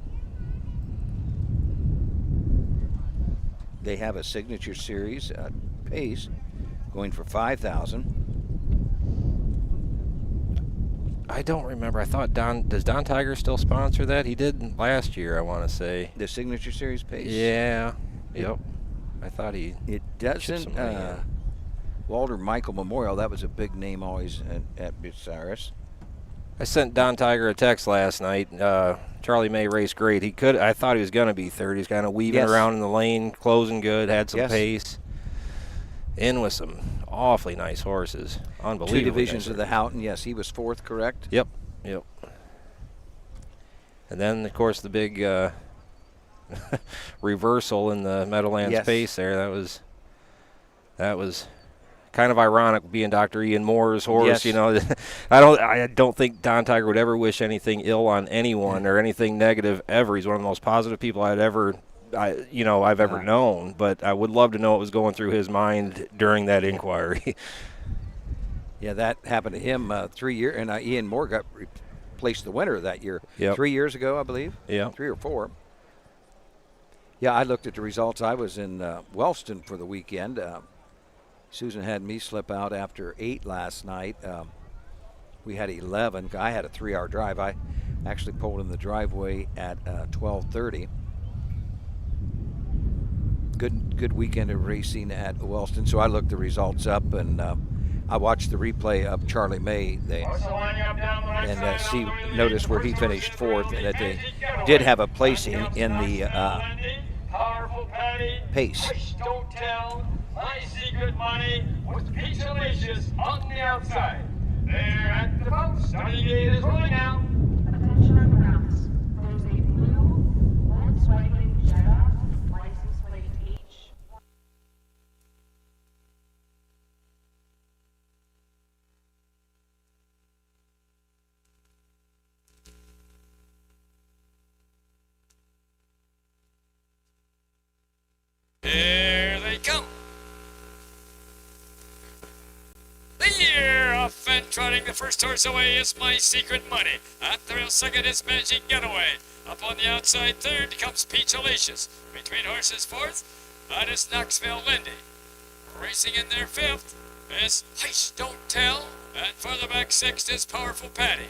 They have a signature series pace going for $5,000. I don't remember. I thought does Don Tiger still sponsor that? He did last year, I want to say. The signature series pace? Yeah. Yep. I thought he. It doesn't. Walter Michael Memorial, that was a big name always at Bucyrus. I sent Don Tiger a text last night. Charlie May raced great. I thought he was going to be third. He's kind of weaving around in the lane, closing good, had some pace. In with some awfully nice horses. Unbelievable. 2 divisions of the Houghton. Yes, he was 4th, correct? Yep. And then, of course, the big reversal in the Meadowlands pace there. That was kind of ironic, being Dr. Ian Moore's horse. You know, I don't think Don Tiger would ever wish anything ill on anyone or anything negative ever. He's one of the most positive people I've ever known, but I would love to know what was going through his mind during that inquiry. Yeah, that happened to him 3 years, and Ian Moore got replaced the winner that year. 3 years ago, I believe. Yeah. 3 or 4. Yeah, I looked at the results. I was in Wellston for the weekend. Susan had me slip out after 8 last night. We had 11. I had a 3-hour drive. I actually pulled in the driveway at 12:30. Good weekend of racing at Wellston. So I looked the results up, and I watched the replay of Charlie May. Noticed where he finished 4th, and that they did have a placing in the pace. Hush, Don't Tell, My Secret Money with Peachalicious on the outside. There at the post. Starting gate is rolling out. Attention on the routes. There's a blue Volkswagen Jetta, license plate H. Here they come. and trotting the first horse away is My Secret Money. At the rail second is Magic Getaway. Up on the outside third comes Peach Alicious. Between horses fourth, that is Knoxville Lindy. Racing in their fifth is Hush, Don't Tell. And further back sixth is Powerful Patty.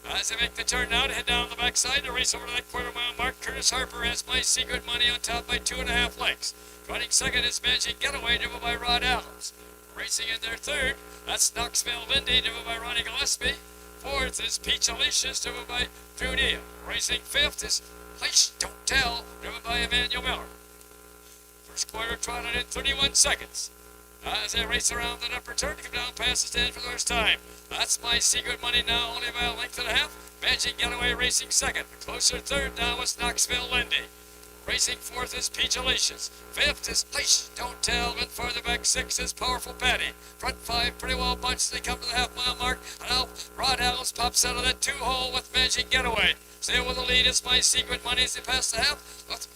As they make the turn now to head down the backside to race over to that quarter-mile mark, Curtis Harper has My Secret Money on top by 2.5 lengths. Running second is Magic Getaway, driven by Rod Adams. Racing in their third, that's Knoxville Lindy, driven by Ronnie Gillespie. Fourth is Peach Alicious, driven by Drew Neal. Racing fifth is Hush, Don't Tell, driven by Emmanuel Miller. First quarter trotted in 31 seconds. As they race around that upper turn to come down past the stand for the first time. That's My Secret Money now, only by a length and a half. Magic Getaway racing second. Closer third now is Knoxville Lindy. Racing fourth is Peach Alicious. Fifth is Hush, Don't Tell. And farther back sixth is Powerful Patty. Front five pretty well bunched. They come to the half-mile mark. And now Rod Adams pops out of that two-hole with Magic Getaway. Still with the lead is My Secret Money as they pass the half. With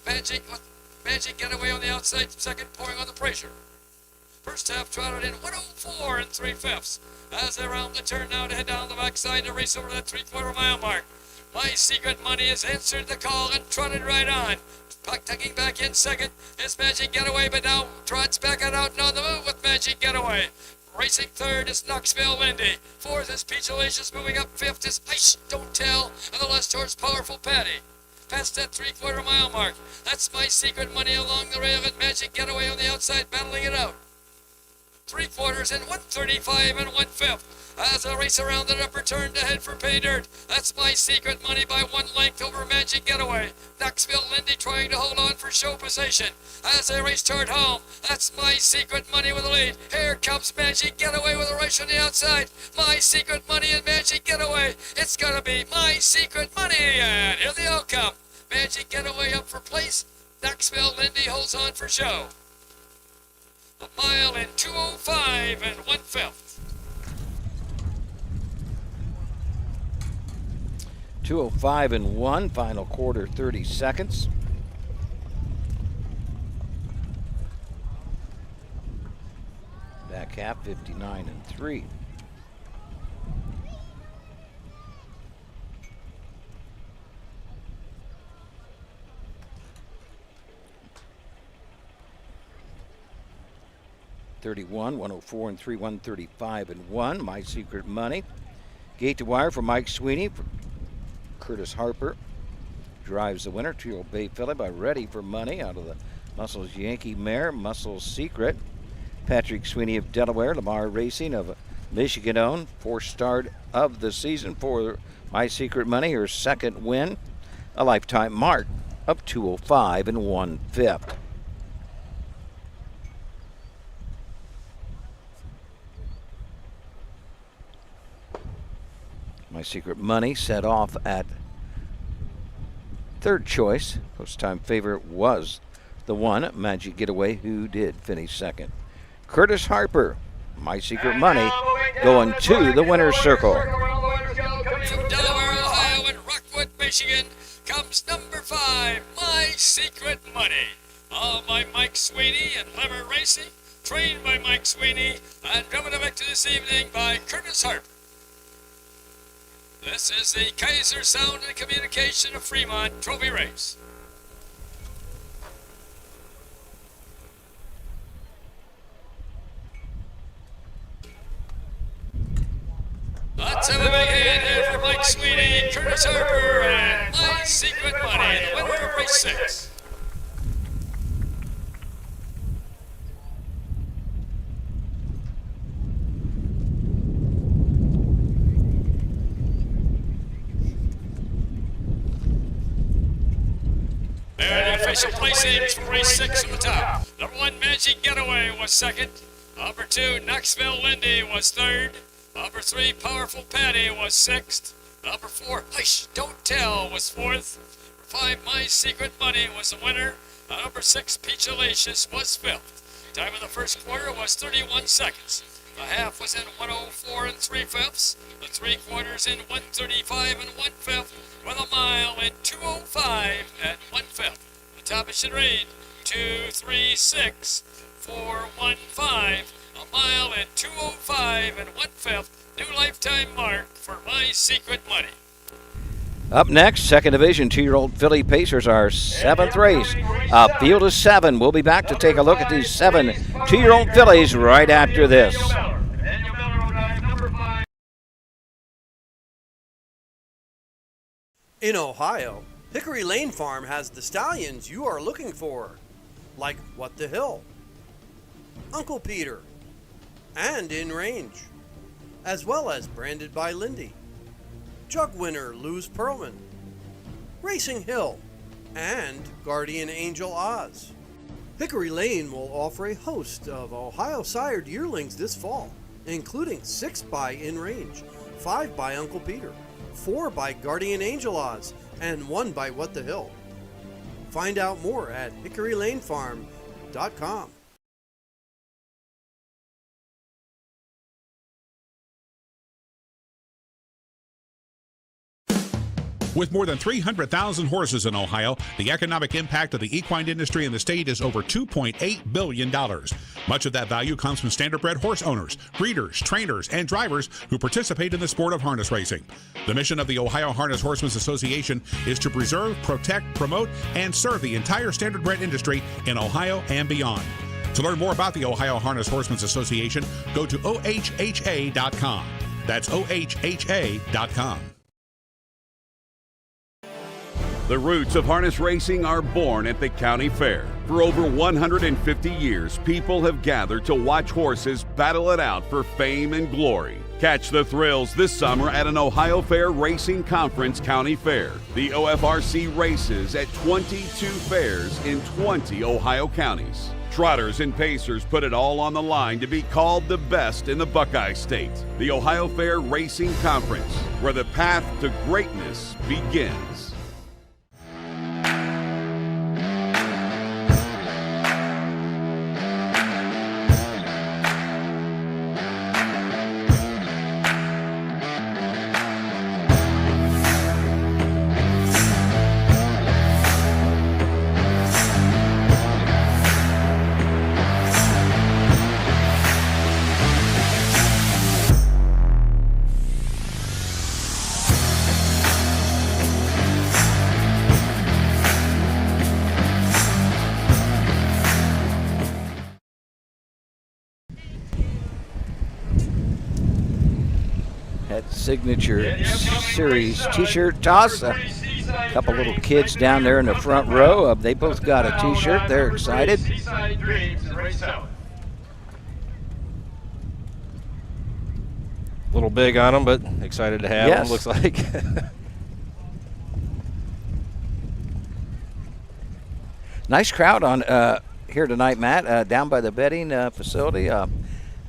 Magic Getaway on the outside second, pouring on the pressure. First half trotted in 104 3/5. As they round the turn now to head down the backside to race over that 3/4 mile mark. My Secret Money has answered the call and trotted right on. Tucking back in second is Magic Getaway, but now trots back out and on the move with Magic Getaway. Racing third is Knoxville Lindy. Fourth is Peach Alicious. Moving up fifth is Hush, Don't Tell. And the last horse, Powerful Patty. Past that 3/4 mile mark. That's My Secret Money along the rail and Magic Getaway on the outside battling it out. 3/4 in 135 and 1/5. As they race around the upper turn to head for pay dirt. That's My Secret Money by 1 length over Magic Getaway. Knoxville Lindy trying to hold on for show position. As they race toward home, that's My Secret Money with the lead. Here comes Magic Getaway with a rush on the outside. My Secret Money and Magic Getaway. It's gonna be My Secret Money, and here they all come. Magic Getaway up for place. Knoxville Lindy holds on for show. A mile in 2:05 and 1/5. 2:05 and 1, final quarter 30 seconds. Back half 59 and 3. $31, 104 and 3, 135 and 1. My Secret Money. Gate to wire for Mike Sweeney. For Curtis Harper drives the winner. Teal Bay filly by Ready for Money out of the Muscles Yankee mare, Muscles Secret. Patrick Sweeney of Delaware, Lamar Racing of Michigan owned. 4th start of the season for My Secret Money. Her second win. A lifetime mark of 2:05 and 1/5. My Secret Money set off at third choice. Post time favorite was the one, Magic Getaway, who did finish second. Curtis Harper, My Secret Money, going to the winner's circle. From Delaware, Ohio, and Rockwood, Michigan, comes number 5, My Secret Money. All by Mike Sweeney and Lemmer Racing, trained by Mike Sweeney, and driven to victory this evening by Curtis Harper. This is the Kaiser Sound and Communication of Fremont Trophy Race. Let's have a big hand here for Mike Sweeney, Curtis Harper, and My Secret Money, the winner of race 6. And the official placings for race 6 from the top. Number 1, Magic Getaway was second. Number 2, Knoxville Lindy was third. Number 3, Powerful Patty was sixth. Number 4, Hush, Don't Tell was fourth. Number 5, My Secret Money was the winner. Number 6, Peach Alicious was fifth. Time of the first quarter was 31 seconds. The half was in 104 and 3/5. The 3/4 in 135 and 1/5. With a mile in 2:05 and 1/5. The top it should read 2:36.415. A mile in 2:05 and 1/5. New lifetime mark for my secret money. Up next, second division, 2-year-old filly pacers, our 7th race. A field of 7. We'll be back to take a look at these 7 2-year-old fillies right after this. In Ohio, Hickory Lane Farm has the stallions you are looking for, like What the Hill, Uncle Peter, and In Range, as well as Branded by Lindy, Jug Winner Luz Pearlman, Racing Hill, and Guardian Angel Oz. Hickory Lane will offer a host of Ohio-sired yearlings this fall, including 6 by In Range, 5 by Uncle Peter, 4 by Guardian Angel Oz, and 1 by What the Hill. Find out more at hickorylanefarm.com. With more than 300,000 horses in Ohio, the economic impact of the equine industry in the state is over $2.8 billion. Much of that value comes from standardbred horse owners, breeders, trainers, and drivers who participate in the sport of harness racing. The mission of the Ohio Harness Horsemen's Association is to preserve, protect, promote, and serve the entire standardbred industry in Ohio and beyond. To learn more about the Ohio Harness Horsemen's Association, go to ohha.com. That's ohha.com. The roots of harness racing are born at the county fair. For over 150 years, people have gathered to watch horses battle it out for fame and glory. Catch the thrills this summer at an Ohio Fair Racing Conference County Fair. The OFRC races at 22 fairs in 20 Ohio counties. Trotters and pacers put it all on the line to be called the best in the Buckeye State. The Ohio Fair Racing Conference, where the path to greatness begins. Signature Series t-shirt toss. A couple little kids down there in the front row. They both got a t-shirt. They're excited. A little big on them, but excited to have them, looks like. Nice crowd on here tonight, Matt, down by the betting facility.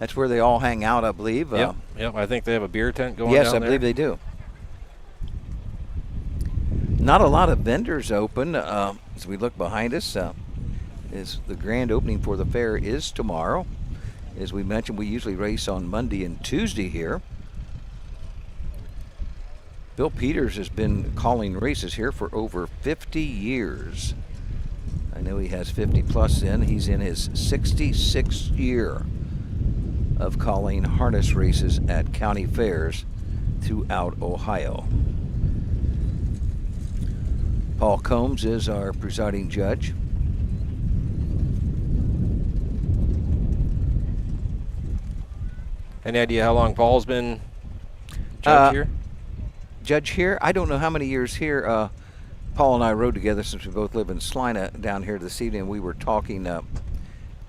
That's where they all hang out, I believe. Yep, I think they have a beer tent going down there. Yes, I believe they do. Not a lot of vendors open. As we look behind us, is the grand opening for the fair is tomorrow. As we mentioned, we usually race on Monday and Tuesday here. Bill Peters has been calling races here for over 50 years. I know he has 50 plus in. He's in his 66th year of calling harness races at county fairs throughout Ohio. Paul Combs is our presiding judge. Any idea how long Paul's been judge here? Judge here? I don't know how many years here. Paul and I rode together since we both live in Salina down here this evening. We were talking.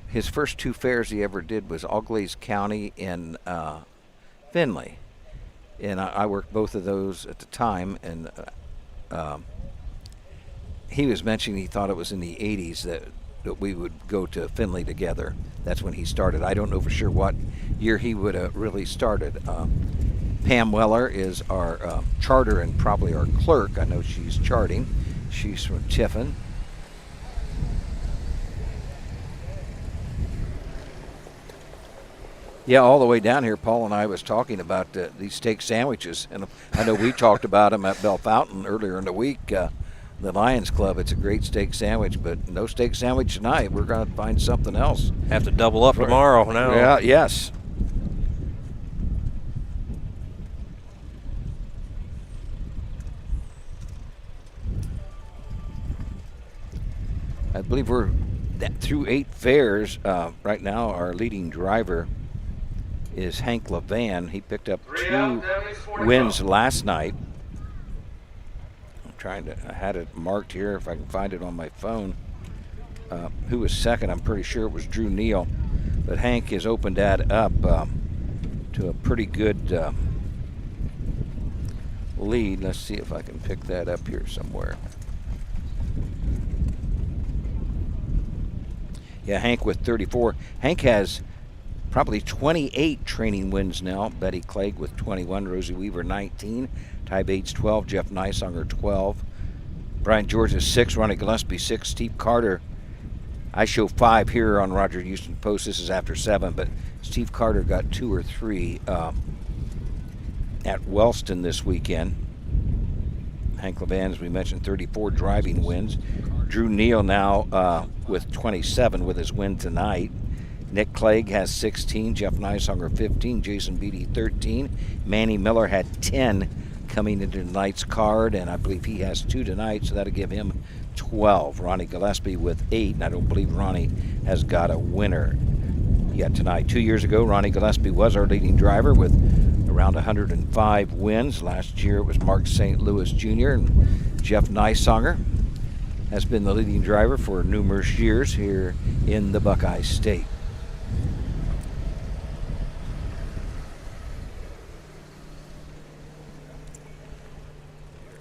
His first 2 fairs he ever did was Auglaize County in Findlay. And I worked both of those at the time. And he was mentioning he thought it was in the 80s that we would go to Findlay together. That's when he started. I don't know for sure what year he would have really started. Pam Weller is our charter and probably our clerk. I know she's charting. She's from Tiffin. Yeah, all the way down here, Paul and I was talking about these steak sandwiches, and I know we talked about them at Bell Fountain earlier in the week. The Lions Club, it's a great steak sandwich, but no steak sandwich tonight. We're going to find something else. Have to double up tomorrow now. Yeah, yes. I believe we're through 8 fairs. Right now, our leading driver is Hank Levan. He picked up 2 wins last night. I had it marked here if I can find it on my phone. Who was second? I'm pretty sure it was Drew Neal. But Hank has opened that up to a pretty good lead. Let's see if I can pick that up here somewhere. Yeah, Hank with 34. Hank has probably 28 training wins now. Betty Clegg with 21, Rosie Weaver 19, Ty Bates 12, Jeff Nysonger 12, Brian George is 6, Ronnie Gillespie 6, Steve Carter. I show 5 here on Roger Houston Post. This is after 7, but Steve Carter got 2 or 3 at Wellston this weekend. Hank Levan, as we mentioned, 34 driving wins. Drew Neal now with 27 with his win tonight. Nick Clegg has 16, Jeff Nysonger 15, Jason Beatty 13. Manny Miller had 10 coming into tonight's card, and I believe he has 2 tonight, so that'll give him 12. Ronnie Gillespie with 8, and I don't believe Ronnie has got a winner yet tonight. 2 years ago, Ronnie Gillespie was our leading driver with around 105 wins. Last year it was Mark St. Louis Jr. and Jeff Nysonger has been the leading driver for numerous years here in the Buckeye State.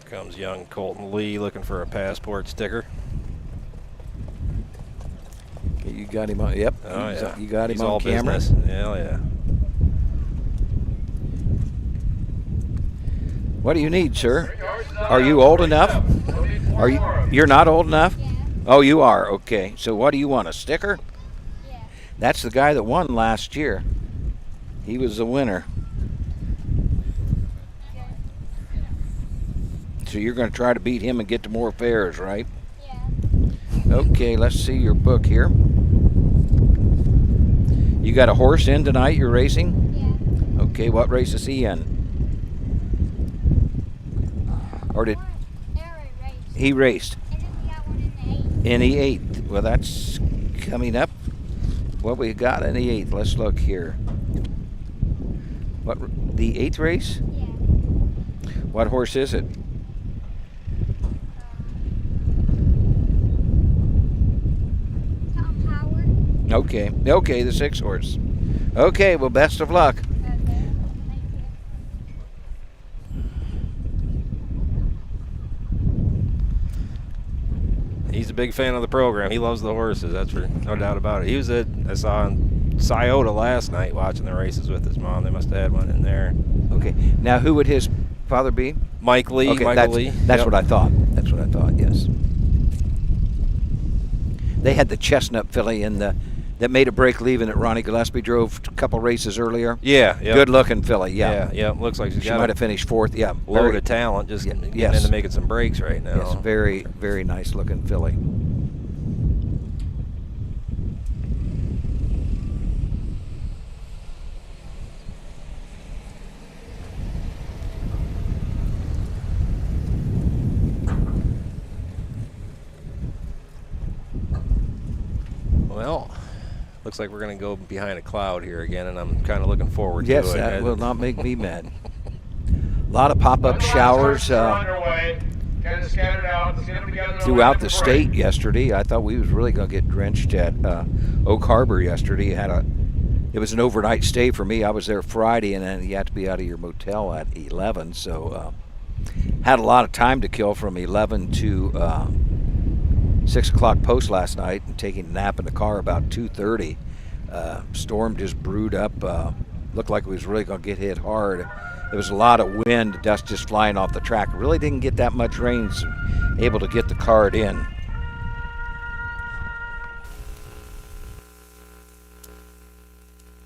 Here comes young Colton Lee looking for a passport sticker. Okay, you got him on. Yep. Oh, yeah. You got him He's on all camera. business. Hell yeah. What do you need, sir? Are you old enough? Are you? You're not old enough? Oh, you are. Okay. So what do you want? A sticker? Yeah. That's the guy that won last year. He was the winner. So you're going to try to beat him and get to more fairs, right? Yeah. Okay, let's see your book here. You got a horse in tonight you're racing? Yeah. Okay, what race is he in? Or did he raced? And then we got one in the 8th. In the 8th. Well, that's coming up. What we got in the 8th? Let's look here. What, the 8th race? Yeah. What horse is it? Tom Power. Okay, the 6 horse. Okay, well, best of luck. He's a big fan of the program. He loves the horses. That's for no doubt about it. He was I saw in Scioto last night watching the races with his mom. They must have had one in there. Okay. Now, who would his father be? Mike Lee. Okay, Michael Lee. That's Yep. what I thought. That's what I thought. Yes. They had the chestnut filly that made a break leaving that Ronnie Gillespie drove a couple races earlier. Yeah. Yep. Good looking filly. Yeah. Yeah. Looks like she might have finished 4th. Yeah. Load of talent. Just getting into making some breaks right now. Yes. Very, very nice looking filly. Well, looks like we're going to go behind a cloud here again, and I'm kind of looking forward to it. Yes, that will not make me mad. A lot of pop-up showers throughout the state yesterday. I thought we was really going to get drenched at Oak Harbor yesterday. It was an overnight stay for me. I was there Friday, and then you have to be out of your motel at 11. So had a lot of time to kill from 11 to 6 o'clock post last night, and taking a nap in the car about 2:30. Storm just brewed up. Looked like it was really going to get hit hard. There was a lot of wind, dust just flying off the track. Really didn't get that much rain, so able to get the card in.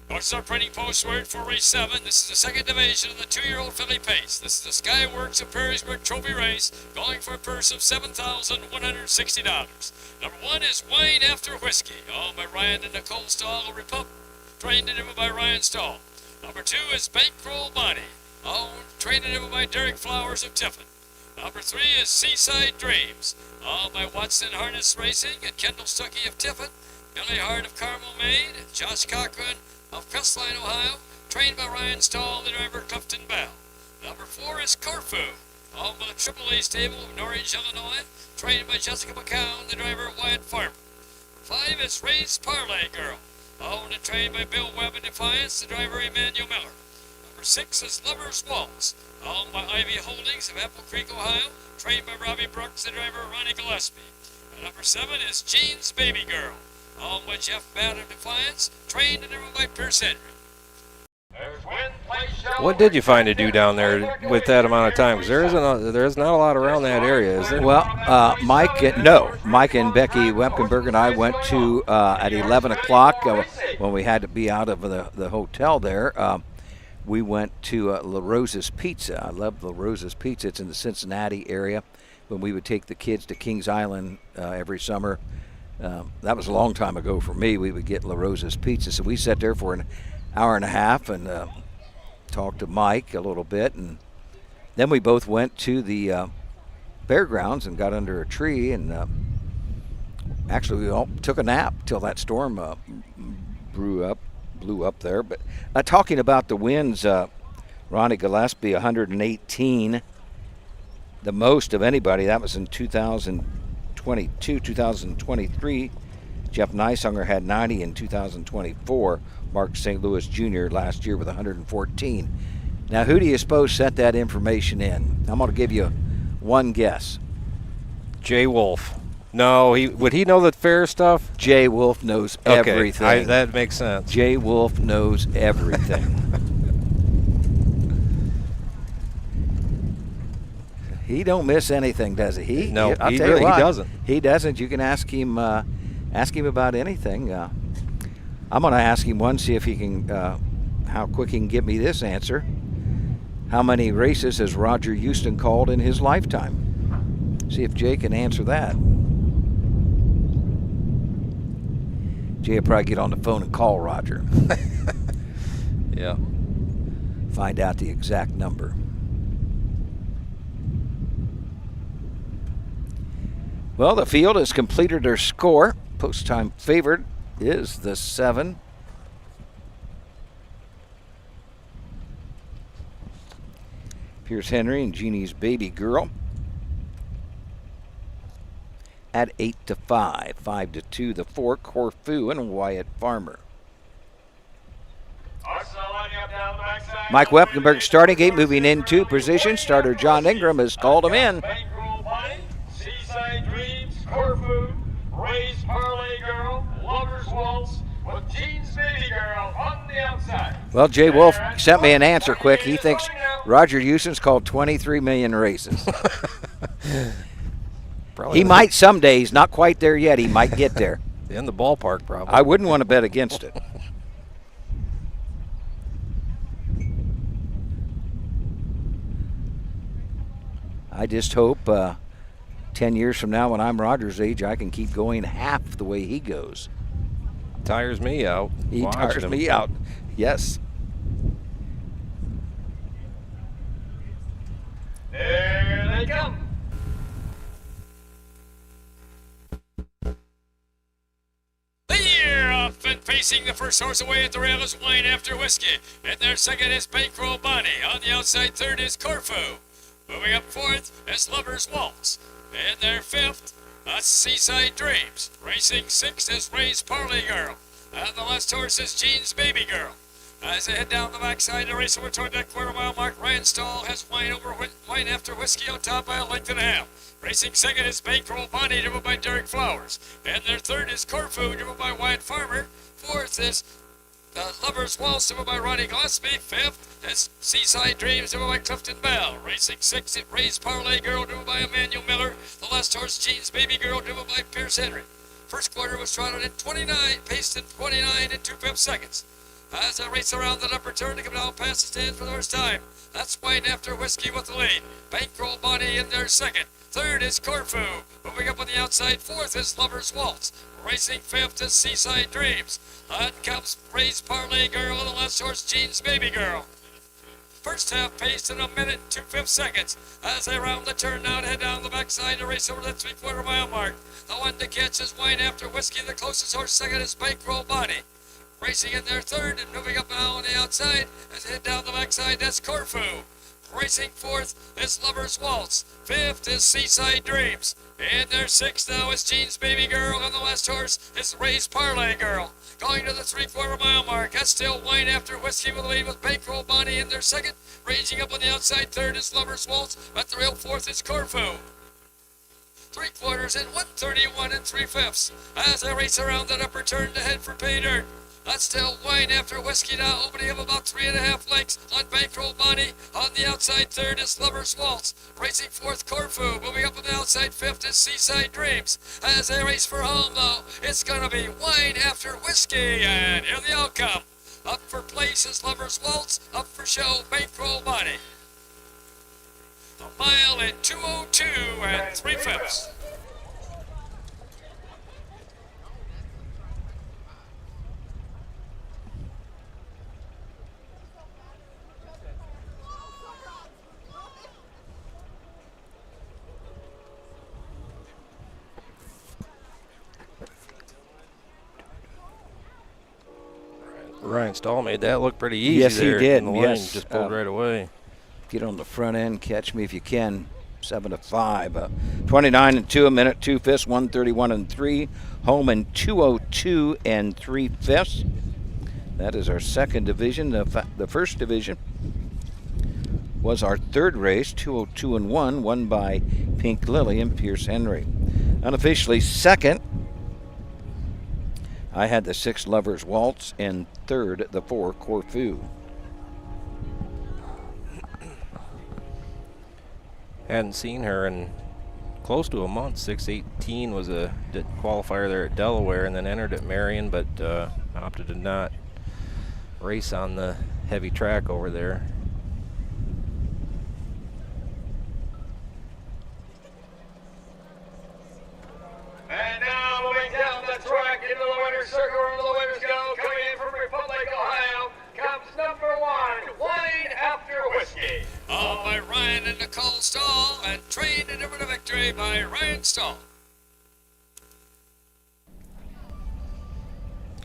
What's our printing post word for race 7? This is the second division of the 2-year-old filly pace. This is the Skyworks of Perrysburg Trophy race, going for a purse of $7,160. Number 1 is Wine After Whiskey, owned by Ryan and Nicole Stahl, trained and driven by Ryan Stahl. Number 2 is Bankroll Bonnie, trained and driven by Derek Flowers of Tiffin. Number 3 is Seaside Dreams, all by Watson Harness Racing and Kendall Stuckey of Tiffin, Billy Hart of Carmel, Maine, and Josh Cochran of Crestline, Ohio, trained by Ryan Stahl, the driver Clifton Bell. Number 4 is Corfu, all by the AAA stable of Norwich, Illinois, trained by Jessica McCown, the driver Wyatt Farmer. 5 is Ray's Parlay Girl, owned and trained by Bill Webb in Defiance, the driver Emmanuel Miller. Number 6 is Lover's Waltz, owned by Ivy Holdings of Apple Creek, Ohio, trained by Robbie Brooks, the driver Ronnie Gillespie. And number 7 is Jean's Baby Girl, owned by Jeff Batt of Defiance, trained and driven by Pierce Henry. What did you find to do down there with that amount of time? Because there's not a lot around that area, is there? Well, Mike and Becky Wepkenberg and I went to at 11 o'clock when we had to be out of the hotel there. We went to La Rosa's Pizza. I love La Rosa's Pizza. It's in the Cincinnati area. When we would take the kids to Kings Island every summer, that was a long time ago for me. We would get La Rosa's Pizza. So we sat there for an hour and a half and talked to Mike a little bit. And then we both went to the fairgrounds and got under a tree. And actually, we all took a nap till that storm blew up there. But talking about the winds, Ronnie Gillespie, 118, the most of anybody. That was in 2022, 2023. Jeff Neishunger had 90 in 2024. Mark St. Louis Jr. last year with 114. Now, who do you suppose sent that information in? I'm going to give you one guess. Jay Wolf. No, would he know the fair stuff? Jay Wolf knows everything. That makes sense. Jay Wolf knows everything. He don't miss anything, does he? No, I'll he tell you what, he doesn't. He doesn't. You can ask him about anything. I'm going to ask him one, see if he can, how quick he can get me this answer. How many races has Roger Houston called in his lifetime? See if Jay can answer that. Jay will probably get on the phone and call Roger. Yeah. Find out the exact number. Well, the field has completed their score. Post-time favorite is the 7. Pierce Henry and Jeannie's Baby Girl at 8-5, 5-2. The 4, Corfu and Wyatt Farmer. Mike Wepkenberg starting gate, moving into position. Starter John Ingram has called him in. Seaside Dreams, Corfu, Ray's Parlay Girl, Lover's Waltz, with Jean's Baby Girl on the outside. Well, Jay Wolf sent me an answer quick. He thinks Roger Houston's called 23 million races. He might some days, not quite there yet. He might get there. In the ballpark, probably. I wouldn't want to bet against it. I just hope 10 years from now when I'm Roger's age, I can keep going half the way he goes. Tires me out. He tires me out. Yes. There they come. They're off and facing the first horse away at the rail is Wine After Whiskey. And their second is Bankroll Bonnie. On the outside third is Corfu. Moving up fourth is Lover's Waltz. And their fifth, Seaside Dreams. Racing sixth is Ray's Parlay Girl. And the last horse is Jean's Baby Girl. As they head down the backside of the race over toward that quarter-mile mark, Ryan Stahl has Wine After Whiskey on top by a length and a half. Racing second is Bankroll Bonnie, driven by Derek Flowers. And their third is Corfu, driven by Wyatt Farmer. Fourth is Lover's Waltz, driven by Ronnie Gillespie. Fifth is Seaside Dreams, driven by Clifton Bell. Racing sixth, it Ray's Parlay Girl, driven by Emmanuel Miller. The last horse, Jean's Baby Girl, driven by Pierce Henry. First quarter was trotted in 29, paced in 29 and 2/5 seconds. As they race around that upper turn to come down past the stand for the first time. That's Wine After Whiskey with the lead. Bankroll Bonnie in their second. Third is Corfu. Moving up on the outside, fourth is Lover's Waltz. Racing fifth is Seaside Dreams. On comes Ray's Parlay Girl and the last horse, Jean's Baby Girl. First half paced in 1 minute and 2/5 seconds. As they round the turn now to head down the backside to race over the 3/4 mile mark. The one to catch is Wine After Whiskey. The closest horse second is Bankroll Bonnie. Racing in their third and moving up now on the outside as they head down the backside, that's Corfu. Racing fourth is Lover's Waltz. Fifth is Seaside Dreams. In their sixth now is Jean's Baby Girl, and the last horse is Ray's Parlay Girl. Going to the 3/4 mile mark, that's still Wine After Whiskey with the lead with Bankroll Bonnie in their second. Raging up on the outside third is Lover's Waltz. At the rail fourth is Corfu. 3/4 in 1:31 and 3/5 as they race around that upper turn to head for pay dirt. That's still Wine After Whiskey now, opening up about 3.5 lengths on Bankroll Bonnie. On the outside third is Lover's Waltz. Racing fourth, Corfu. Moving up on the outside fifth is Seaside Dreams. As they race for home, though, it's going to be Wine After Whiskey. And here the outcome. Up for place is Lover's Waltz. Up for show, Bankroll Bonnie. A mile in 2:02 and 3/5. Ryan Stahl made that look pretty easy. Yes, there. he did. And the line Yes, just pulled right away. Get on the front end, catch me if you can. 7-5. 29 and 2, a minute 2/5, 131 and 3. Home in 2:02 and 3/5. That is our second division. The first division was our third race, 2:02 and 1, won by Pink Lily and Pierce Henry. Unofficially second, I had the 6 Lover's Waltz, and third, the 4 Corfu. Hadn't seen her in close to a month. 6:18 was a qualifier there at Delaware, and then entered at Marion, but opted to not race on the heavy track over there. And now moving down the track into the winner's circle where the winners go. Coming in from Republic, Ohio, comes number 1, Wine After Whiskey. Owned by Ryan and Nicole Stahl, and trained and delivered a victory by Ryan Stahl.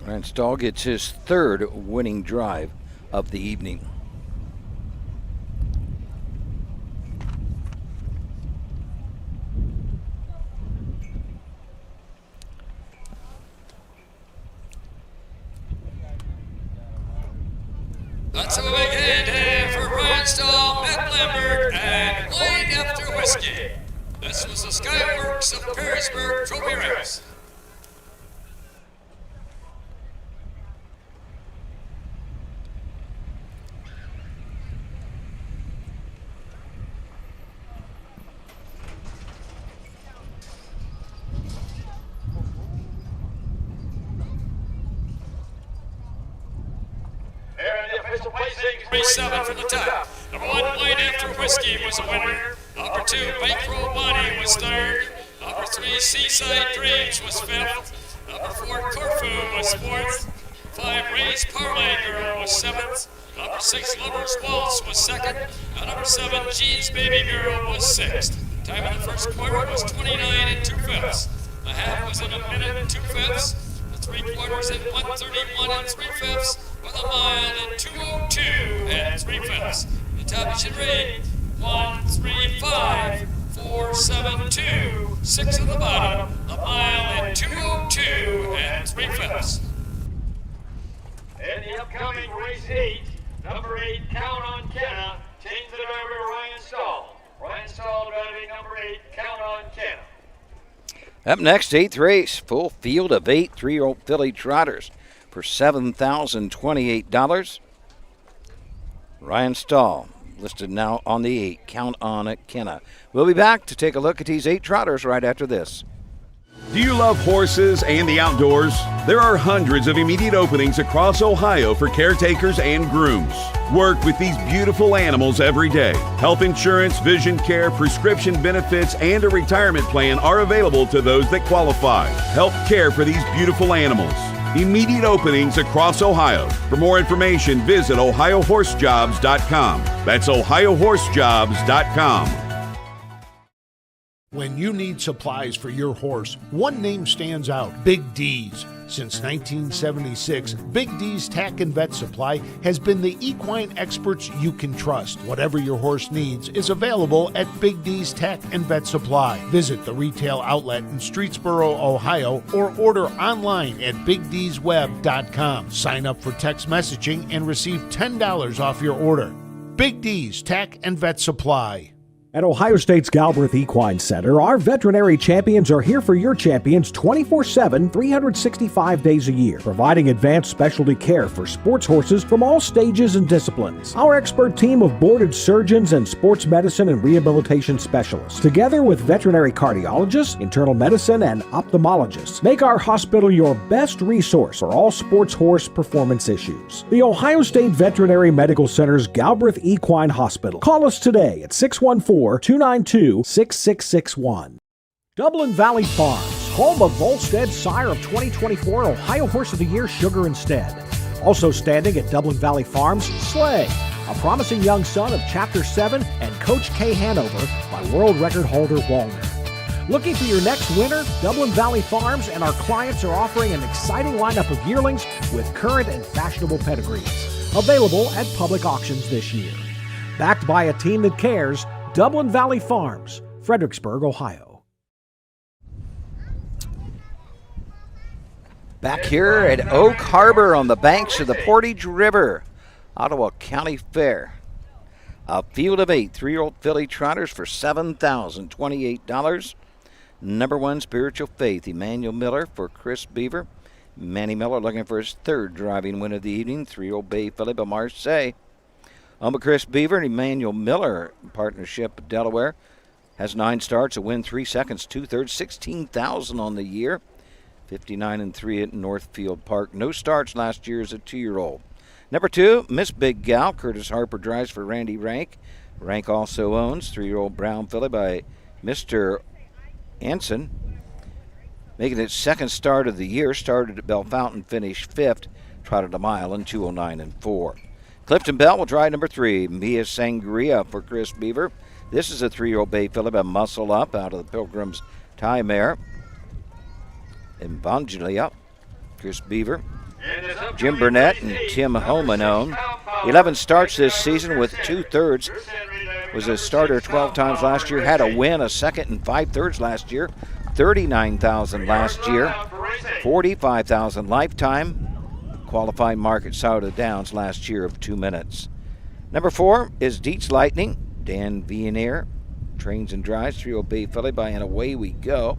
Ryan Stahl gets his third winning drive of the evening. That's a big hand for Ryan Stahl, Matt Lambert, and Wine After Whiskey. This was the Skyworks of Perrysburg Trophy Race. Race 7 from the top. Number 1, Wine After Whiskey was a winner. Number 2, Bankroll Bonnie was third. Number 3, Seaside Dreams was fifth. Number 4, Corfu was fourth. 5, Ray's Parlay Girl was seventh. Number 6, Lover's Waltz was second. And number 7, Jean's Baby Girl was sixth. Time in the first quarter was 29 and 2/5. The half was in 1 minute and 2/5. The 3/4 in 1:31 and 3/5. With a mile in 2:02 and 3/5. The top should read 1:35.472. 6 at the bottom. A mile in 2:02 and 3/5. In the upcoming race 8, number 8, Count on Kenna, changed the driver to Ryan Stahl. Ryan Stahl driving number 8, Count on Kenna. Up next, 8th race, full field of 8 3-year-old filly trotters for $7,028. Ryan Stahl listed now on the 8. Count on it, Kenna. We'll be back to take a look at these 8 trotters right after this. Do you love horses and the outdoors? There are hundreds of immediate openings across Ohio for caretakers and grooms. Work with these beautiful animals every day. Health insurance, vision care, prescription benefits, and a retirement plan are available to those that qualify. Help care for these beautiful animals. Immediate openings across Ohio. For more information, visit OhioHorseJobs.com. That's OhioHorseJobs.com. When you need supplies for your horse, one name stands out: Big D's. Since 1976, Big D's Tack and Vet Supply has been the equine experts you can trust. Whatever your horse needs is available at Big D's Tack and Vet Supply. Visit the retail outlet in Streetsboro, Ohio, or order online at BigD'sWeb.com. Sign up for text messaging and receive $10 off your order. Big D's Tack and Vet Supply. At Ohio State's Galbraith Equine Center, our veterinary champions are here for your champions 24/7, 365 days a year, providing advanced specialty care for sports horses from all stages and disciplines. Our expert team of boarded surgeons and sports medicine and rehabilitation specialists, together with veterinary cardiologists, internal medicine, and ophthalmologists, make our hospital your best resource for all sports horse performance issues. The Ohio State Veterinary Medical Center's Galbraith Equine Hospital. Call us today at 614-292-6661. Dublin Valley Farms, home of Volstead Sire of 2024 Ohio Horse of the Year Sugar Instead. Also standing at Dublin Valley Farms, Slay, a promising young son of Chapter 7 and Coach K Hanover by world record holder Wallner. Looking for your next winner? Dublin Valley Farms and our clients are offering an exciting lineup of yearlings with current and fashionable pedigrees. Available at public auctions this year. Backed by a team that cares, Dublin Valley Farms, Fredericksburg, Ohio. Back here at Oak Harbor on the banks of the Portage River, Ottawa County Fair. A field of 8 3-year-old filly trotters for $7,028. Number 1, Spiritual Faith, Emmanuel Miller for Chris Beaver. Manny Miller looking for his 3rd driving win of the evening, 3-year-old Bay Filly by Marseille. Home of Chris Beaver and Emmanuel Miller in partnership with Delaware. Has 9 starts, a win, 3 seconds, 2/3, $16,000 on the year. 59-3 at Northfield Park. No starts last year as a 2-year-old. Number 2, Miss Big Gal. Curtis Harper drives for Randy Rank. Rank also owns 3-year-old Brown filly by Mr. Anson. Making its 2nd start of the year. Started at Bellefontaine, finished 5th. Trotted a mile in 2:09.4. Clifton Bell will try number 3, Mia Sangria for Chris Beaver. This is a 3-year-old bay filly by Muscle Up out of the Pilgrim's Tie Mare. Evangelia, Chris Beaver. Jim Burnett and Tim Homan own. 11 starts this season with 2/3. Was a starter 12 times last year. Had a win, a 2nd, and 5/3 last year. $39,000 last year. $45,000 lifetime. Qualified market South of Downs last year of 2 minutes. Number 4 is Dietz Lightning. Dan Vianier trains and drives 3-year-old Bay filly by And Away We Go.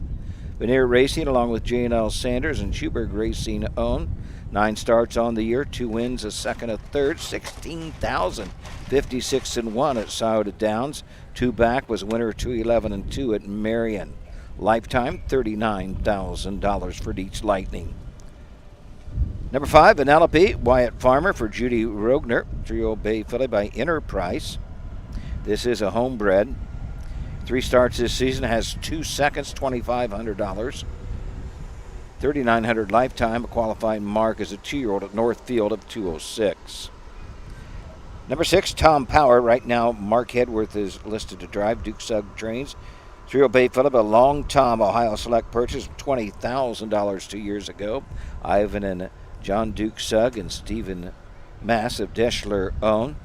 Veneer Racing along with J&L Sanders and Schuberg Racing own. 9 starts on the year, 2 wins, a 2nd, a 3rd, $16,000. 56-1 at South of Downs. 2 back was winner 211-2 at Marion. Lifetime $39,000 for Dietz Lightning. Number 5, Vanellope, Wyatt Farmer for Judy Rogner, 3-year-old Bay filly by Enterprise. This is a homebred. 3 starts this season, has 2 seconds, $2,500. $3,900 lifetime, a qualifying mark as a 2-year-old at Northfield of 206. Number 6, Tom Power. Right now, Mark Hedworth is listed to drive. Duke Sugg trains. 3-year-old Bay filly by Long Tom, Ohio Select purchase, $20,000 2 years ago. Ivan and John Duke Sugg and Stephen Mass of Deschler own.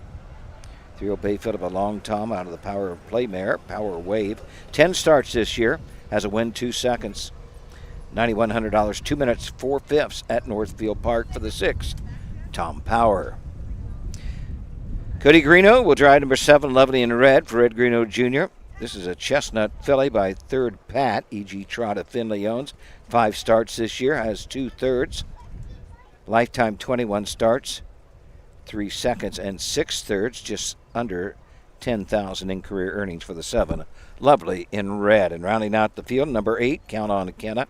3-year-old Bay filly by Long Tom out of the Power of Play mare, Power Wave. 10 starts this year, has a win, 2 seconds. $9,100, 2 minutes, 4/5 at Northfield Park for the 6th, Tom Power. Cody Greeno will drive number 7, Lovely in Red for Ed Greeno Jr. This is a chestnut filly by 3rd Pat, E.G. Trotta Finley owns. 5 starts this year, has 2/3. Lifetime 21 starts, 3 seconds and 6/3, just under $10,000 in career earnings for the 7, Lovely in Red. And rounding out the field, number 8, Count on Kenna.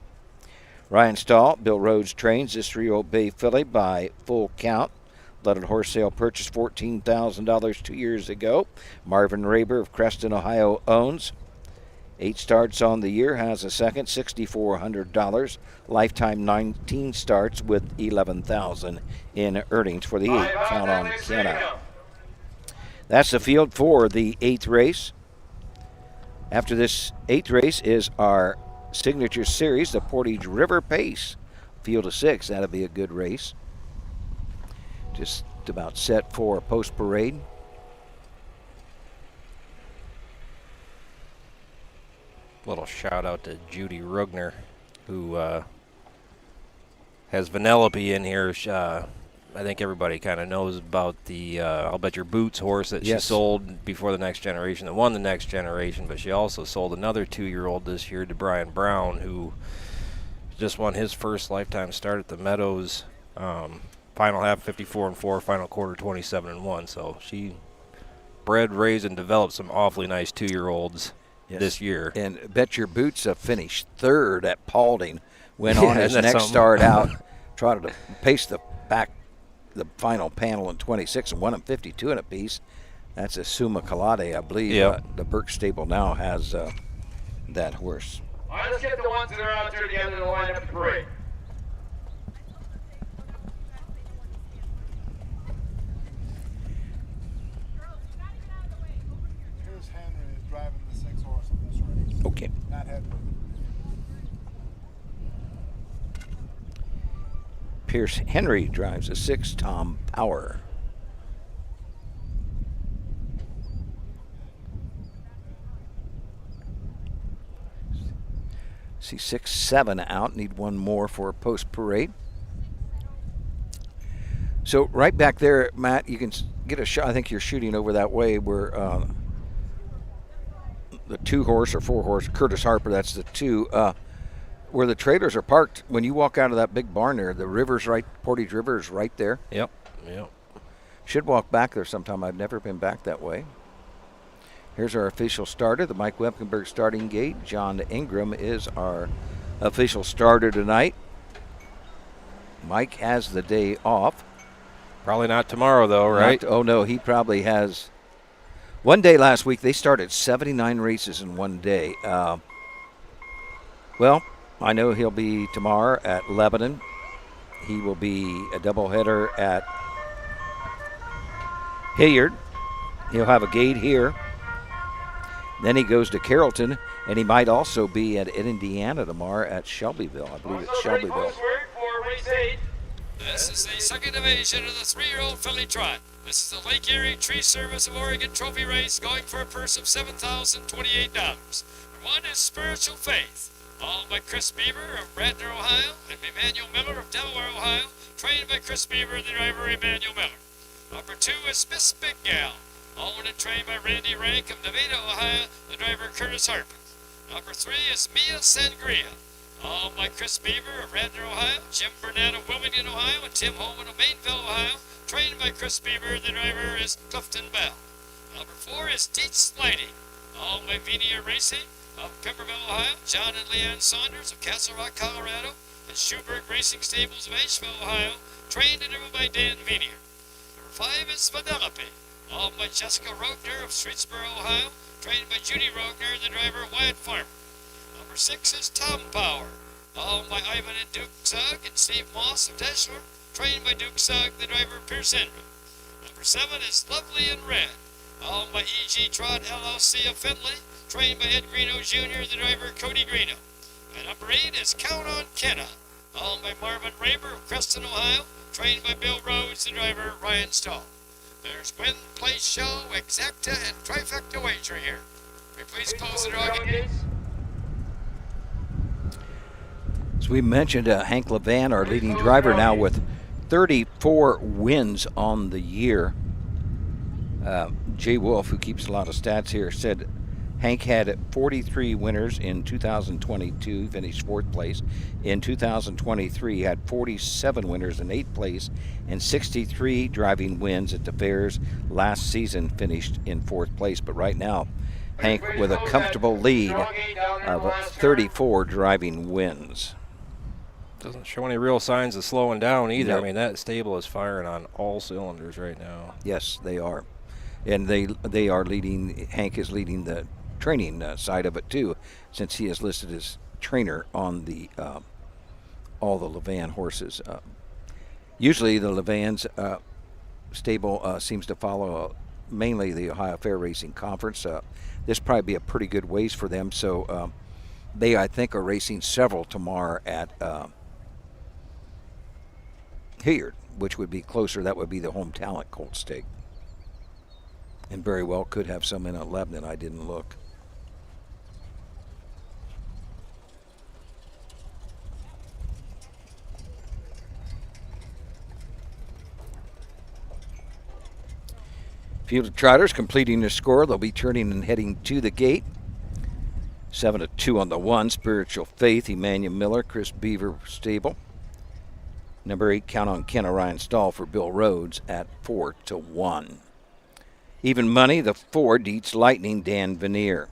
Ryan Stahl, Bill Rhodes trains this 3-year-old bay filly by Full Count. Blooded horse sale purchase, $14,000 2 years ago. Marvin Raber of Creston, Ohio owns. 8 starts on the year, has a second, $6,400. Lifetime 19 starts with $11,000 in earnings for the 8. Count on Kenna. That's the field for the 8th race. After this 8th race is our signature series, the Portage River Pace. Field of 6, that'll be a good race. Just about set for post parade. Little shout out to Judy Rugner, who has Vanellope in here. I think everybody kind of knows about the I'll Bet Your Boots horse that she sold before the Next Generation, that won the Next Generation, but she also sold another 2-year-old this year to Brian Brown, who just won his first lifetime start at the Meadows. Final half 54-4, final quarter 27-1. So she bred, raised, and developed some awfully nice 2-year-olds this year. And Bet Your Boots finished 3rd at Paulding. Went on his next start out, tried to pace the final panel in 26 and won him 52 in a piece. That's a Summa Colade, I believe. The Burke stable now has that horse. All right, let's get the ones that are out there at the end of the lineup parade. Here's Henry driving the 6 horse in this race. Okay. Not Hedwig. Pierce Henry drives a 6, Tom Power. See 6, 7 out. Need one more for post parade. So right back there, Matt, you can get a shot. I think you're shooting over that way where the 2-horse or 4-horse, Curtis Harper, that's the 2, where the trailers are parked. When you walk out of that big barn there, the river's right, Portage River is right there. Yep. Should walk back there sometime. I've never been back that way. Here's our official starter, the Mike Wepkenberg starting gate. John Ingram is our official starter tonight. Mike has the day off. Probably not tomorrow, though, right? Oh, no, he probably has. One day last week, they started 79 races in one day. Well, I know he'll be tomorrow at Lebanon. He will be a doubleheader at Hilliard. He'll have a gate here. Then he goes to Carrollton, and he might also be at Indiana tomorrow at Shelbyville. I believe it's Shelbyville. This is the second division of the 3-year-old filly trot. This is the Lake Erie Tree Service of Oregon Trophy race going for a purse of $7,028. One is Spiritual Faith, owned by Chris Beaver of Radnor, Ohio, and Emmanuel Miller of Delaware, Ohio, trained by Chris Beaver and the driver Emmanuel Miller. Number 2 is Miss Big Gal, owned and trained by Randy Rank of Nevada, Ohio, the driver Curtis Harper. Number 3 is Mia Sangria, owned by Chris Beaver of Radnor, Ohio, Jim Burnett of Wilmington, Ohio, and Tim Holman of Mainville, Ohio, trained by Chris Beaver. The driver is Clifton Bell. Number 4 is Dietz Lady, owned by Venia Racing of Pemberville, Ohio, John and Leanne Saunders of Castle Rock, Colorado, and Schuberg Racing Stables of Asheville, Ohio, trained and driven by Dan Venier. Number 5 is Vanellope, owned by Jessica Rogner of Streetsboro, Ohio, trained by Judy Rogner and the driver Wyatt Farmer. Number 6 is Tom Power, owned by Ivan and Duke Sugg and Steve Moss of Deshler, trained by Duke Sugg, the driver Pierce Henry. Number 7 is Lovely in Red, owned by E.G. Trot LLC of Findlay, trained by Ed Greeno Jr., the driver Cody Greeno. And number 8 is Count on Kenna, owned by Marvin Raber of Creston, Ohio, trained by Bill Rhodes, the driver Ryan Stahl. There's win, place, show, exacta, and trifecta wager here. Will you please close the draw gates? As we mentioned, Hank Levan, our leading driver now with 34 wins on the year. Jay Wolf, who keeps a lot of stats here, said Hank had 43 winners in 2022, finished 4th place. In 2023, he had 47 winners in 8th place and 63 driving wins at the fairs. Last season finished in 4th place, but right now, Hank with a comfortable lead of 34 driving wins. Doesn't show any real signs of slowing down either. I mean, that stable is firing on all cylinders right now. Yes, they are. And they are leading, Hank is leading the training side of it too, since he is listed as trainer on the all the Levan horses. Usually the Levan's stable seems to follow mainly the Ohio Fair Racing Conference. This probably be a pretty good ways for them. So they, I think, are racing several tomorrow at Hilliard, which would be closer. That would be the home talent colt stake. And very well could have some in at Lebanon. I didn't look. Field of Trotters completing their score. They'll be turning and heading to the gate. 7-2 on the 1. Spiritual Faith, Emmanuel Miller, Chris Beaver stable. Number 8, Count on Ken Orion Stall for Bill Rhodes at 4-1. Even money, the 4, Dietz Lightning, Dan Veneer.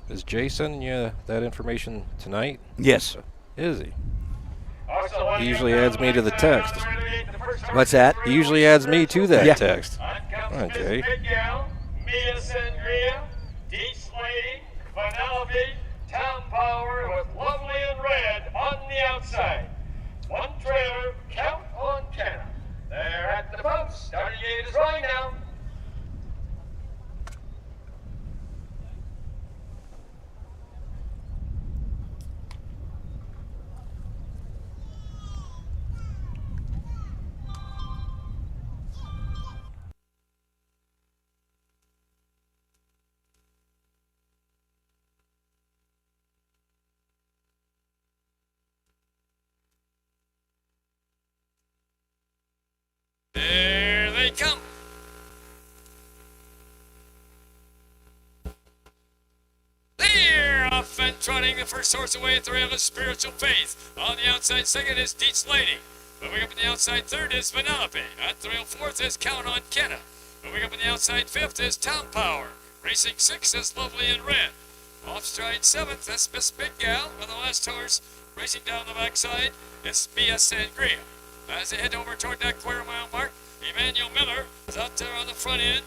Is Jason that information tonight? Yes. Is he? He usually adds me to the text. What's that? He usually adds me to that text. On Okay. Big Gal, Mia Sangria, Dietz Lady, Vanellope, Town Power with Lovely and Red on the outside. One trailer, Count on Kenna. They're at the post. Starting gate is rolling now. There they come. They're off and trotting. The first horse away at the rail is Spiritual Faith. On the outside second is Dietz Lady. Moving up on the outside third is Vanellope. At the rail fourth is Count on Kenna. Moving up on the outside fifth is Town Power. Racing sixth is Lovely and Red. Off stride seventh, that's Miss Big Gal. And the last horse racing down the backside is Mia Sangria. As they head over toward that quarter-mile mark, Emmanuel Miller is out there on the front end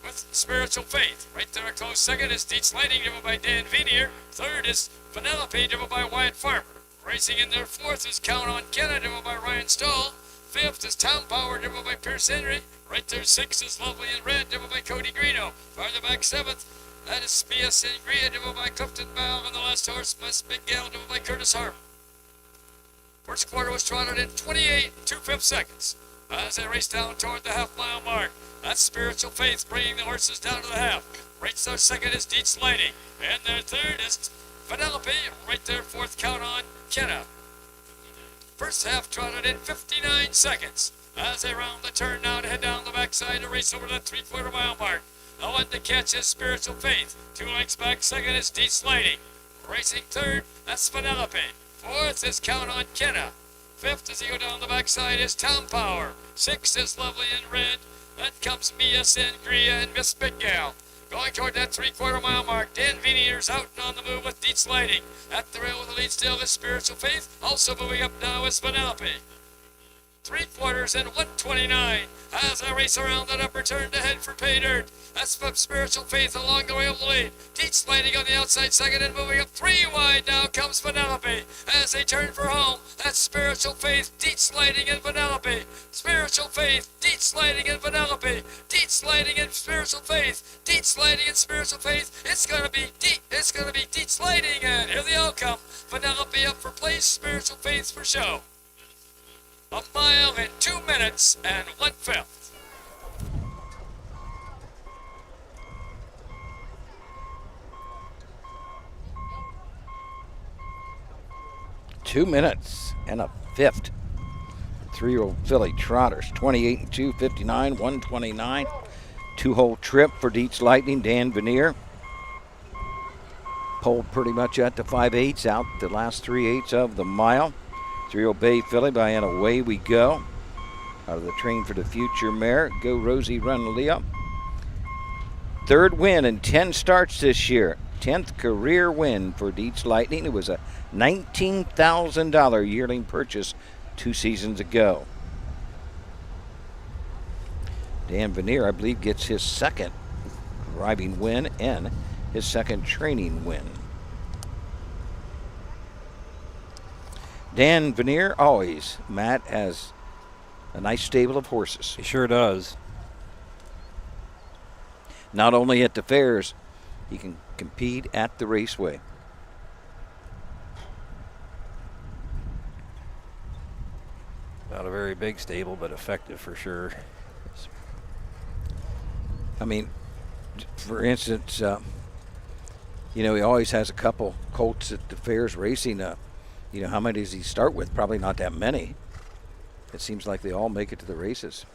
with Spiritual Faith. Right there a close second is Dietz Lighting, driven by Dan Veneer. Third is Vanellope, driven by Wyatt Farmer. Racing in there fourth is Count on Kenna, driven by Ryan Stahl. Fifth is Town Power, driven by Pierce Henry. Right there sixth is Lovely and Red, driven by Cody Greeno. Farther back seventh, that is Mia Sangria, driven by Clifton Bow. And the last horse, Miss Big Gal, driven by Curtis Harmon. First quarter was trotted in 28 2/5 seconds. As they race down toward the half-mile mark, that's Spiritual Faith bringing the horses down to the half. Right there second is Dietz Lady. And their third is Vanellope. Right there fourth, Count on Kenna. First half trotted in 59 seconds. As they round the turn now to head down the backside to race over the 3/4 mile mark. The one to catch is Spiritual Faith. 2 lengths back second is Dietz Lady. Racing third, that's Vanellope. Fourth is Count on Kenna. Fifth, as they go down the backside, is Town Power. Sixth is Lovely and Red. Then comes Mia Sangria and Miss Big Gal. Going toward that 3/4 mile mark, Dan Veneer's out and on the move with Dietz Lighting. At the rail with the lead still is Spiritual Faith. Also moving up now is Vanellope. 3/4 and 129 as they race around that upper turn to head for pay dirt. That's from Spiritual Faith along the rail of the lead. Dietz Lighting on the outside second and moving up 3 wide. Now comes Vanellope as they turn for home. That's Spiritual Faith, Dietz Lighting and Vanellope. Spiritual Faith, Dietz Lighting and Vanellope. Dietz Lighting and Spiritual Faith. Dietz Lighting and Spiritual Faith. It's gonna be Dietz Lighting, and here they all come. Vanellope up for place, Spiritual Faith for show. A mile in 2 minutes and 1/5. Two minutes and a fifth. 3-year-old filly trotters, 28 2, 59, 129. 2-hole trip for Dietz Lightning, Dan Veneer. Pulled pretty much at the 5/8, out the last 3/8 of the mile. 3-year-old Bay filly by, and away we go. Out of the Train for the Future mare, Go Rosie Run Leah. Third win in 10 starts this year. 10th career win for Dietz Lightning. It was a $19,000 yearling purchase 2 seasons ago. Dan Vanier, I believe, gets his second driving win and his second training win. Dan Vanier always, Matt, has a nice stable of horses. He sure does. Not only at the fairs, he can compete at the raceway. Not a very big stable, but effective for sure. I mean, for instance, he always has a couple colts at the fairs racing. How many does he start with? Probably not that many. It seems like they all make it to the races.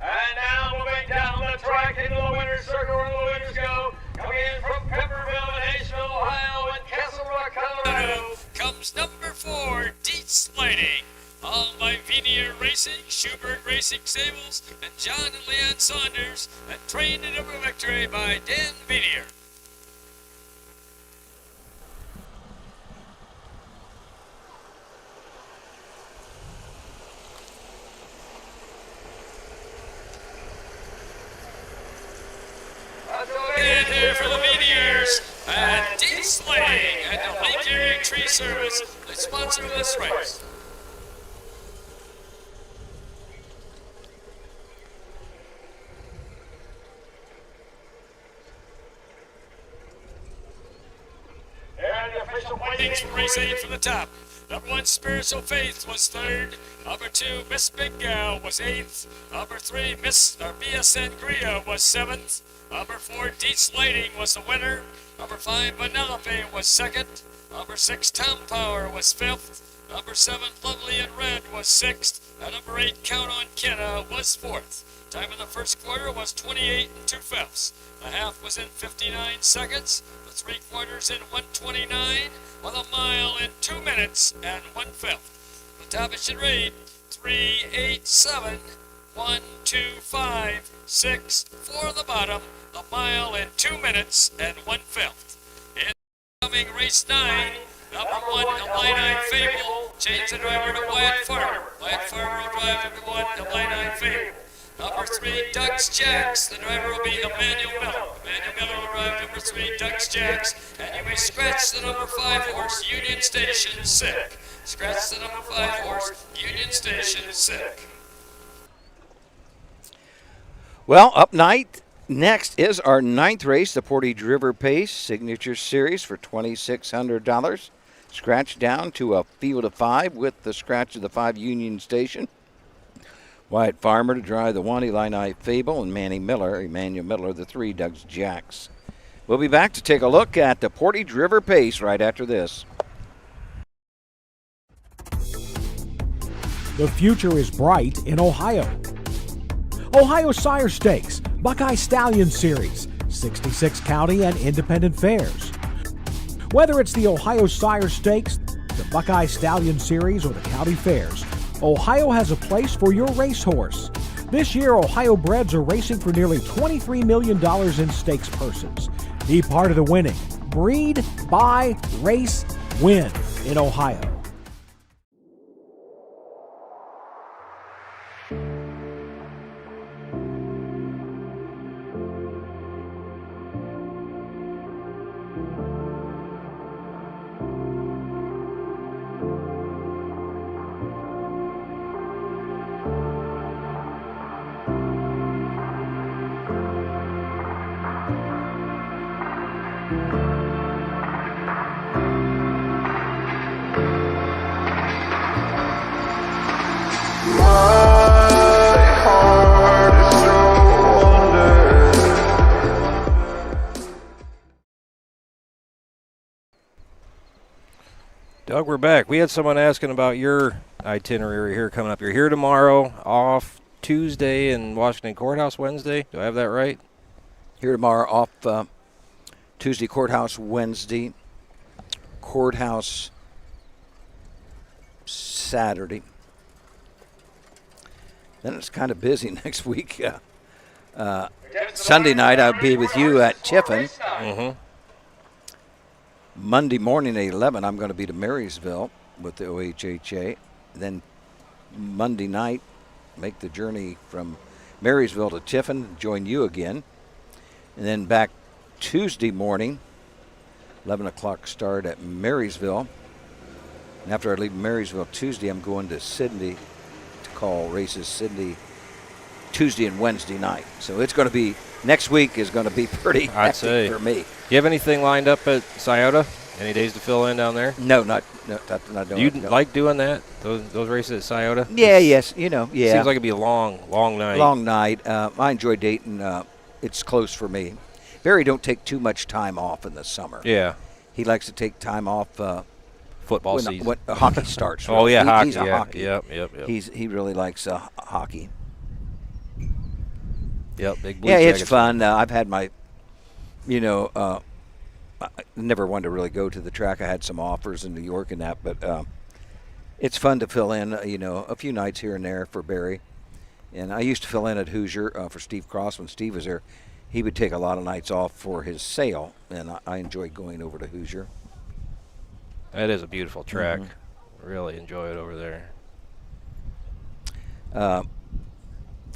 And now moving down the track into the winner's circle where the winners go. Coming in from Pepperville and Hayesville, Ohio, and Castle Rock, Colorado, comes number 4, Dietz Lighting. All by Vanier Racing, Schubert Racing Stables, and John and Leanne Saunders, and trained in over victory by Dan Vanier. And here for the Vaniers, and Dietz Lighting, and the Lake Erie Tree Service, the sponsor of this race. and the official Thanks for race 8 from the top. Number 1, Spiritual Faith was 3rd. Number 2, Miss Big Gal was 8th. Number 3, Miss Via Sangria was 7th. Number 4, Dietz Lighting was the winner. Number 5, Vanellope was 2nd. Number 6, Tom Power was 5th. Number 7, Lovely in Red was 6th. And number 8, Count on Kenna was 4th. Time in the first quarter was 28 2/5. The half was in 59 seconds. The 3/4 in 129. With a mile in 2 minutes and 1/5. The top it should read 3:87, 1:25.6 for the bottom. A mile in 2 minutes and 1/5. Incoming race 9. Number 1, Illini Fable. Change the driver to Wyatt Farmer. Wyatt Farmer will drive number 1, Illini Fable. Number 3, Ducks Jacks. The driver will be Emmanuel Miller. Emmanuel Miller will drive number 3, Ducks Jacks. And you may scratch the number 5 horse, Union Station Sick. Scratch the number 5 horse, Union Station Sick. Well, up next is our 9th race, the Portage River Pace Signature Series for $2,600. Scratch down to a field of 5 with the scratch of the 5 Union Station. Wyatt Farmer to drive the 1, Illini Fable, and Emmanuel Miller, the 3, Ducks Jacks. We'll be back to take a look at the Portage River Pace right after this. The future is bright in Ohio. Ohio Sire Stakes, Buckeye Stallion Series, 66 county and independent fairs. Whether it's the Ohio Sire Stakes, the Buckeye Stallion Series, or the county fairs, Ohio has a place for your racehorse. This year, Ohio breds are racing for nearly $23 million in stakes purses. Be part of the winning. Breed, buy, race, win in Ohio. Doug, we're back. We had someone asking about your itinerary here coming up. You're here tomorrow, off Tuesday, and Washington Courthouse Wednesday. Do I have that right? Here tomorrow, off Tuesday, Courthouse Wednesday, Courthouse Saturday. Then it's kind of busy next week. Sunday night, I'll be with you at Tiffin. Mm-hmm. Monday morning at 11, I'm going to be to Marysville with the OHHA. Then Monday night, make the journey from Marysville to Tiffin, join you again. And then back Tuesday morning, 11 o'clock start at Marysville. And after I leave Marysville Tuesday, I'm going to Sydney to call races Sydney Tuesday and Wednesday night. So it's going to be, next week is going to be pretty hectic for me. You have anything lined up at Scioto? Any days to fill in down there? No, not Do you like doing that? Those races at Scioto? Yeah, yes, yeah. Seems like it'd be a long night. Long night. I enjoy Dayton. It's close for me. Barry don't take too much time off in the summer. Yeah. He likes to take time off. Football season. When hockey starts. Oh yeah, hockey. He's a hockey. Yep. He really likes hockey. Yep, big blue it's jackets. fun. I've had my, I never wanted to really go to the track. I had some offers in New York and that, but it's fun to fill in, a few nights here and there for Barry. And I used to fill in at Hoosier for Steve Cross when Steve was there. He would take a lot of nights off for his sale, and I enjoyed going over to Hoosier. That is a beautiful track. Really enjoy it over there.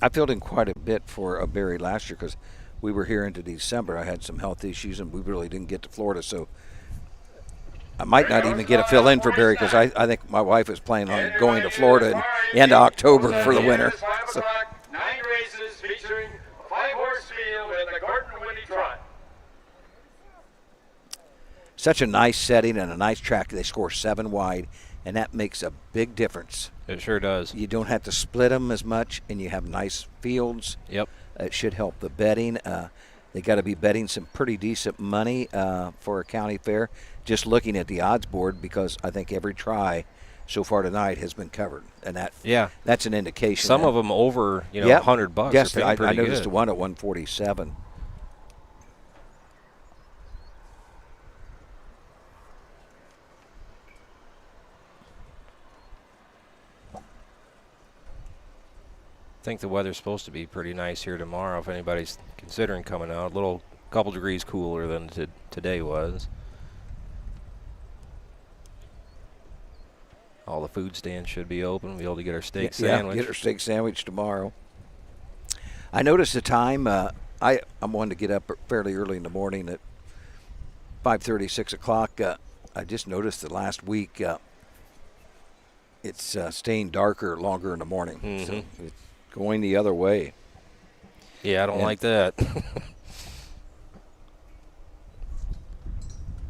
I filled in quite a bit for Barry last year because we were here into December. I had some health issues, and we really didn't get to Florida, so I might not even get a fill in for Barry because I think my wife is planning on going to Florida in the end of October for the winter. So. 9 races featuring a 5-horse field in the Gordon Whitney Trot. Such a nice setting and a nice track. They score 7 wide, and that makes a big difference. It sure does. You don't have to split them as much, and you have nice fields. Yep. It should help the betting. They got to be betting some pretty decent money for a county fair. Just looking at the odds board, because I think every try so far tonight has been covered, and that's an indication. Some of them over $100. Yes, I noticed the one at 147. I think the weather's supposed to be pretty nice here tomorrow if anybody's considering coming out. A couple degrees cooler than today was. All the food stands should be open. We'll be able to get our steak sandwich. Yeah, get our steak sandwich tomorrow. I noticed the time. I'm one to get up fairly early in the morning at 5:30, 6 o'clock. I just noticed the last week it's staying darker longer in the morning. Mm-hmm. So it's going the other way. Yeah, I don't like that.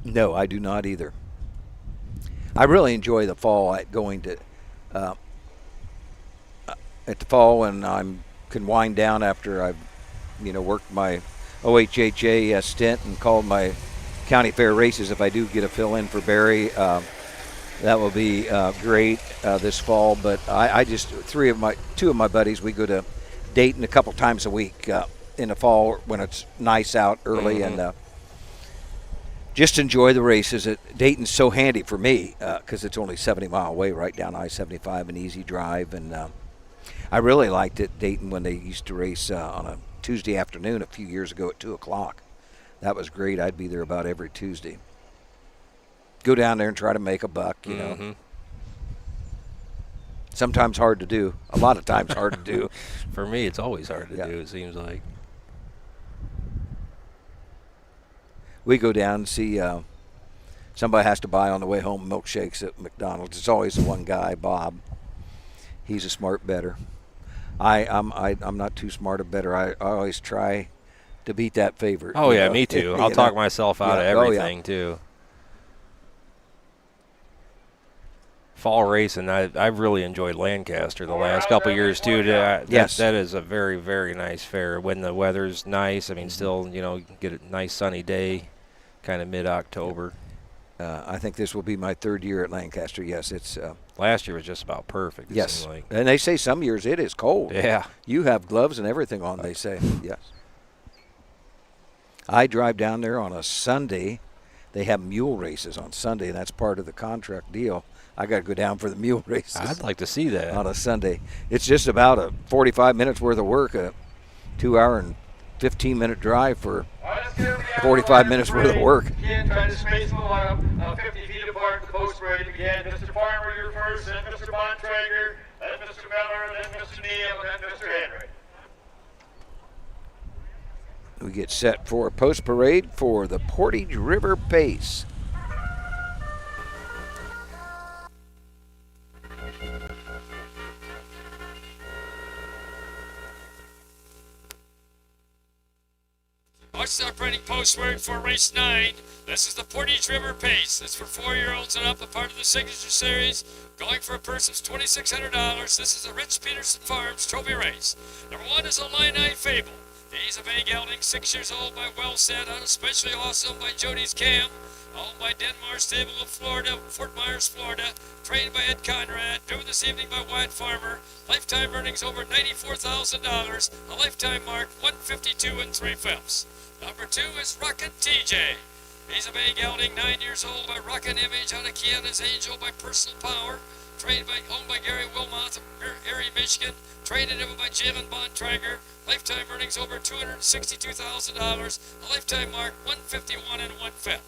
No, I do not either. I really enjoy the fall at going to at the fall when I can wind down after I've worked my OHHA stint and called my county fair races. If I do get a fill in for Barry, that will be great this fall. But I just two of my buddies, we go to Dayton a couple times a week in the fall when it's nice out early and just enjoy the races. Dayton's so handy for me because it's only 70 mile away, right down I-75, an easy drive. And I really liked it, Dayton, when they used to race on a Tuesday afternoon a few years ago at 2 o'clock. That was great. I'd be there about every Tuesday. Go down there and try to make a buck, you know. Sometimes hard to do. A lot of times hard to do. For me, it's always hard to do, it seems like. We go down and see somebody has to buy on the way home milkshakes at McDonald's. It's always the one guy, Bob. He's a smart bettor. I'm not too smart a bettor. I always try to beat that favorite. Oh, yeah, me too. I'll talk myself out of everything, too. Fall racing, I've really enjoyed Lancaster the last couple of years, too. That is a very, very nice fair. When the weather's nice, I mean, still, get a nice sunny day, kind of mid-October. I think this will be my third year at Lancaster. Yes, it's. Last year was just about perfect. It Yes, seemed like. and they say some years it is cold. Yeah. You have gloves and everything on, they say. Yes. I drive down there on a Sunday. They have mule races on Sunday, and that's part of the contract deal. I got to go down for the mule races. I'd like to see that. On a Sunday. It's just about a 45 minutes worth of work, a 2-hour and 15-minute drive for 45 minutes worth of work. Again, trying to space them up 50 feet apart at the post parade again. Mr. Farmer, you're first, then Mr. Bontrager, then Mr. Miller, then Mr. Neal, and then Mr. Henry. We get set for post parade for the Portage River Pace. Watch the operating post word for race 9. This is the Portage River Pace. It's for 4-year-olds and up, a part of the Signature Series. Going for a purse of $2,600. This is a Rich Peterson Farms Trophy race. Number 1 is Illini Fable. He's a bay gelding, 6 years old by Well Set, out especially awesome by Jody's Cam. Owned by Denmark Stable of Florida, Fort Myers, Florida. Trained by Ed Conrad. Driven this evening by Wyatt Farmer. Lifetime earnings over $94,000. A lifetime mark 152 3/5. Number 2 is Rockin' TJ. He's a bay gelding, 9 years old by Rockin' Image, out of Kiana's Angel by Personal Power. Owned by Gary Wilmot of Erie, Michigan. Trained and driven by Jalen Bontrager. Lifetime earnings over $262,000. A lifetime mark 151 1/5.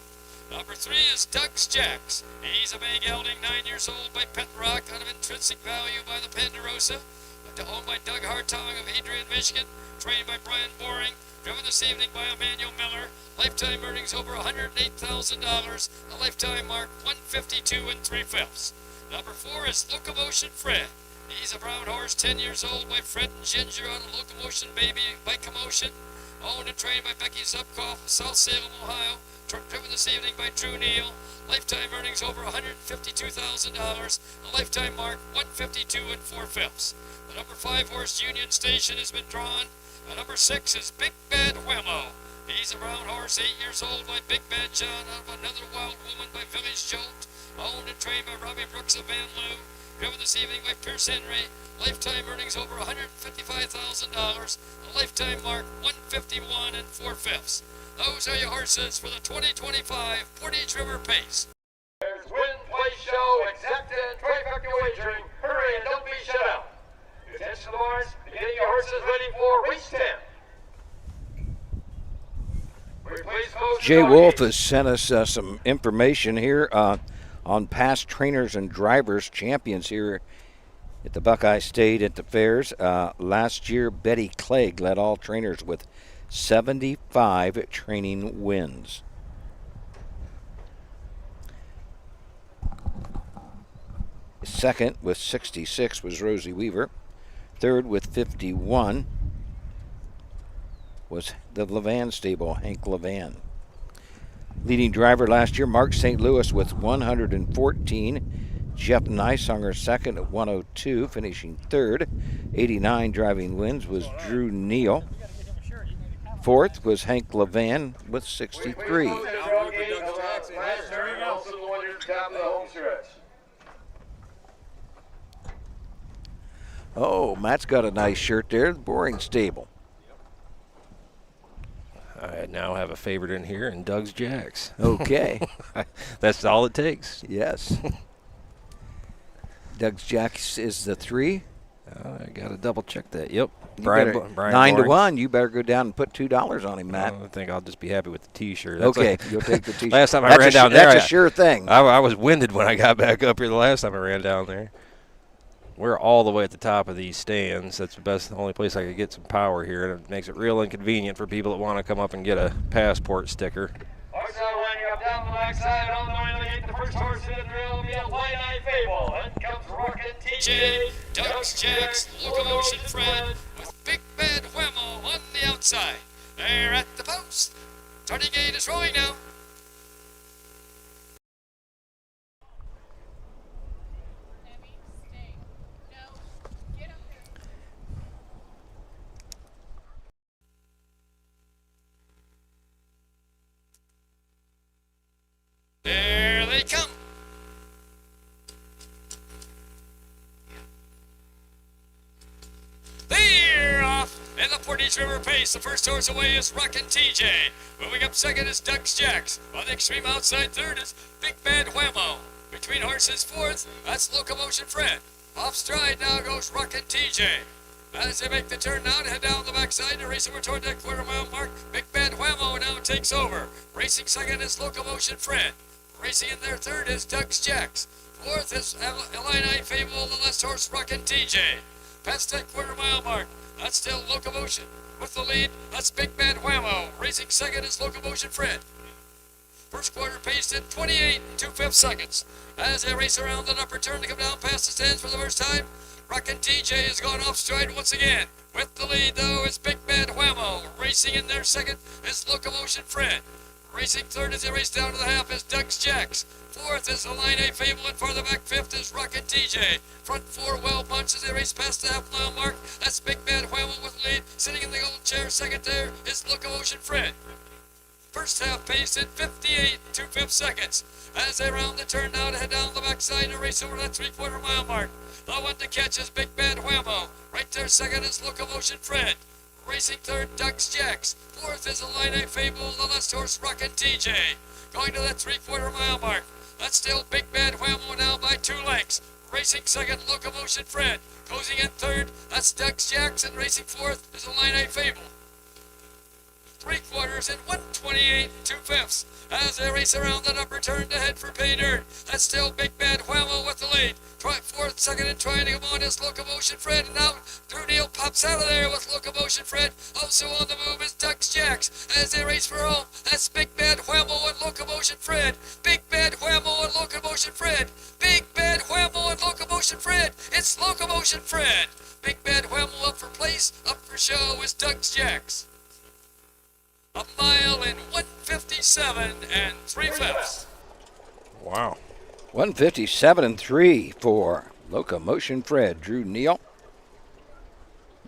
Number 3 is Doug's Jacks. He's a bay gelding, 9 years old by Pet Rock, out of Intrinsic Value by the Ponderosa. Owned by Doug Hartong of Adrian, Michigan. Trained by Brian Boring. Driven this evening by Emmanuel Miller. Lifetime earnings over $108,000. A lifetime mark 152 3/5. Number 4 is Locomotion Fred. He's a brown horse, 10 years old by Fred and Ginger, out of Locomotion Baby by Commotion. Owned and trained by Becky Zupkoff of South Salem, Ohio. Driven this evening by Drew Neal. Lifetime earnings over $152,000. A lifetime mark 152 4/5. The number 5 horse Union Station has been drawn. Number 6 is Big Bad Wemo. He's a brown horse, 8 years old by Big Bad John, out of Another Wild Woman by Village Jolt. Owned and trained by Robbie Brooks of Van Loo. Driven this evening by Pierce Henry. Lifetime earnings over $155,000. A lifetime mark 151 4/5. Those are your horses for the 2025 Portage River Pace. There's win, play, show, exacta, and trifecta wagering. Hurry and don't be shut out. Attention to the barns, getting your horses ready for race 10. Jay Wolf has sent us some information here on past trainers and drivers, champions here at the Buckeye State at the fairs. Last year, Betty Clegg led all trainers with 75 training wins. Second with 66 was Rosie Weaver. Third with 51 was the Levan stable, Hank Levan. Leading driver last year, Mark St. Louis with 114. Jeff Neishunger second at 102, finishing third. 89 driving wins was Drew Neal. Fourth was Hank Levan with 63. Oh, Matt's got a nice shirt there, Boring Stable. I now have a favorite in here, and Doug's Jacks. Okay. That's all it takes. Yes. Doug's Jacks is the 3. I got to double check that. Yep. Brian 9 to 1. You better go down and put $2 on him, Matt. I think I'll just be happy with the T-shirt. Okay, you'll take the T-shirt. Last time I ran down there, that's a sure thing. I was winded when I got back up here the last time I ran down there. We're all the way at the top of these stands. That's the only place I could get some power here, and it makes it real inconvenient for people that want to come up and get a passport sticker. Also winding up down the backside on the way to get the first horse in the drill will be a Illini Fable. Then comes Rockin' TJ, Doug's Jacks, Locomotion Fred, with Big Bad Wemo on the outside. They're at the post. Turning gate is rolling now. There In the Portage River pace, the first horse away is Rockin' TJ. Moving up second is Duck's Jacks. On the extreme outside third is Big Bad Whammo. Between horses fourth, that's Locomotion Fred. Off stride now goes Rockin' TJ. As they make the turn now to head down the backside to race over toward that quarter-mile mark, Big Bad Whammo now takes over. Racing second is Locomotion Fred. Racing in their third is Duck's Jacks. Fourth is Illini Fable, the last horse Rockin' TJ. Past that quarter-mile mark, that's still Locomotion. With the lead, that's Big Bad Whammo. Racing second is Locomotion Fred. First quarter paced in 28 2/5 seconds. As they race around the upper turn to come down past the stands for the first time, Rockin' TJ has gone off stride once again. With the lead, though, is Big Bad Whammo. Racing in their second is Locomotion Fred. Racing third as they race down to the half is Duck's Jacks. Fourth is Illini Fable, and farther back fifth is Rockin' TJ. Front four well bunched as they race past the half-mile mark. That's Big Bad Whammo with the lead. Sitting in the gold chair second there is Locomotion Fred. First half paced in 58 2/5 seconds. As they round the turn now to head down the backside to race over that 3/4 mile mark. The one to catch is Big Bad Whammo. Right there second is Locomotion Fred. Racing third, Duck's Jacks. Fourth is Illini Fable, the last horse Rockin' TJ. Going to that 3/4 mile mark. That's still Big Bad Whammo now by 2 lengths. Racing second, Locomotion Fred. Closing in third, that's Duck's Jacks, and racing fourth is Illini Fable. 3/4 in 1:28 2/5 as they race around that upper turn to head for pay dirt. That's still Big Bad Whammo with the lead. Fourth, second, and trying to come on is Locomotion Fred. And now Drew Neal pops out of there with Locomotion Fred. Also on the move is Duck's Jacks as they race for home. That's Big Bad Whammo and Locomotion Fred. Big Bad Whammo and Locomotion Fred. Big Bad Whammo and Locomotion Fred. It's Locomotion Fred. Big Bad Whammo up for place, up for show is Duck's Jacks. A mile in 1:57 3/5. Wow. 1:57 3 for Locomotion Fred. Drew Neal.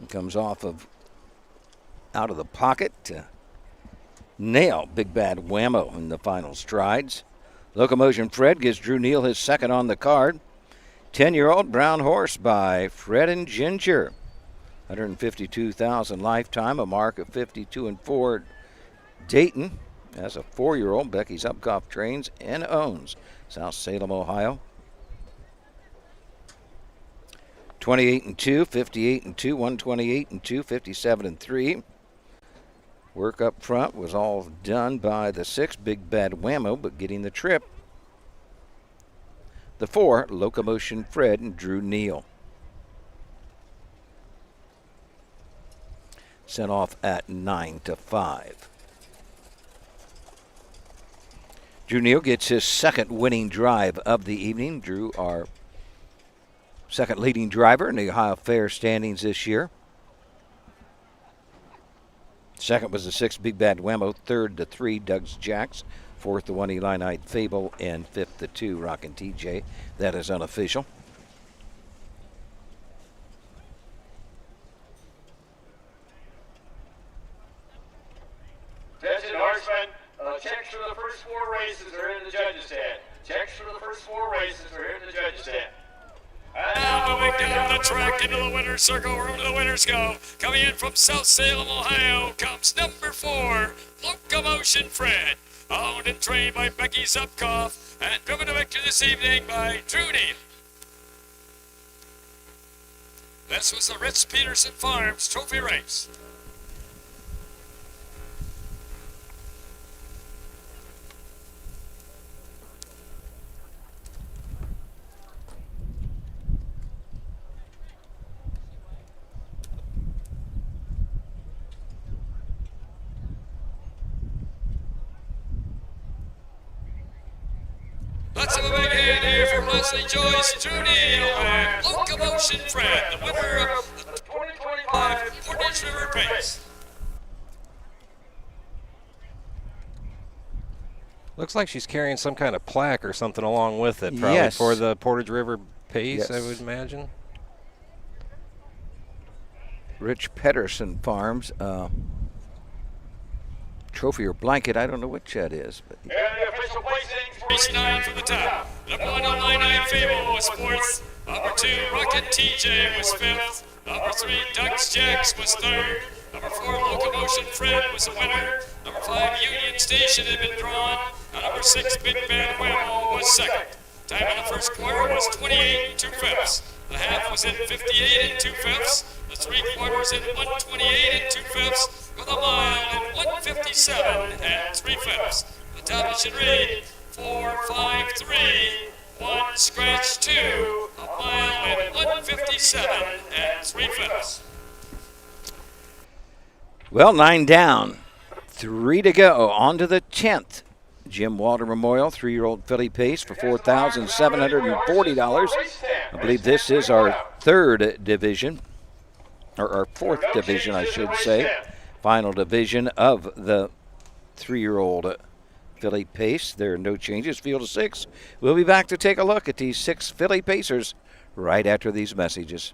He comes off of out of the pocket to nail Big Bad Whammo in the final strides. Locomotion Fred gives Drew Neal his second on the card. 10-year-old brown horse by Fred and Ginger. 152,000 lifetime, a mark of 52-4. Dayton, as a 4-year-old, Becky's Upcoff trains and owns. South Salem, Ohio. 28-2, 58-2, 128-2, 57-3. Work up front was all done by the 6, Big Bad Whammo, but getting the trip. The 4, Locomotion Fred and Drew Neal. Sent off at 9-5. Drew Neal gets his second winning drive of the evening. Drew, our second leading driver in the Ohio Fair standings this year. Second was the 6, Big Bad Whammo. Third, the 3, Duck's Jacks. Fourth, the 1, Illini Fable. And fifth, the 2, Rockin' TJ. That is unofficial. Attention horsemen, checks for the first 4 races are in the judges' stand. Checks for the first 4 races are in the judges' stand. And now moving down the track into the winner's circle, where the winners go. Coming in from South Salem, Ohio, comes number 4, Locomotion Fred. Owned and trained by Becky Zupkoff and driven to victory this evening by Drew Neal. This was the Ritz Peterson Farms Trophy Race. Let's have a big hand here for Leslie Joyce, Drew Neal, and Locomotion Fred, the winner of the 2025 Portage River Pace. Looks like she's carrying some kind of plaque or something along with it, probably Yes. for the Portage River Pace, Yes. I would imagine. Rich Pedersen Farms. Trophy or blanket, I don't know which that is. But And the official placings. Race 9 from the top. Number 1, Illini Fable was 4th. Number 2, Rockin' TJ was 5th. Number 3, Duck's Jacks was 3rd. Number 4, Locomotion Fred was the winner. Number 5, Union Station had been drawn. And number 6, Big Bad Whammo was second. Time in the first quarter was 28 2/5. The half was at 58 2/5. The 3 quarters at 128 2/5. With a mile at 157 3/5. The top should read 4-5-3. 1 scratch 2. A mile at 157 3/5. Well, 9 down, 3 to go. On to the 10th. Jim Walter Memorial, 3-year-old filly pace for $4,740. I believe this is our 3rd division, or our 4th division, I should say. Final division of the 3-year-old filly pace. There are no changes. Field of 6. We'll be back to take a look at these 6 filly pacers right after these messages.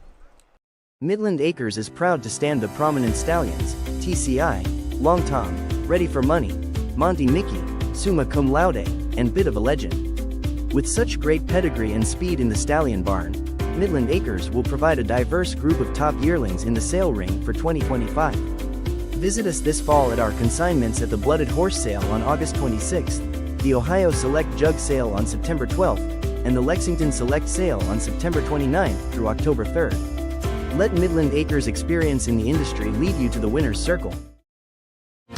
Midland Acres is proud to stand the prominent stallions, TCI, Long Tom, Ready for Money, Monty Mickey, Summa Cum Laude, and Bit of a Legend. With such great pedigree and speed in the stallion barn, Midland Acres will provide a diverse group of top yearlings in the sale ring for 2025. Visit us this fall at our consignments at the Blooded Horse Sale on August 26th, the Ohio Select Jug Sale on September 12th, and the Lexington Select Sale on September 29th through October 3rd. Let Midland Acres' experience in the industry lead you to the winner's circle.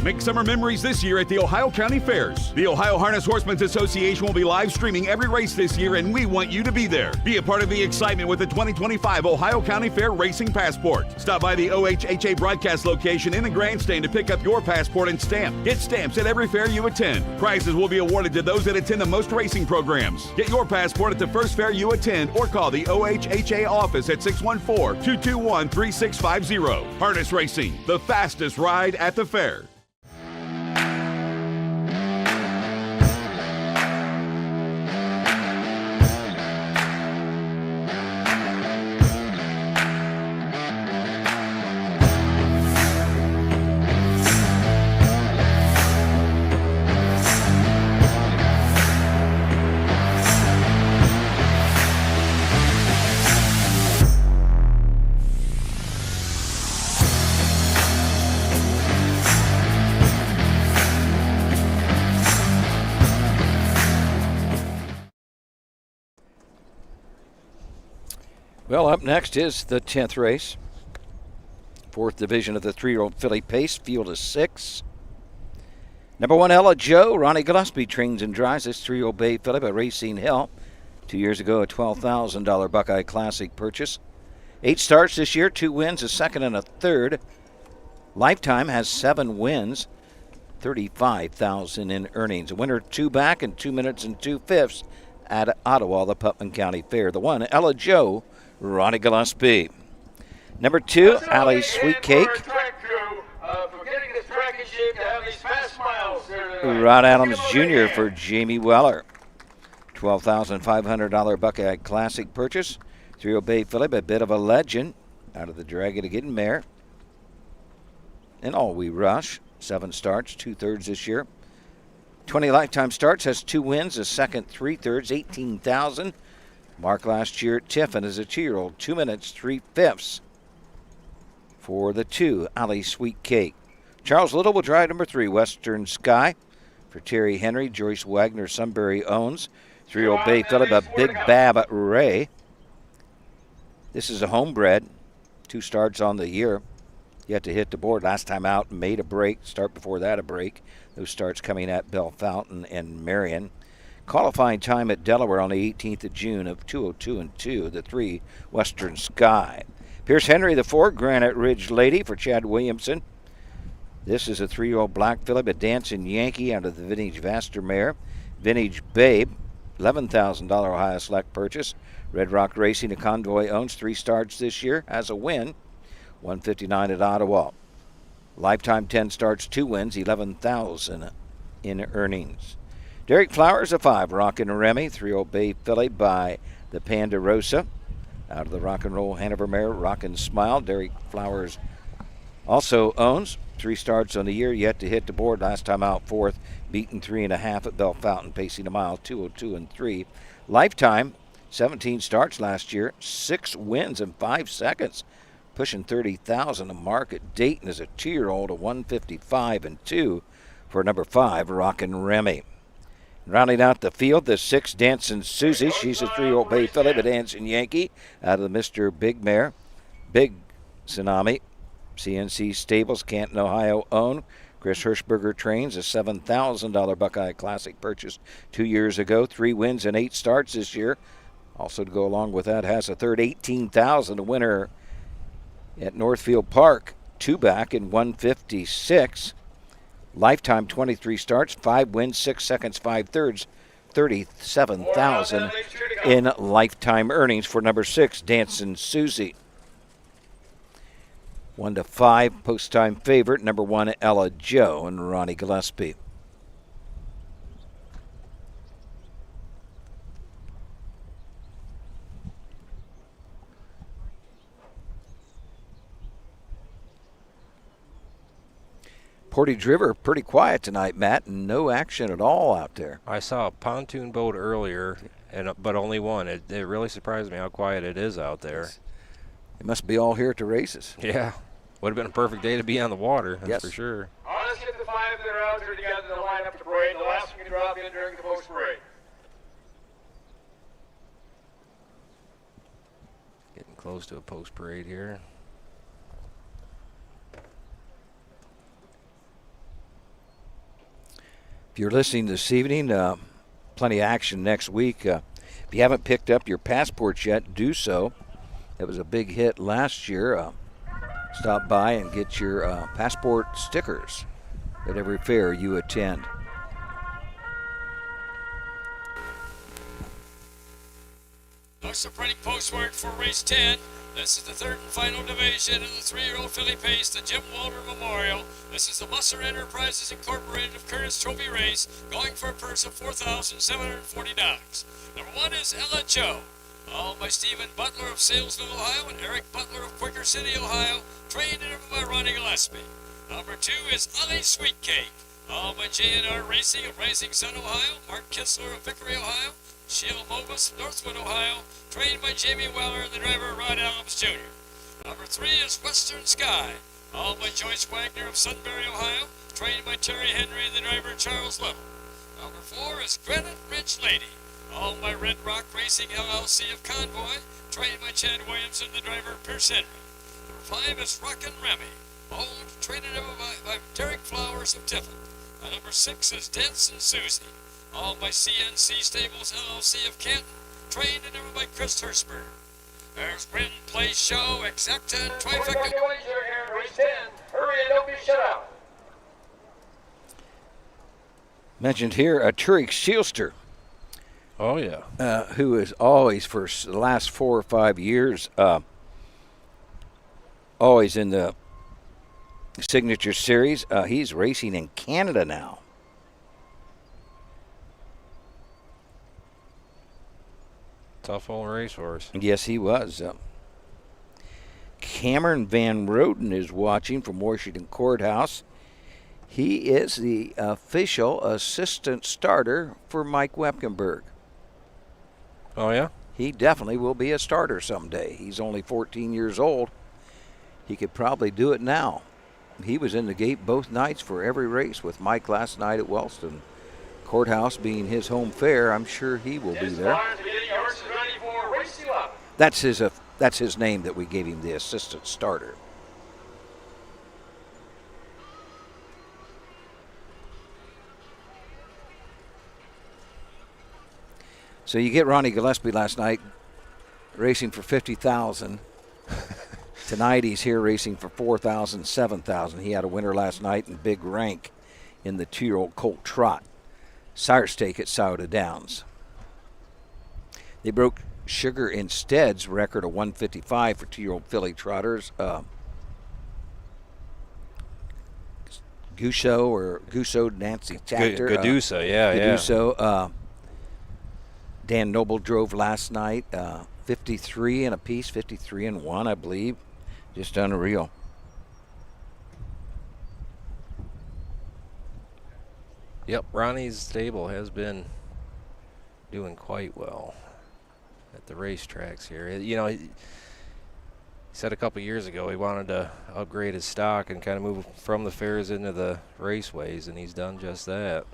Make summer memories this year at the Ohio County Fairs. The Ohio Harness Horsemen's Association will be live streaming every race this year, and we want you to be there. Be a part of the excitement with the 2025 Ohio County Fair Racing Passport. Stop by the OHHA broadcast location in the grandstand to pick up your passport and stamp. Get stamps at every fair you attend. Prizes will be awarded to those that attend the most racing programs. Get your passport at the first fair you attend or call the OHHA office at 614-221-3650. Harness Racing, the fastest ride at the fair. Well, up next is the 10th race. 4th division of the 3-year-old filly pace, field of 6. Number 1, Ella Joe. Ronnie Gillespie trains and drives this 3-year-old bay filly by Racine Hill. 2 years ago, a $12,000 Buckeye Classic purchase. 8 starts this year, 2 wins, a 2nd and a 3rd. Lifetime has 7 wins, $35,000 in earnings. A winner 2 back in 2 minutes and 2/5 at Ottawa, the Putnam County Fair. The 1, Ella Joe. Ronnie Gillespie. Number 2, Allie Sweet Cake. Rod Adams Jr. for Jamie Weller. $12,500 Buckeye Classic purchase. 3-year-old bay filly, a bit of a legend out of the Dragon Again mare. And All We Rush. 7 starts, 2/3 this year. 20 lifetime starts, has 2 wins, a 2nd, 3/3, $18,000. Mark last year at Tiffin as a 2-year-old, 2 minutes, 3/5 for the 2, Allie Sweet Cake. Charles Little will drive number 3, Western Sky for Terry Henry. Joyce Wagner, Sunbury owns. 3-year-old bay filly, Big Bab Ray. This is a homebred, 2 starts on the year. Yet to hit the board. Last time out, made a break. Start before that, a break. Those starts coming at Bell Fountain and Marion. Qualifying time at Delaware on the 18th of June of 2:02 and 2, the 3, Western Sky. Pierce Henry, the 4, Granite Ridge Lady for Chad Williamson. This is a 3-year-old black filly, a Dancing Yankee out of the Vintage Vaster mare. Vintage Babe, $11,000 Ohio Select purchase. Red Rock Racing, a Convoy owns, 3 starts this year, has a win, 159 at Ottawa. Lifetime 10 starts, 2 wins, $11,000 in earnings. Derek Flowers, a 5, Rockin' Remy, 3-year-old bay filly by the Ponderosa. Out of the Rock and Roll Hanover mare, Rockin' Smile. Derek Flowers also owns, 3 starts on the year, yet to hit the board. Last time out, 4th, beaten 3.5 at Bell Fountain, pacing a mile, 2:02 and 3. Lifetime, 17 starts last year, 6 wins in 5 seconds. pushing 30,000 a mark at Dayton as a 2-year-old, a 155-2 for number 5, Rockin' Remy. Rounding out the field, the 6, Dancing Susie. She's a 3-year-old bay filly, but Dancing Yankee out of the Mr. Big Mare. Big Tsunami, CNC Stables, Canton, Ohio owned. Chris Hirschberger trains, a $7,000 Buckeye Classic purchased 2 years ago. 3 wins and 8 starts this year. Also to go along with that, has a third $18,000, a winner at Northfield Park, 2 back in 156. Lifetime 23 starts, 5 wins, 6 seconds, 5 thirds, 37,000 in lifetime earnings for number 6, Dancing Susie. 1-5 post-time favorite, number 1, Ella Joe and Ronnie Gillespie. Portage River pretty quiet tonight, Matt, and no action at all out there. I saw a pontoon boat earlier, but only one. It really surprised me how quiet it is out there. It must be all here at the races. Yeah, would have been a perfect day to be on the water, that's yes, for sure. Let's get the 5 that are out there together to line up the parade. The last one can drop in during the post parade. Getting close to a post parade here. If you're listening this evening, plenty of action next week. If you haven't picked up your passports yet, do so. It was a big hit last year. Stop by and get your passport stickers at every fair you attend. Horse printing postmark for race 10. This is the 3rd and final division of the 3-year-old filly pace, the Jim Walter Memorial. This is the Musser Enterprises Incorporated of Curtis Trophy race, going for a purse of $4,740. Number 1 is Ella Joe, owned by Stephen Butler of Salesville, Ohio, and Eric Butler of Quaker City, Ohio, trained and driven by Ronnie Gillespie. Number 2 is Ali Sweetcake, owned by J&R Racing of Rising Sun, Ohio, Mark Kistler of Vickery, Ohio, Sheila Mobus of Northwood, Ohio, trained by Jamie Weller and the driver Rod Adams Jr. Number 3 is Western Sky, owned by Joyce Wagner of Sunbury, Ohio, trained by Terry Henry and the driver Charles Little. Number 4 is Granite Ridge Lady, owned by Red Rock Racing LLC of Convoy, trained by Chad Williamson and the driver Pierce Henry. Number 5 is Rockin' Remy, owned, trained by Derek Flowers of Tiffin. And number 6 is Dancing Susie, owned by CNC Stables LLC of Canton, trained and driven by Chris Hirschberg. There's Win, Play, Show, Exacta, and Trifecta. Race 10. Hurry and don't be shut out. Mentioned here, Turek Shielster. Oh, yeah. Who is always, for the last 4 or 5 years, always in the Signature Series. He's racing in Canada now. Tough old racehorse. Yes, he was. Cameron Van Roden is watching from Washington Courthouse. He is the official assistant starter for Mike Wepkenberg. Oh, yeah? He definitely will be a starter someday. He's only 14 years old. He could probably do it now. He was in the gate both nights for every race with Mike last night at Wellston. Courthouse being his home fair, I'm sure he will be there. That's his name that we gave him, the assistant starter. So you get Ronnie Gillespie last night racing for $50,000. Tonight he's here racing for $4,000, $7,000. He had a winner last night in big rank in the 2-year-old Colt Trot sire stake at Sauda Downs. They broke Sugar Instead's record of 155 for 2-year-old filly trotters. Gusso, Nancy Tactor. Gadusa, yeah. Gaduso. Dan Noble drove last night, 53 and a piece, 53 and 1, I believe. Just unreal. Yep, Ronnie's stable has been doing quite well at the racetracks here. You know, said a couple years ago he wanted to upgrade his stock and kind of move from the fairs into the raceways, and he's done just that.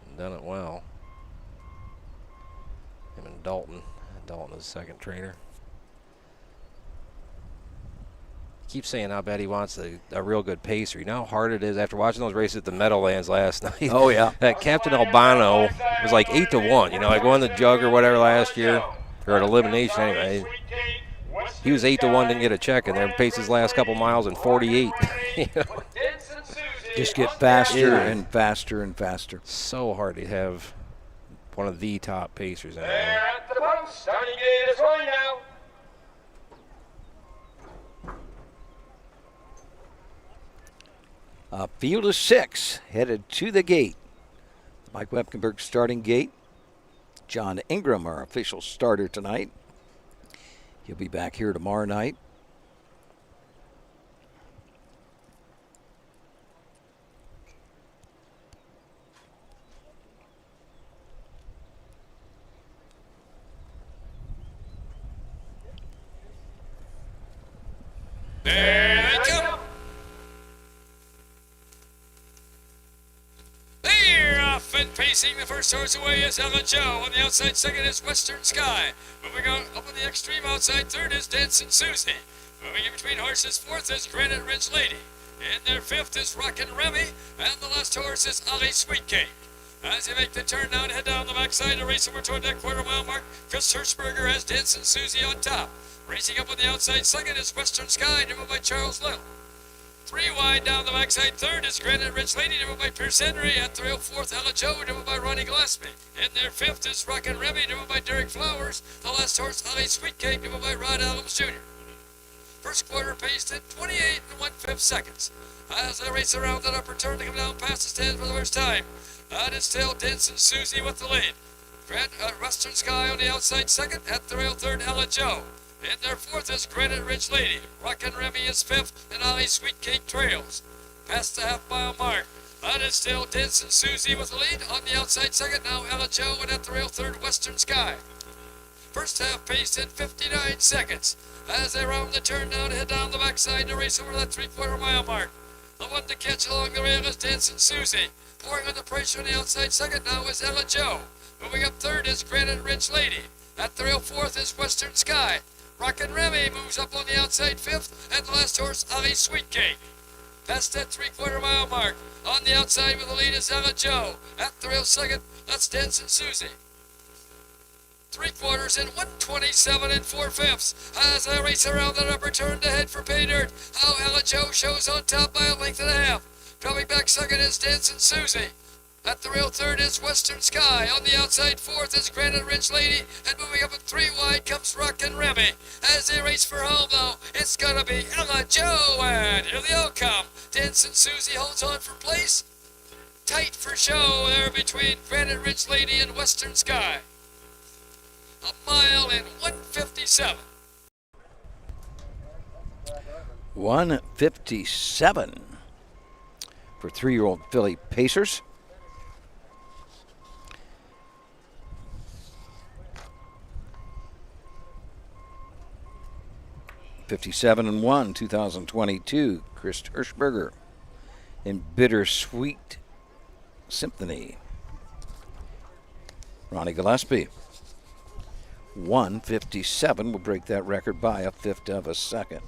And done it well. Him and Dalton. Dalton is the second trainer. Keeps saying how bad he wants a real good pacer. You know how hard it is after watching those races at the Meadowlands last night. Oh, yeah. That Captain Albano was like 8-1. You know, like won the jug or whatever last year, or an elimination anyway. He was 8-1, didn't get a check in there. Paced his last couple miles in 48. You know? Just get faster and faster and faster. So hard to have one of the top pacers in there. There at the bottom, starting gate is rolling now. Field of 6 headed to the gate. Mike Wepkenberg starting gate. John Ingram, our official starter tonight. He'll be back here tomorrow night. There they come. They're off and pacing. The first horse away is Ella Joe. On the outside second is Western Sky. Moving on up on the extreme outside third is Dancing Susie. Moving in between horses fourth is Granite Ridge Lady. In their fifth is Rockin' Remy. And the last horse is Ali Sweetcake. As they make the turn now to head down the backside to race over toward that quarter-mile mark, Chris Hirschberger has Dancing Susie on top. Racing up on the outside second is Western Sky, driven by Charles Little. 3 wide down the backside third is Granite Ridge Lady, driven by Pierce Henry. At the rail fourth, Ella Joe, driven by Ronnie Gillespie. In their fifth is Rockin' Remy, driven by Derek Flowers. The last horse, Ali Sweetcake, driven by Rod Adams Jr. First quarter paced at 28 1/5 seconds. As they race around that upper turn to come down past the stands for the first time. It's still Dancing Susie with the lead. Western Sky on the outside second. At the rail third, Ella Joe. In their fourth is Granite Ridge Lady. Rockin' Remy is fifth, and Ali Sweetcake trails. Past the half-mile mark. It's still Dancing Susie with the lead. On the outside second, now Ella Joe, and at the rail third, Western Sky. First half paced in 59 seconds. As they round the turn now to head down the backside to race over that 3/4 mile mark. The one to catch along the rail is Dancing Susie. Pouring on the pressure on the outside second now is Ella Joe. Moving up third is Granite Ridge Lady. At the rail fourth is Western Sky. Rockin' Remy moves up on the outside fifth, and the last horse, Ali Sweetcake. Past that 3/4 mile mark. On the outside with the lead is Ella Joe. At the rail second, that's Dancing Susie. 3/4 in 1:27 4/5 as they race around that upper turn to head for pay dirt. How Ella Joe shows on top by a length and a half. Coming back second is Dancing Susie. At the rail third is Western Sky. On the outside fourth is Granite Ridge Lady. And moving up at 3 wide comes Rockin' Remy. As they race for home though, it's gonna be Ella Joe. And here they all come. Dancing Susie holds on for place. Tight for show there between Granite Ridge Lady and Western Sky. A mile in 1:57. 1:57 for 3-year-old filly pacers. '57-1, 2022. Chris Hirschberger in Bittersweet Symphony. Ronnie Gillespie. 1:57 will break that record by a fifth of a second.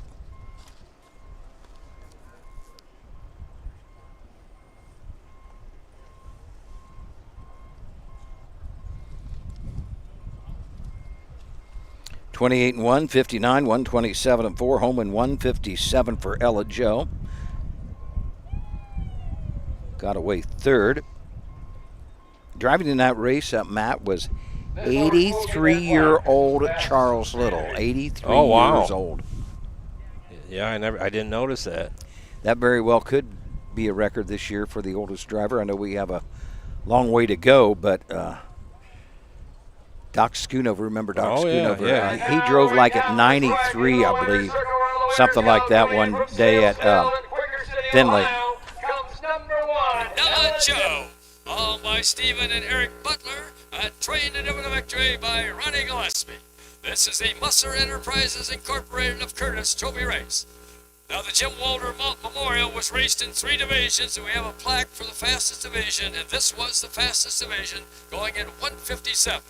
(28-1), 59, 127-4, home in 1:57 for Ella Joe. Got away third. Driving in that race, Matt, was 83-year-old Charles Little. 83 years old. Yeah, I didn't notice that. That very well could be a record this year for the oldest driver. I know we have a long way to go, but Doc Schoonover, remember Doc Schoonover? Yeah. He drove like at 93, I believe, something like that one day at Finley. Comes number 1, Ella Joe. All by Stephen and Eric Butler. Trained and over the victory by Ronnie Gillespie. This is the Musser Enterprises Incorporated of Curtis Trophy race. Now the Jim Walter Memorial was raced in 3 divisions, and we have a plaque for the fastest division, and this was the fastest division, going in 1:57.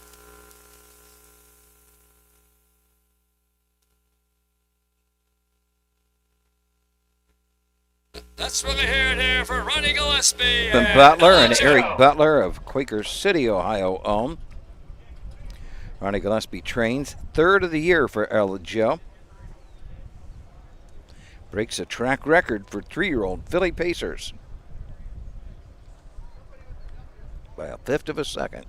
Let's really hear it here for Ronnie Gillespie. Butler and Eric Butler of Quaker City, Ohio own. Ronnie Gillespie trains 3rd of the year for El Joe. Breaks a track record for 3-year-old filly pacers by a 1/5 of a second.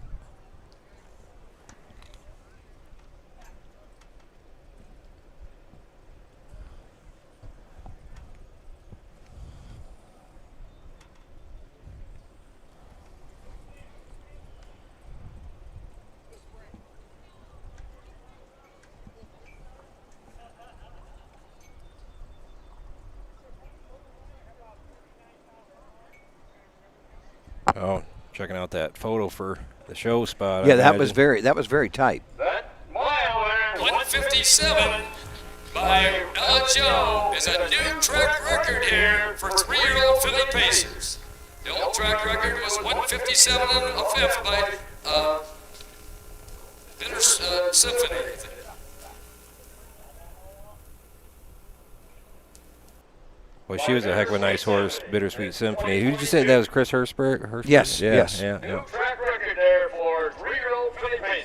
Oh, checking out that photo for the show spot. Yeah, that was very tight. That mile winner, 1:57 by El Joe is a new track record here for 3-year-old filly pacers. The old track record was 1:57 and a 1/5 by Bitter Symphony, I think. Well, she was a heck of a nice horse, Bittersweet Symphony. Who did you say that was? Chris Hershberg? Yes, yeah, yes. Yeah, new yeah. track record there for 3-year-old filly pacers.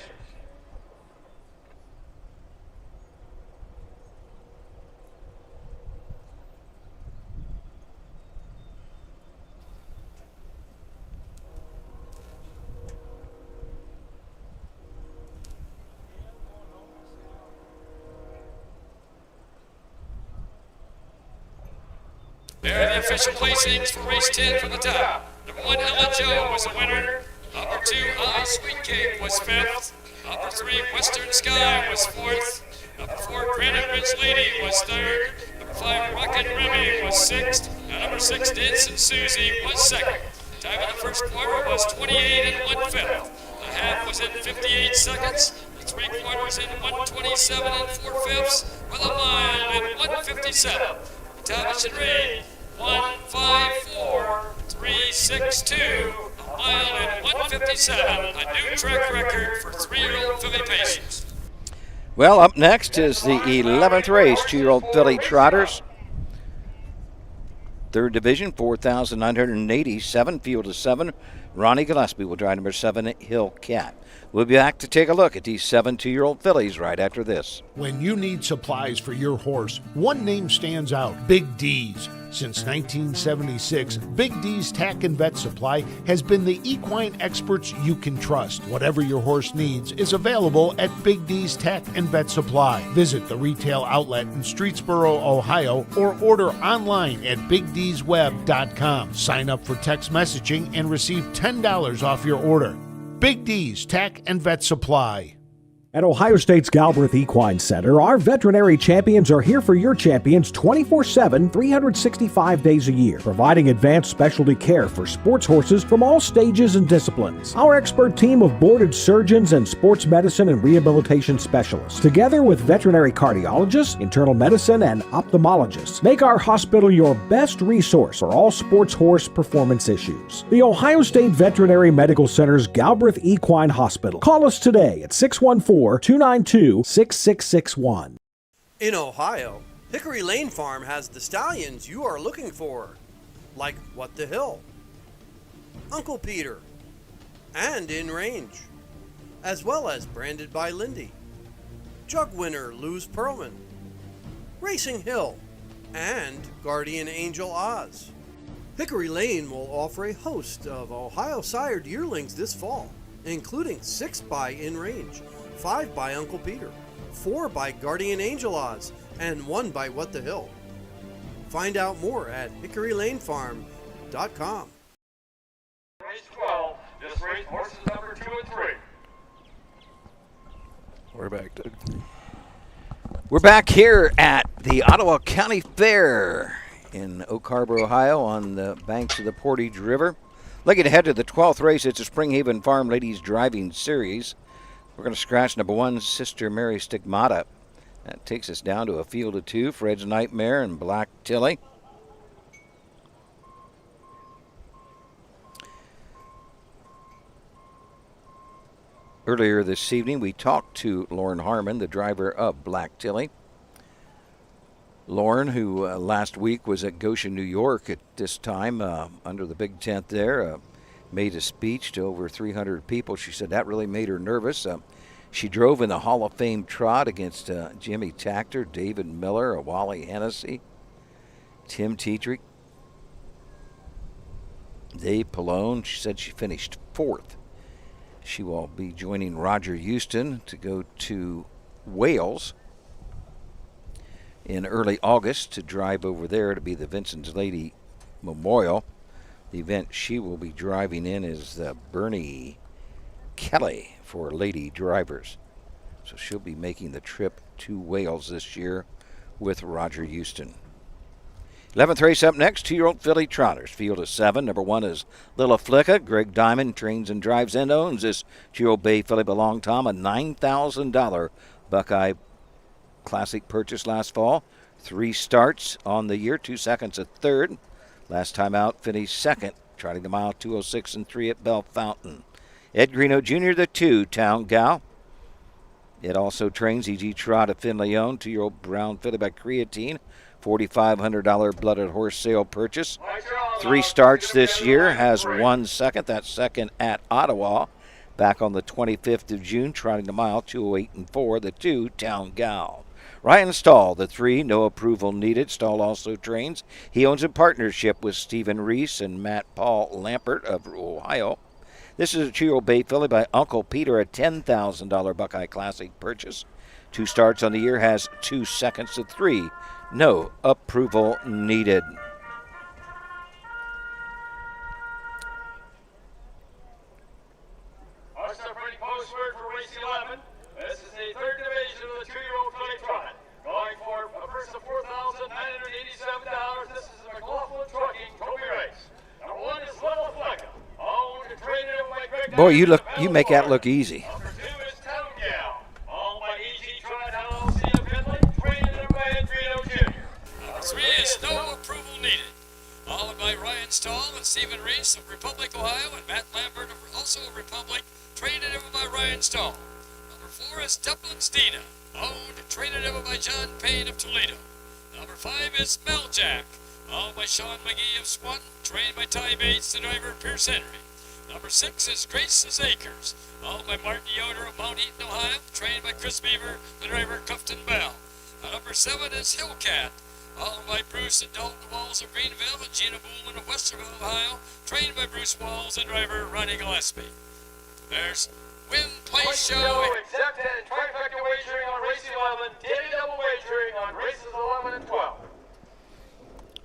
There are the official placings for race 10 from the top. Number 1, Ella Joe was the winner. Number 2, Ali Sweet Cake was 5th. Number 3, Western Sky was 4th. Number 4, Granite Ridge Lady was 3rd. Number 5, Rockin' Remy was 6th. And number 6, Dancing Susie was 2nd. Time in the first quarter was 28 and 1/5. The half was in 58 seconds. The 3/4 in 1:27 and 4/5. With a mile in 1:57. Thomas and Reed, 1:54.362, a mile in 1:57, a new track record for 3-year-old filly pacers. Well, up next is the 11th race, 2-year-old filly trotters. 3rd division, 4,987, field of 7. Ronnie Gillespie will drive number 7, Hill Cat. We'll be back to take a look at these 7 2-year-old fillies right after this. When you need supplies for your horse, one name stands out: Big D's. Since 1976, Big D's Tack and Vet Supply has been the equine experts you can trust. Whatever your horse needs is available at Big D's Tack and Vet Supply. Visit the retail outlet in Streetsboro, Ohio, or order online at BigD'sWeb.com. Sign up for text messaging and receive $10 off your order. Big D's Tack and Vet Supply. At Ohio State's Galbraith Equine Center, our veterinary champions are here for your champions 24/7, 365 days a year, providing advanced specialty care for sports horses from all stages and disciplines. Our expert team of boarded surgeons and sports medicine and rehabilitation specialists, together with veterinary cardiologists, internal medicine, and ophthalmologists, make our hospital your best resource for all sports horse performance issues. The Ohio State Veterinary Medical Center's Galbraith Equine Hospital. Call us today at 614-292-6661. In Ohio, Hickory Lane Farm has the stallions you are looking for, like What the Hill, Uncle Peter, and In Range, as well as Branded by Lindy, Jug Winner Luz Pearlman, Racing Hill, and Guardian Angel Oz. Hickory Lane will offer a host of Ohio sired yearlings this fall, including 6 by In Range, 5 by Uncle Peter, 4 by Guardian Angel Oz, and 1 by What the Hill. Find out more at hickorylanefarm.com. Race 12, this race horses number 2 and 3. We're back, Doug. We're back here at the Ottawa County Fair in Oak Harbor, Ohio, on the banks of the Portage River. Looking ahead to the 12th race, it's a Springhaven Farm Ladies Driving Series. We're going to scratch number 1, Sister Mary Stigmata. That takes us down to a field of 2, Fred's Nightmare and Black Tilly. Earlier this evening, we talked to Lauren Harmon, the driver of Black Tilly. Lauren, who last week was at Goshen, New York at this time under the big tent there, made a speech to over 300 people. She said that really made her nervous. She drove in the Hall of Fame trot against Jimmy Takter, David Miller, Wally Hennessy, Tim Tetrick, Dave Pallone. She said she finished 4th. She will be joining Roger Houston to go to Wales in early August to drive over there to be the Vincent's Lady Memorial. The event she will be driving in is the Bernie Kelly for lady drivers. So she'll be making the trip to Wales this year with Roger Houston. 11th race up next, 2-year-old filly trotters. Field of 7. Number 1 is Lilla Flicka. Greg Diamond trains and drives and owns this 2-year-old bay filly by Long Tom, a $9,000 Buckeye Classic purchase last fall. 3 starts on the year, 2 seconds at 3rd. Last time out, finished 2nd, trotting the mile 2:06 and 3 at Bell Fountain. Ed Greeno Jr., the 2 town gal. It also trains E.G. Trot, a Finley owned 2-year-old brown filly by Creatine. $4,500 blooded horse sale purchase. 3 starts this year, has 1 second. That's 2nd at Ottawa. Back on the 25th of June, trotting the mile 2:08 and 4, the 2 town gal. Ryan Stahl, the 3, no approval needed. Stahl also trains. He owns a partnership with Stephen Reese and Matt Paul Lampert of Ohio. This is a 2-year-old bay filly by Uncle Peter, a $10,000 Buckeye Classic purchase. 2 starts on the year, has 2 seconds at 3. No approval needed. Our separating postword for race 11. This is the 3rd division of the 2-year-old filly trot. Going for a purse of $4,987. This is a McLaughlin Trucking Trophy race. Number 1 is Lilla Flicka. Owned and traded by Greg. Boy, you make that look easy. Number 2 is Town Gal. Owned by E.G. Trot LLC of Finley. Traded by Ed Greeno Jr. Number 3 is No Approval Needed. Followed by Ryan Stahl and Stephen Reese of Republic, Ohio, and Matt Lambert, also of Republic, traded over by Ryan Stahl. Number 4 is Duplin's Dina, owned and traded over by John Payne of Toledo. Number 5 is Meljack, owned by Sean McGee of Swanton, trained by Ty Bates, the driver of Pierce Henry. Number 6 is Grace's Acres, owned by Martin Yoder of Mount Eaton, Ohio, trained by Chris Beaver, the driver of Cufton Bell. Number 7 is Hillcat, owned by Bruce and Dalton Walls of Greenville and Gina Boolman of Westerville, Ohio, trained by Bruce Walls and driver Ronnie Gillespie. There's Win Place Show. Accept and trifecta wagering on race 11. Daily double wagering on races 11 and 12.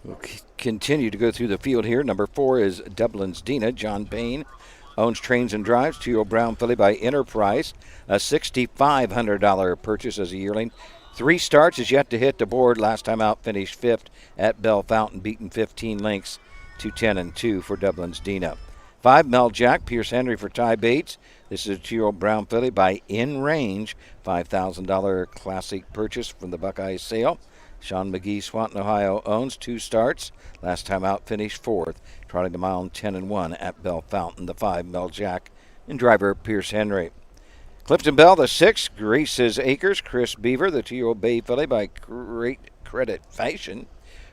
We'll continue to go through the field here. Number 4 is Dublin's Dina. John Payne owns, trains, and drives 2-year-old brown filly by Enterprise. A $6,500 purchase as a yearling. 3 starts, is yet to hit the board. Last time out, finished 5th at Bell Fountain, beaten 15 lengths to 10 and 2 for Dublin's Dina. 5, Meljack, Pierce Henry for Ty Bates. This is a 2-year-old brown filly by In Range. $5,000 classic purchase from the Buckeye sale. Sean McGee, Swanton, Ohio, owns 2 starts. Last time out, finished 4th, trotting the mile 10 and 1 at Bell Fountain. The 5, Meljack, and driver Pierce Henry. Clifton Bell, the 6, Grace's Acres. Chris Beaver, the 2-year-old bay filly by Great Credit Fashion.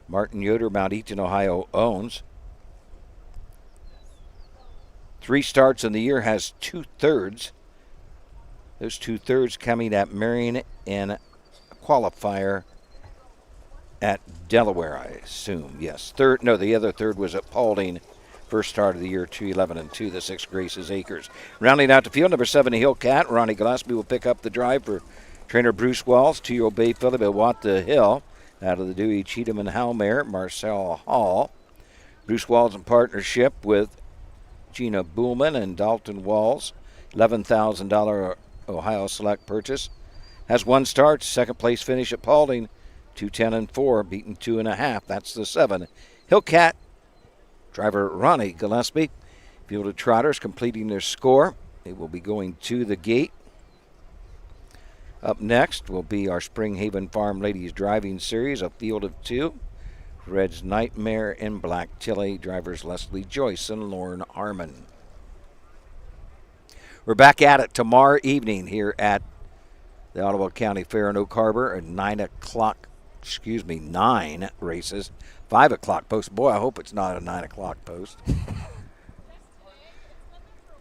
Martin Yoder, Mount Eaton, Ohio, owns. 3 starts in the year, has 2/3. Those 2/3 coming at Marion and qualifier at Delaware, I assume. Yes, third. No, the other third was at Paulding. First start of the year, 2:11 and 2. The 6, Grace's Acres. Rounding out the field, number 7, Hillcat. Ronnie Gillespie will pick up the drive for trainer Bruce Walls. 2-year-old bay filly by Watt the Hill. Out of the Dewey Cheatham and Howe mare, Marcel Hall. Bruce Walls in partnership with Gina Boolman and Dalton Walls. $11,000 Ohio Select purchase. Has 1 start, 2nd place finish at Paulding. 2:10 and 4, beaten 2.5. That's the 7. Hillcat, driver Ronnie Gillespie. Field of trotters completing their score. They will be going to the gate. Up next will be our Springhaven Farm Ladies Driving Series, a field of 2. Red's Nightmare and Black Tilly, drivers Leslie Joyce and Lauren Harmon. We're back at it tomorrow evening here at the Ottawa County Fair in Oak Harbor at 9 races. 5 o'clock post. Boy, I hope it's not a 9 o'clock post.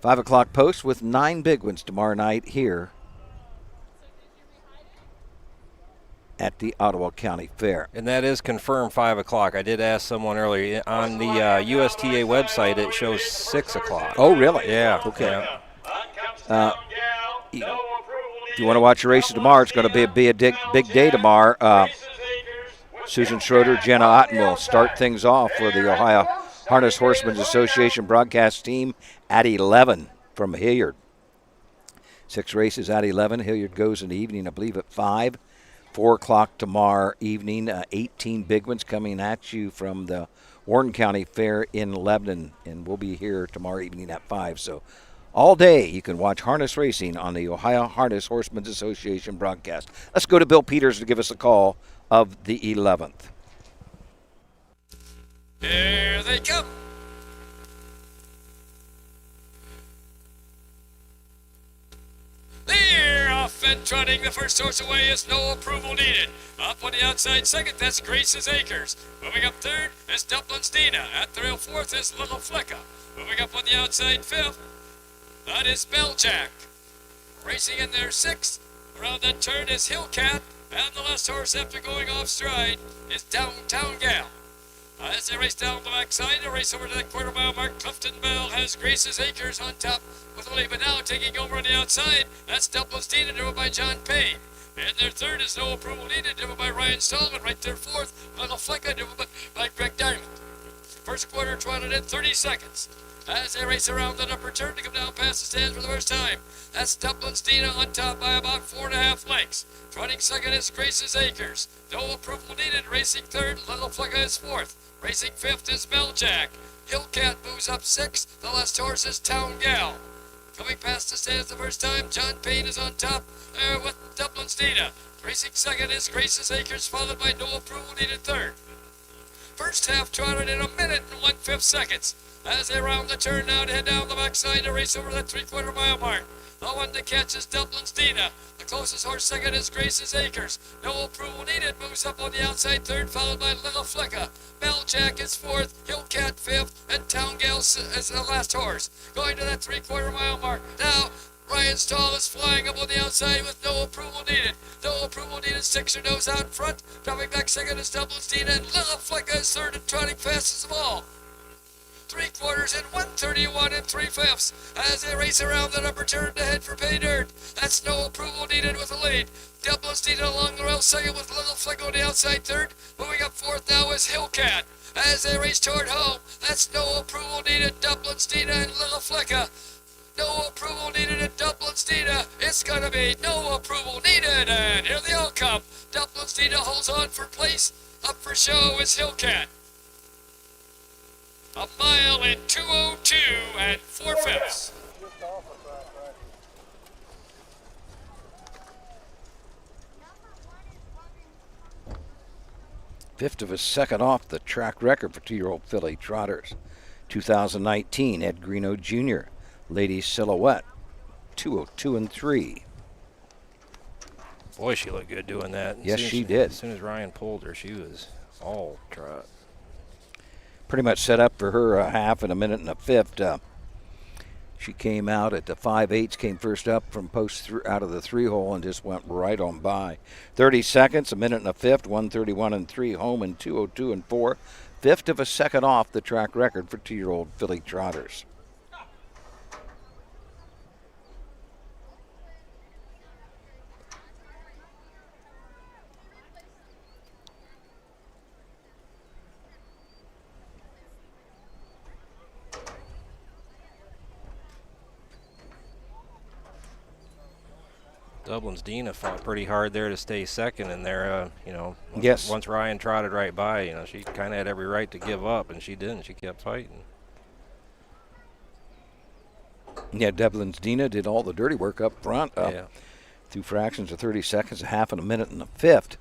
5 o'clock post with 9 big ones tomorrow night here at the Ottawa County Fair. And that is confirmed 5 o'clock. I did ask someone earlier. On the USTA website, it shows 6 o'clock. Oh, really? Yeah. Okay. If you want to watch the races tomorrow, it's going to be a big day tomorrow. Susan Schroeder, Jenna Otten will start things off for the Ohio Harness Horsemen's Association broadcast team at 11 from Hilliard. 6 races at 11. Hilliard goes in the evening, I believe, at 5. 4 o'clock tomorrow evening. 18 big ones coming at you from the Warren County Fair in Lebanon, and we'll be here tomorrow evening at 5. So all day you can watch harness racing on the Ohio Harness Horsemen's Association broadcast. Let's go to Bill Peters to give us a call of the 11th. Here they come. They're off and trotting. The first horse away is no approval needed. Up on the outside second, that's Grace's Acres. Moving up third is Dublin's Dina. At the rail fourth is Little Flecka. Moving up on the outside fifth, that is Belljack. Racing in there sixth. Around that turn is Hillcat. And the last horse after going off stride is Downtown Gal. As they race down the backside, a race over to that quarter-mile mark. Clifton Bell has Grace's Acres on top with a lead, but now taking over on the outside, that's Dublin's Dina, driven by John Payne. And their third is no approval needed, driven by Ryan Stallman. Right there fourth, Little Flecka, driven by Greg Diamond. First quarter trotted in 30 seconds. As they race around the upper turn to come down past the stands for the first time. That's Dublin's Dina on top by about 4.5 lengths. Trotting second is Grace's Acres. No approval needed. Racing third, Little Flecka is fourth. Racing fifth is Belljack. Hillcat moves up sixth. The last horse is Town Gal. Coming past the stands the first time, John Payne is on top with Dublin's Dina. Racing second is Grace's Acres, followed by no approval needed third. First half trotted in 1 minute and 1/5 seconds. As they round the turn now to head down the backside to race over that 3/4 mile mark. The one to catch is Dublin's Dina. The closest horse second is Grace's Acres. No approval needed. Moves up on the outside third, followed by Little Flecka. Belljack is fourth. Hillcat fifth. And Town Gal is the last horse. Going to that 3/4 mile mark. Now, Ryan Stahl is flying up on the outside with no approval needed. No approval needed. Sixer nose out front. Dropping back second is Dublin's Dina. And Little Flecka is third and trotting fastest of all. 3/4 and 1:31 3/5 as they race around that upper turn to head for pay dirt. That's no approval needed with the lead. Dublin's Dina along the rail second with Little Flecka on the outside third. Moving up fourth now is Hillcat. As they race toward home, that's no approval needed. Dublin's Dina and Little Flecka. No approval needed at Dublin's Dina. It's gonna be no approval needed, and here they all come. Dublin's Dina holds on for place. Up for show is Hillcat. 1 mile in 2:02 4/5. Fifth of a second off the track record for 2-year-old filly trotters. 2019, Ed Greeno Jr., Lady Silhouette, 2:02 3. Boy, she looked good doing that. Yes, she did. As soon as Ryan pulled her, she was all trot. Pretty much set up for her a half and a minute and a fifth. She came out at the 5/8, came first up from post out of the 3-hole and just went right on by. 30 seconds, a minute and a fifth, 1:31 3, home in 2:02 4. Fifth of a second off the track record for 2-year-old filly trotters. Dublin's Dina fought pretty hard there to stay second in there. Yes. Once Ryan trotted right by, she kind of had every right to give up, and she didn't. She kept fighting. Yeah, Dublin's Dina did all the dirty work up front. Yeah. through fractions of 30 seconds, a half and a minute and a fifth.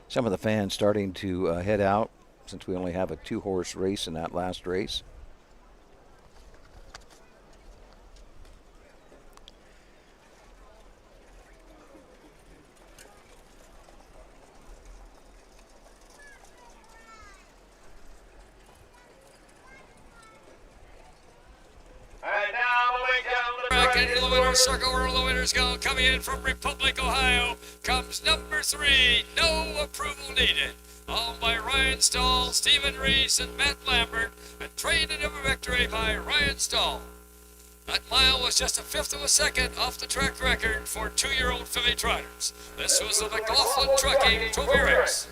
Some of the fans starting to head out since we only have a 2-horse race in that last race. Back into the winner's circle where the winners go. Coming in from Republic, Ohio, comes number 3, No Approval Needed. Owned by Ryan Stahl, Stephen Reese, and Matt Lambert, and trained into victory by Ryan Stahl. That mile was just a fifth of a second off the track record for 2-year-old filly trotters. This was the McLaughlin Trucking Trophy Race.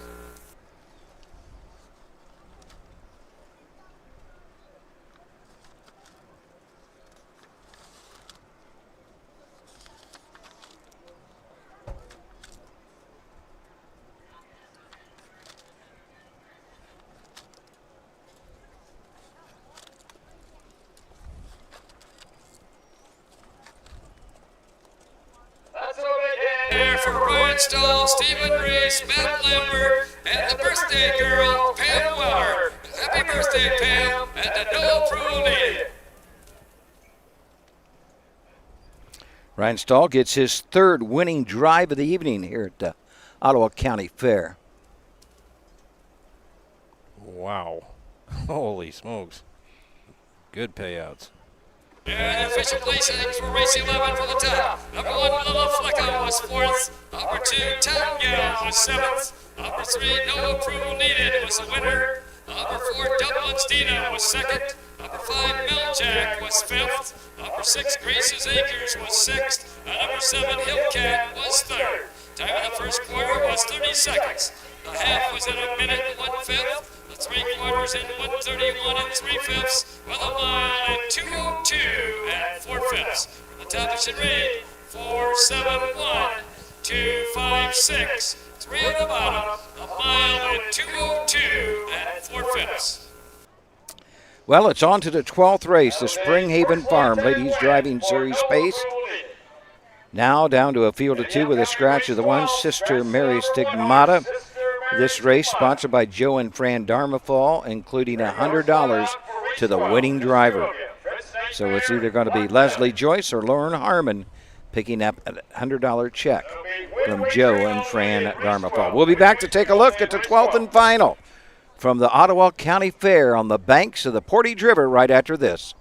Here for Ryan Stahl, Stephen Reese, Matt Lambert, and the birthday girl, Pam Weller. Happy birthday, Pam, and the No Approval Needed. Ryan Stahl gets his 3rd winning drive of the evening here at the Ottawa County Fair. Wow. Holy smokes. Good payouts. And official placings for race 11 for the top. Number 1, Little Flecko was 4th. Number 2, Town Gal was 7th. Number 3, No Approval Needed was the winner. Number 4, Dublin's Dina was 2nd. Number 5, Meljack was 5th. Number 6, Grace's Acres was 6th. And number 7, Hillcat was 3rd. Time in the first quarter was 30 seconds. The half was in a minute and 1/5. The 3/4 in 1:31 and 3/5, with a mile in 2:02 and 4/5. From the top it should read 4:71, 2:56. 3 on the bottom, a mile in 2:02 and 4/5. Well, it's on to the 12th race, the Springhaven Farm Ladies Driving Series Pace. Now down to a field of 2 with a scratch of the 1, Sister Mary Stigmata. This race sponsored by Joe and Fran Darmafall, including $100 to the winning driver. So it's either going to be Leslie Joyce or Lauren Harmon picking up a $100 check from Joe and Fran Darmafall. We'll be back to take a look at the 12th and final from the Ottawa County Fair on the banks of the Portage River right after this.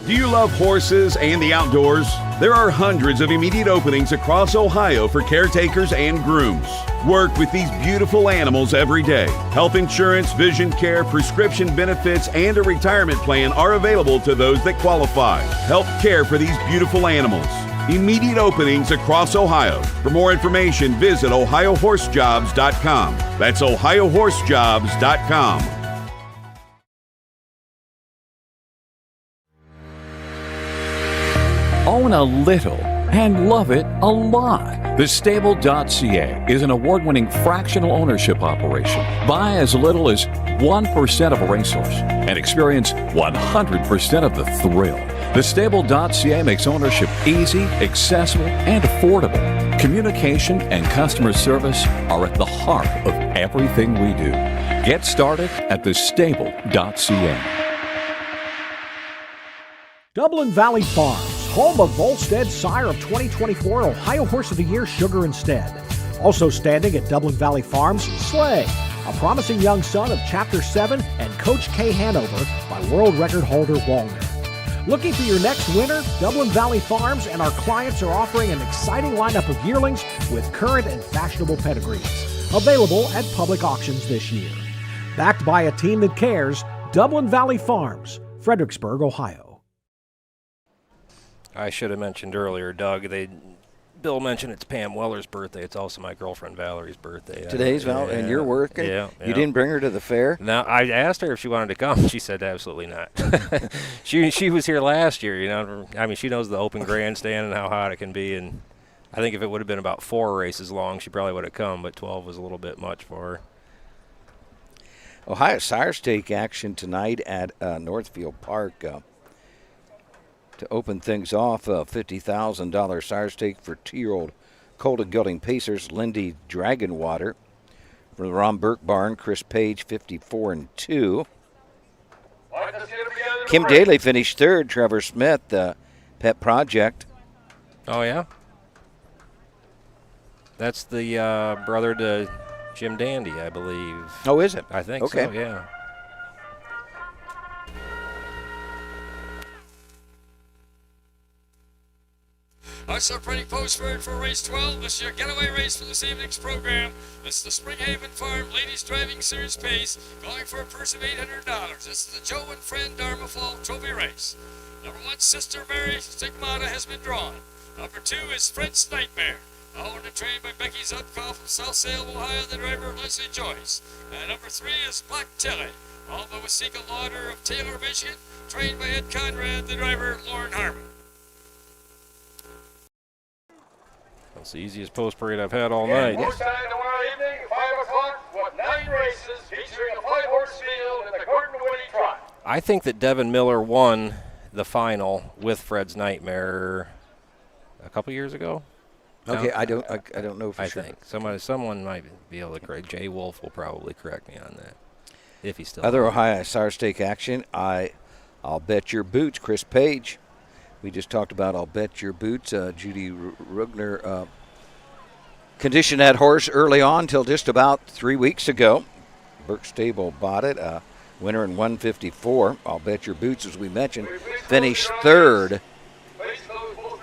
Do you love horses and the outdoors? There are hundreds of immediate openings across Ohio for caretakers and grooms. Work with these beautiful animals every day. Health insurance, vision care, prescription benefits, and a retirement plan are available to those that qualify. Help care for these beautiful animals. Immediate openings across Ohio. For more information, visit OhioHorseJobs.com. That's OhioHorseJobs.com. Own a little and love it a lot. The Stable.ca is an award-winning fractional ownership operation. Buy as little as 1% of a racehorse and experience 100% of the thrill. The Stable.ca makes ownership easy, accessible, and affordable. Communication and customer service are at the heart of everything we do. Get started at thestable.ca. Dublin Valley Farms, home of Volstead Sire of 2024 Ohio Horse of the Year Sugar Instead. Also standing at Dublin Valley Farms, Slay, a promising young son of Chapter 7 and Coach K Hanover by world record holder Walner. Looking for your next winner? Dublin Valley Farms and our clients are offering an exciting lineup of yearlings with current and fashionable pedigrees. Available at public auctions this year. Backed by a team that cares, Dublin Valley Farms, Fredericksburg, Ohio. I should have mentioned earlier, Doug, Bill mentioned it's Pam Weller's birthday. It's also my girlfriend Valerie's birthday. Today's Val, and you're working? Yeah. You didn't bring her to the fair? No, I asked her if she wanted to come. She said absolutely not. She was here last year, you know. I mean, she knows the open grandstand and how hot it can be, and I think if it would have been about 4 races long, she probably would have come, but 12 was a little bit much for her. Ohio Sire Stake action tonight at Northfield Park. To open things off, a $50,000 Sire Stake for 2-year-old Colton Gelding Pacers, Lindy Dragonwater. From the Ron Burke barn, Chris Page, 54-2. Kim Daly finished 3rd. Trevor Smith, Pet Project. Oh, yeah? That's the brother to Jim Dandy, I believe. Oh, is it? I think okay. so, yeah. Our separating postword for race 12. This is your getaway race for this evening's program. This is the Springhaven Farm Ladies Driving Series Pace, going for a purse of $800. This is the Joe and Friend Dharma Fall Trophy Race. Number 1, Sister Mary Stigmata has been drawn. Number 2 is Fred's Nightmare. Owned and trained by Becky Zupkoff from South Salem, Ohio, the driver Leslie Joyce. And number 3 is Black Tilly, owned by Wasika Lauder of Taylor, Michigan, trained by Ed Conrad, the driver Lauren Harmon. That's the easiest post parade I've had all night. Post time tomorrow evening, 5 o'clock, with 9 races featuring a 5-horse field in the Gordon Woody Trot. I think that Devin Miller won the final with Fred's Nightmare a couple years ago. Okay, I don't know for sure. I think someone might be able to correct. Jay Wolf will probably correct me on that if he's still. Other Ohio Sire Stake action. I'll bet your boots. Chris Page. We just talked about I'll bet your boots. Judy Rugner conditioned that horse early on till just about 3 weeks ago. Burke Stable bought it. Winner in 154. I'll bet your boots, as we mentioned, finished 3rd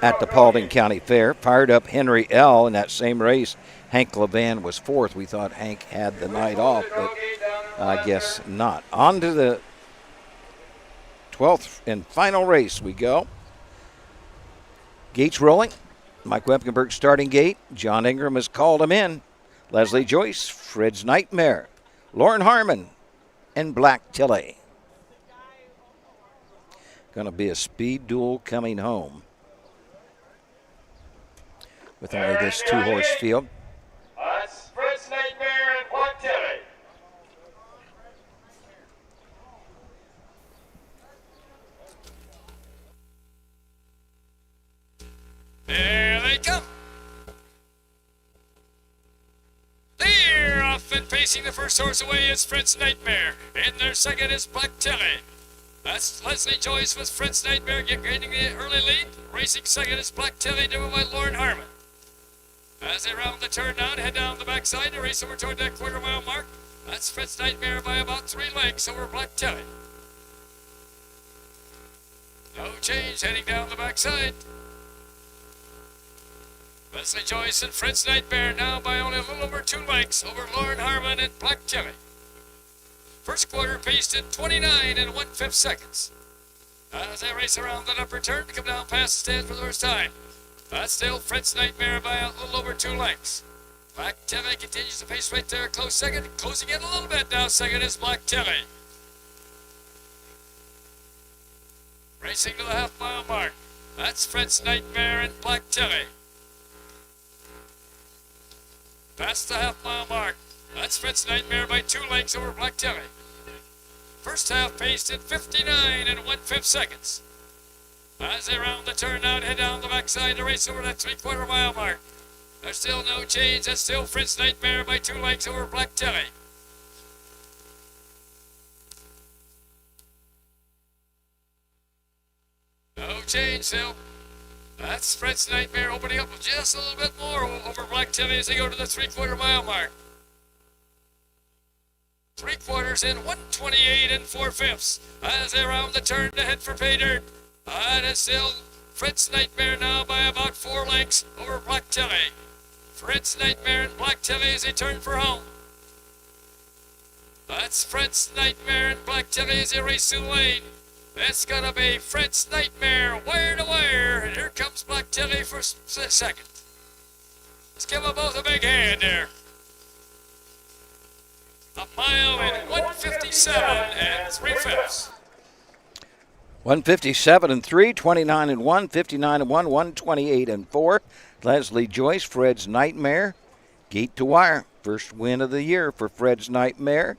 at the Paulding County Fair. Fired up Henry L. in that same race. Hank Levan was 4th. We thought Hank had the night off, but I guess not. On to the 12th and final race we go. Gates rolling. Mike Wepkenberg starting gate. John Ingram has called him in. Leslie Joyce, Fred's Nightmare, Lauren Harmon, and Black Tilly. Going to be a speed duel coming home with only this 2-horse field. That's Fred's Nightmare and Black Tilly. There they come. They're off and pacing the first horse away is Fred's Nightmare. In their second is Black Tilly. That's Leslie Joyce with Fred's Nightmare gaining the early lead. Racing second is Black Tilly, driven by Lauren Harmon. As they round the turn now and head down the backside to race over toward that quarter-mile mark. That's Fred's Nightmare by about 3 lengths over Black Tilly. No change heading down the backside. Leslie Joyce and Fred's Nightmare now by only a little over 2 lengths over Lauren Harmon and Black Tilly. First quarter paced in 29 1/5 seconds. As they race around that upper turn to come down past the stands for the first time. That's still Fred's Nightmare by a little over 2 lengths. Black Tilly continues to pace right there, close second, closing in a little bit now. Second is Black Tilly. Racing to the half-mile mark. That's Fred's Nightmare and Black Tilly. Past the half-mile mark. That's Fred's Nightmare by 2 lengths over Black Tilly. First half paced in 59 1/5 seconds. As they round the turn now and head down the backside to race over that 3/4 mile mark. There's still no change. That's still Fred's Nightmare by 2 lengths over Black Tilly. No change still. That's Fred's Nightmare opening up just a little bit more over Black Tilly as they go to the 3/4 mile mark. 3/4 in 1:28 4/5 as they round the turn to head for pay dirt. That is still Fred's Nightmare now by about 4 lengths over Black Tilly. Fred's Nightmare and Black Tilly as they turn for home. That's Fred's Nightmare and Black Tilly as they race through the lane. That's gonna be Fred's Nightmare wire to wire, and here comes Black Tilly for second. Let's give them both a big hand there. A mile in 157 and 3/5. 157 and 3, 29 and 1, 59 and 1, 128 and 4. Leslie Joyce, Fred's Nightmare, gate to wire. First win of the year for Fred's Nightmare.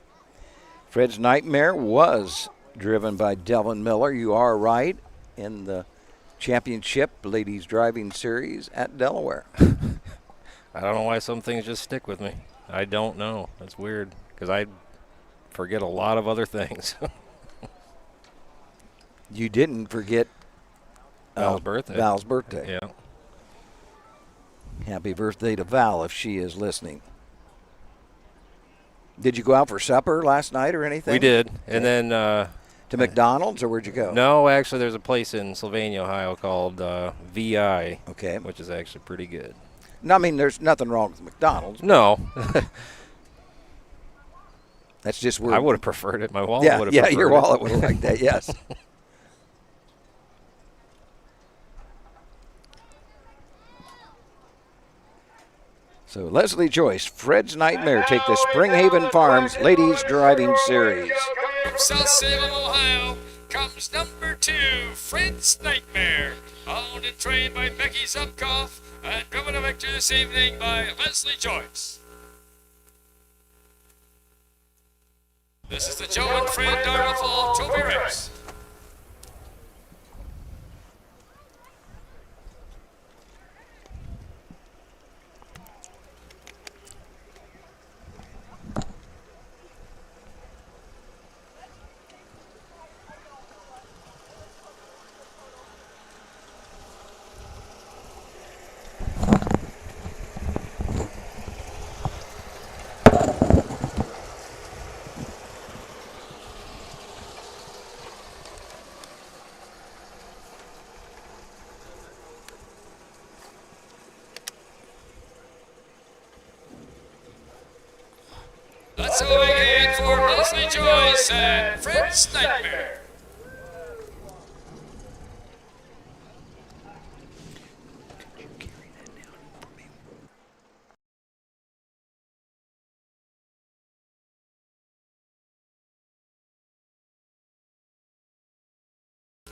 Fred's Nightmare was driven by Delvin Miller. You are right, in the championship ladies driving series at Delaware. I don't know why some things just stick with me. I don't know. That's weird because I forget a lot of other things. You didn't forget Val's birthday. Val's birthday. Yeah. Happy birthday to Val if she is listening. Did you go out for supper last night or anything? We did. And then to McDonald's, or where'd you go? No, actually there's a place in Sylvania, Ohio called VI. Okay. Which is actually pretty good. No, I mean, there's nothing wrong with McDonald's. No. That's just where I would have preferred it. My wallet would have preferred it. Yeah, your wallet would have liked that, yes. So Leslie Joyce, Fred's Nightmare, take the Springhaven Farms Ladies Driving Series. From South Salem, Ohio, comes number 2, Fred's Nightmare. Owned and trained by Becky Zupkoff and driven to victory this evening by Leslie Joyce. This is the Joe and Fred Darla Fall Trophy Race. Let's have a big hand for Leslie Joyce and Fred's Nightmare.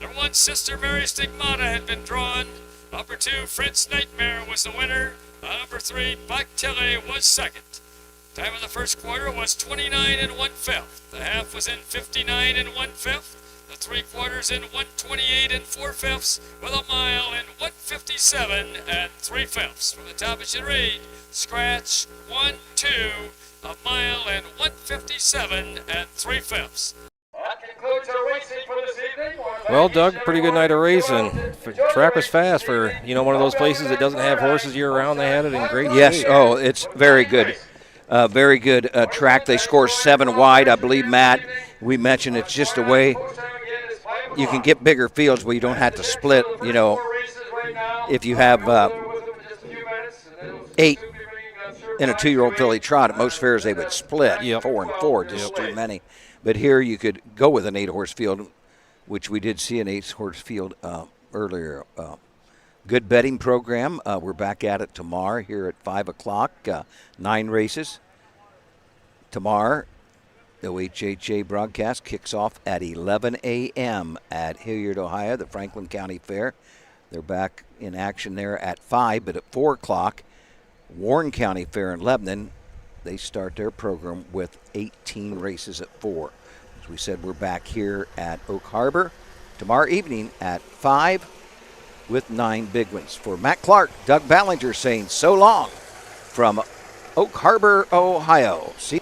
Number 1, Sister Mary Stigmata had been drawn. Number 2, Fred's Nightmare was the winner. Number 3, Black Tilly was second. Time of the first quarter was 29 and 1/5. The half was in 59 and 1/5. The 3/4 in 128 and 4/5, with a mile in 157 and 3/5. From the top it should read, scratch 1, 2, a mile in 157 and 3/5. That concludes our racing for this evening. Well, Doug, pretty good night of racing. Track was fast for, one of those places that doesn't have horses year round. They had it in great Yes, shape. oh, it's very good. Very good track. They score 7 wide, I believe, Matt. We mentioned it's just a way you can get bigger fields where you don't have to split, if you have 8 in a 2-year-old filly trot. At most fairs they would split 4 and 4, just too many. But here you could go with an 8-horse field, which we did see an 8-horse field earlier. Good betting program. We're back at it tomorrow here at 5 o'clock. 9 races. Tomorrow, the OHHA broadcast kicks off at 11 a.m. at Hilliard, Ohio, the Franklin County Fair. They're back in action there at 5, but at 4 o'clock, Warren County Fair in Lebanon, they start their program with 18 races at 4. As we said, we're back here at Oak Harbor tomorrow evening at 5 with 9 big ones. For Matt Clark, Doug Ballinger saying so long from Oak Harbor, Ohio. See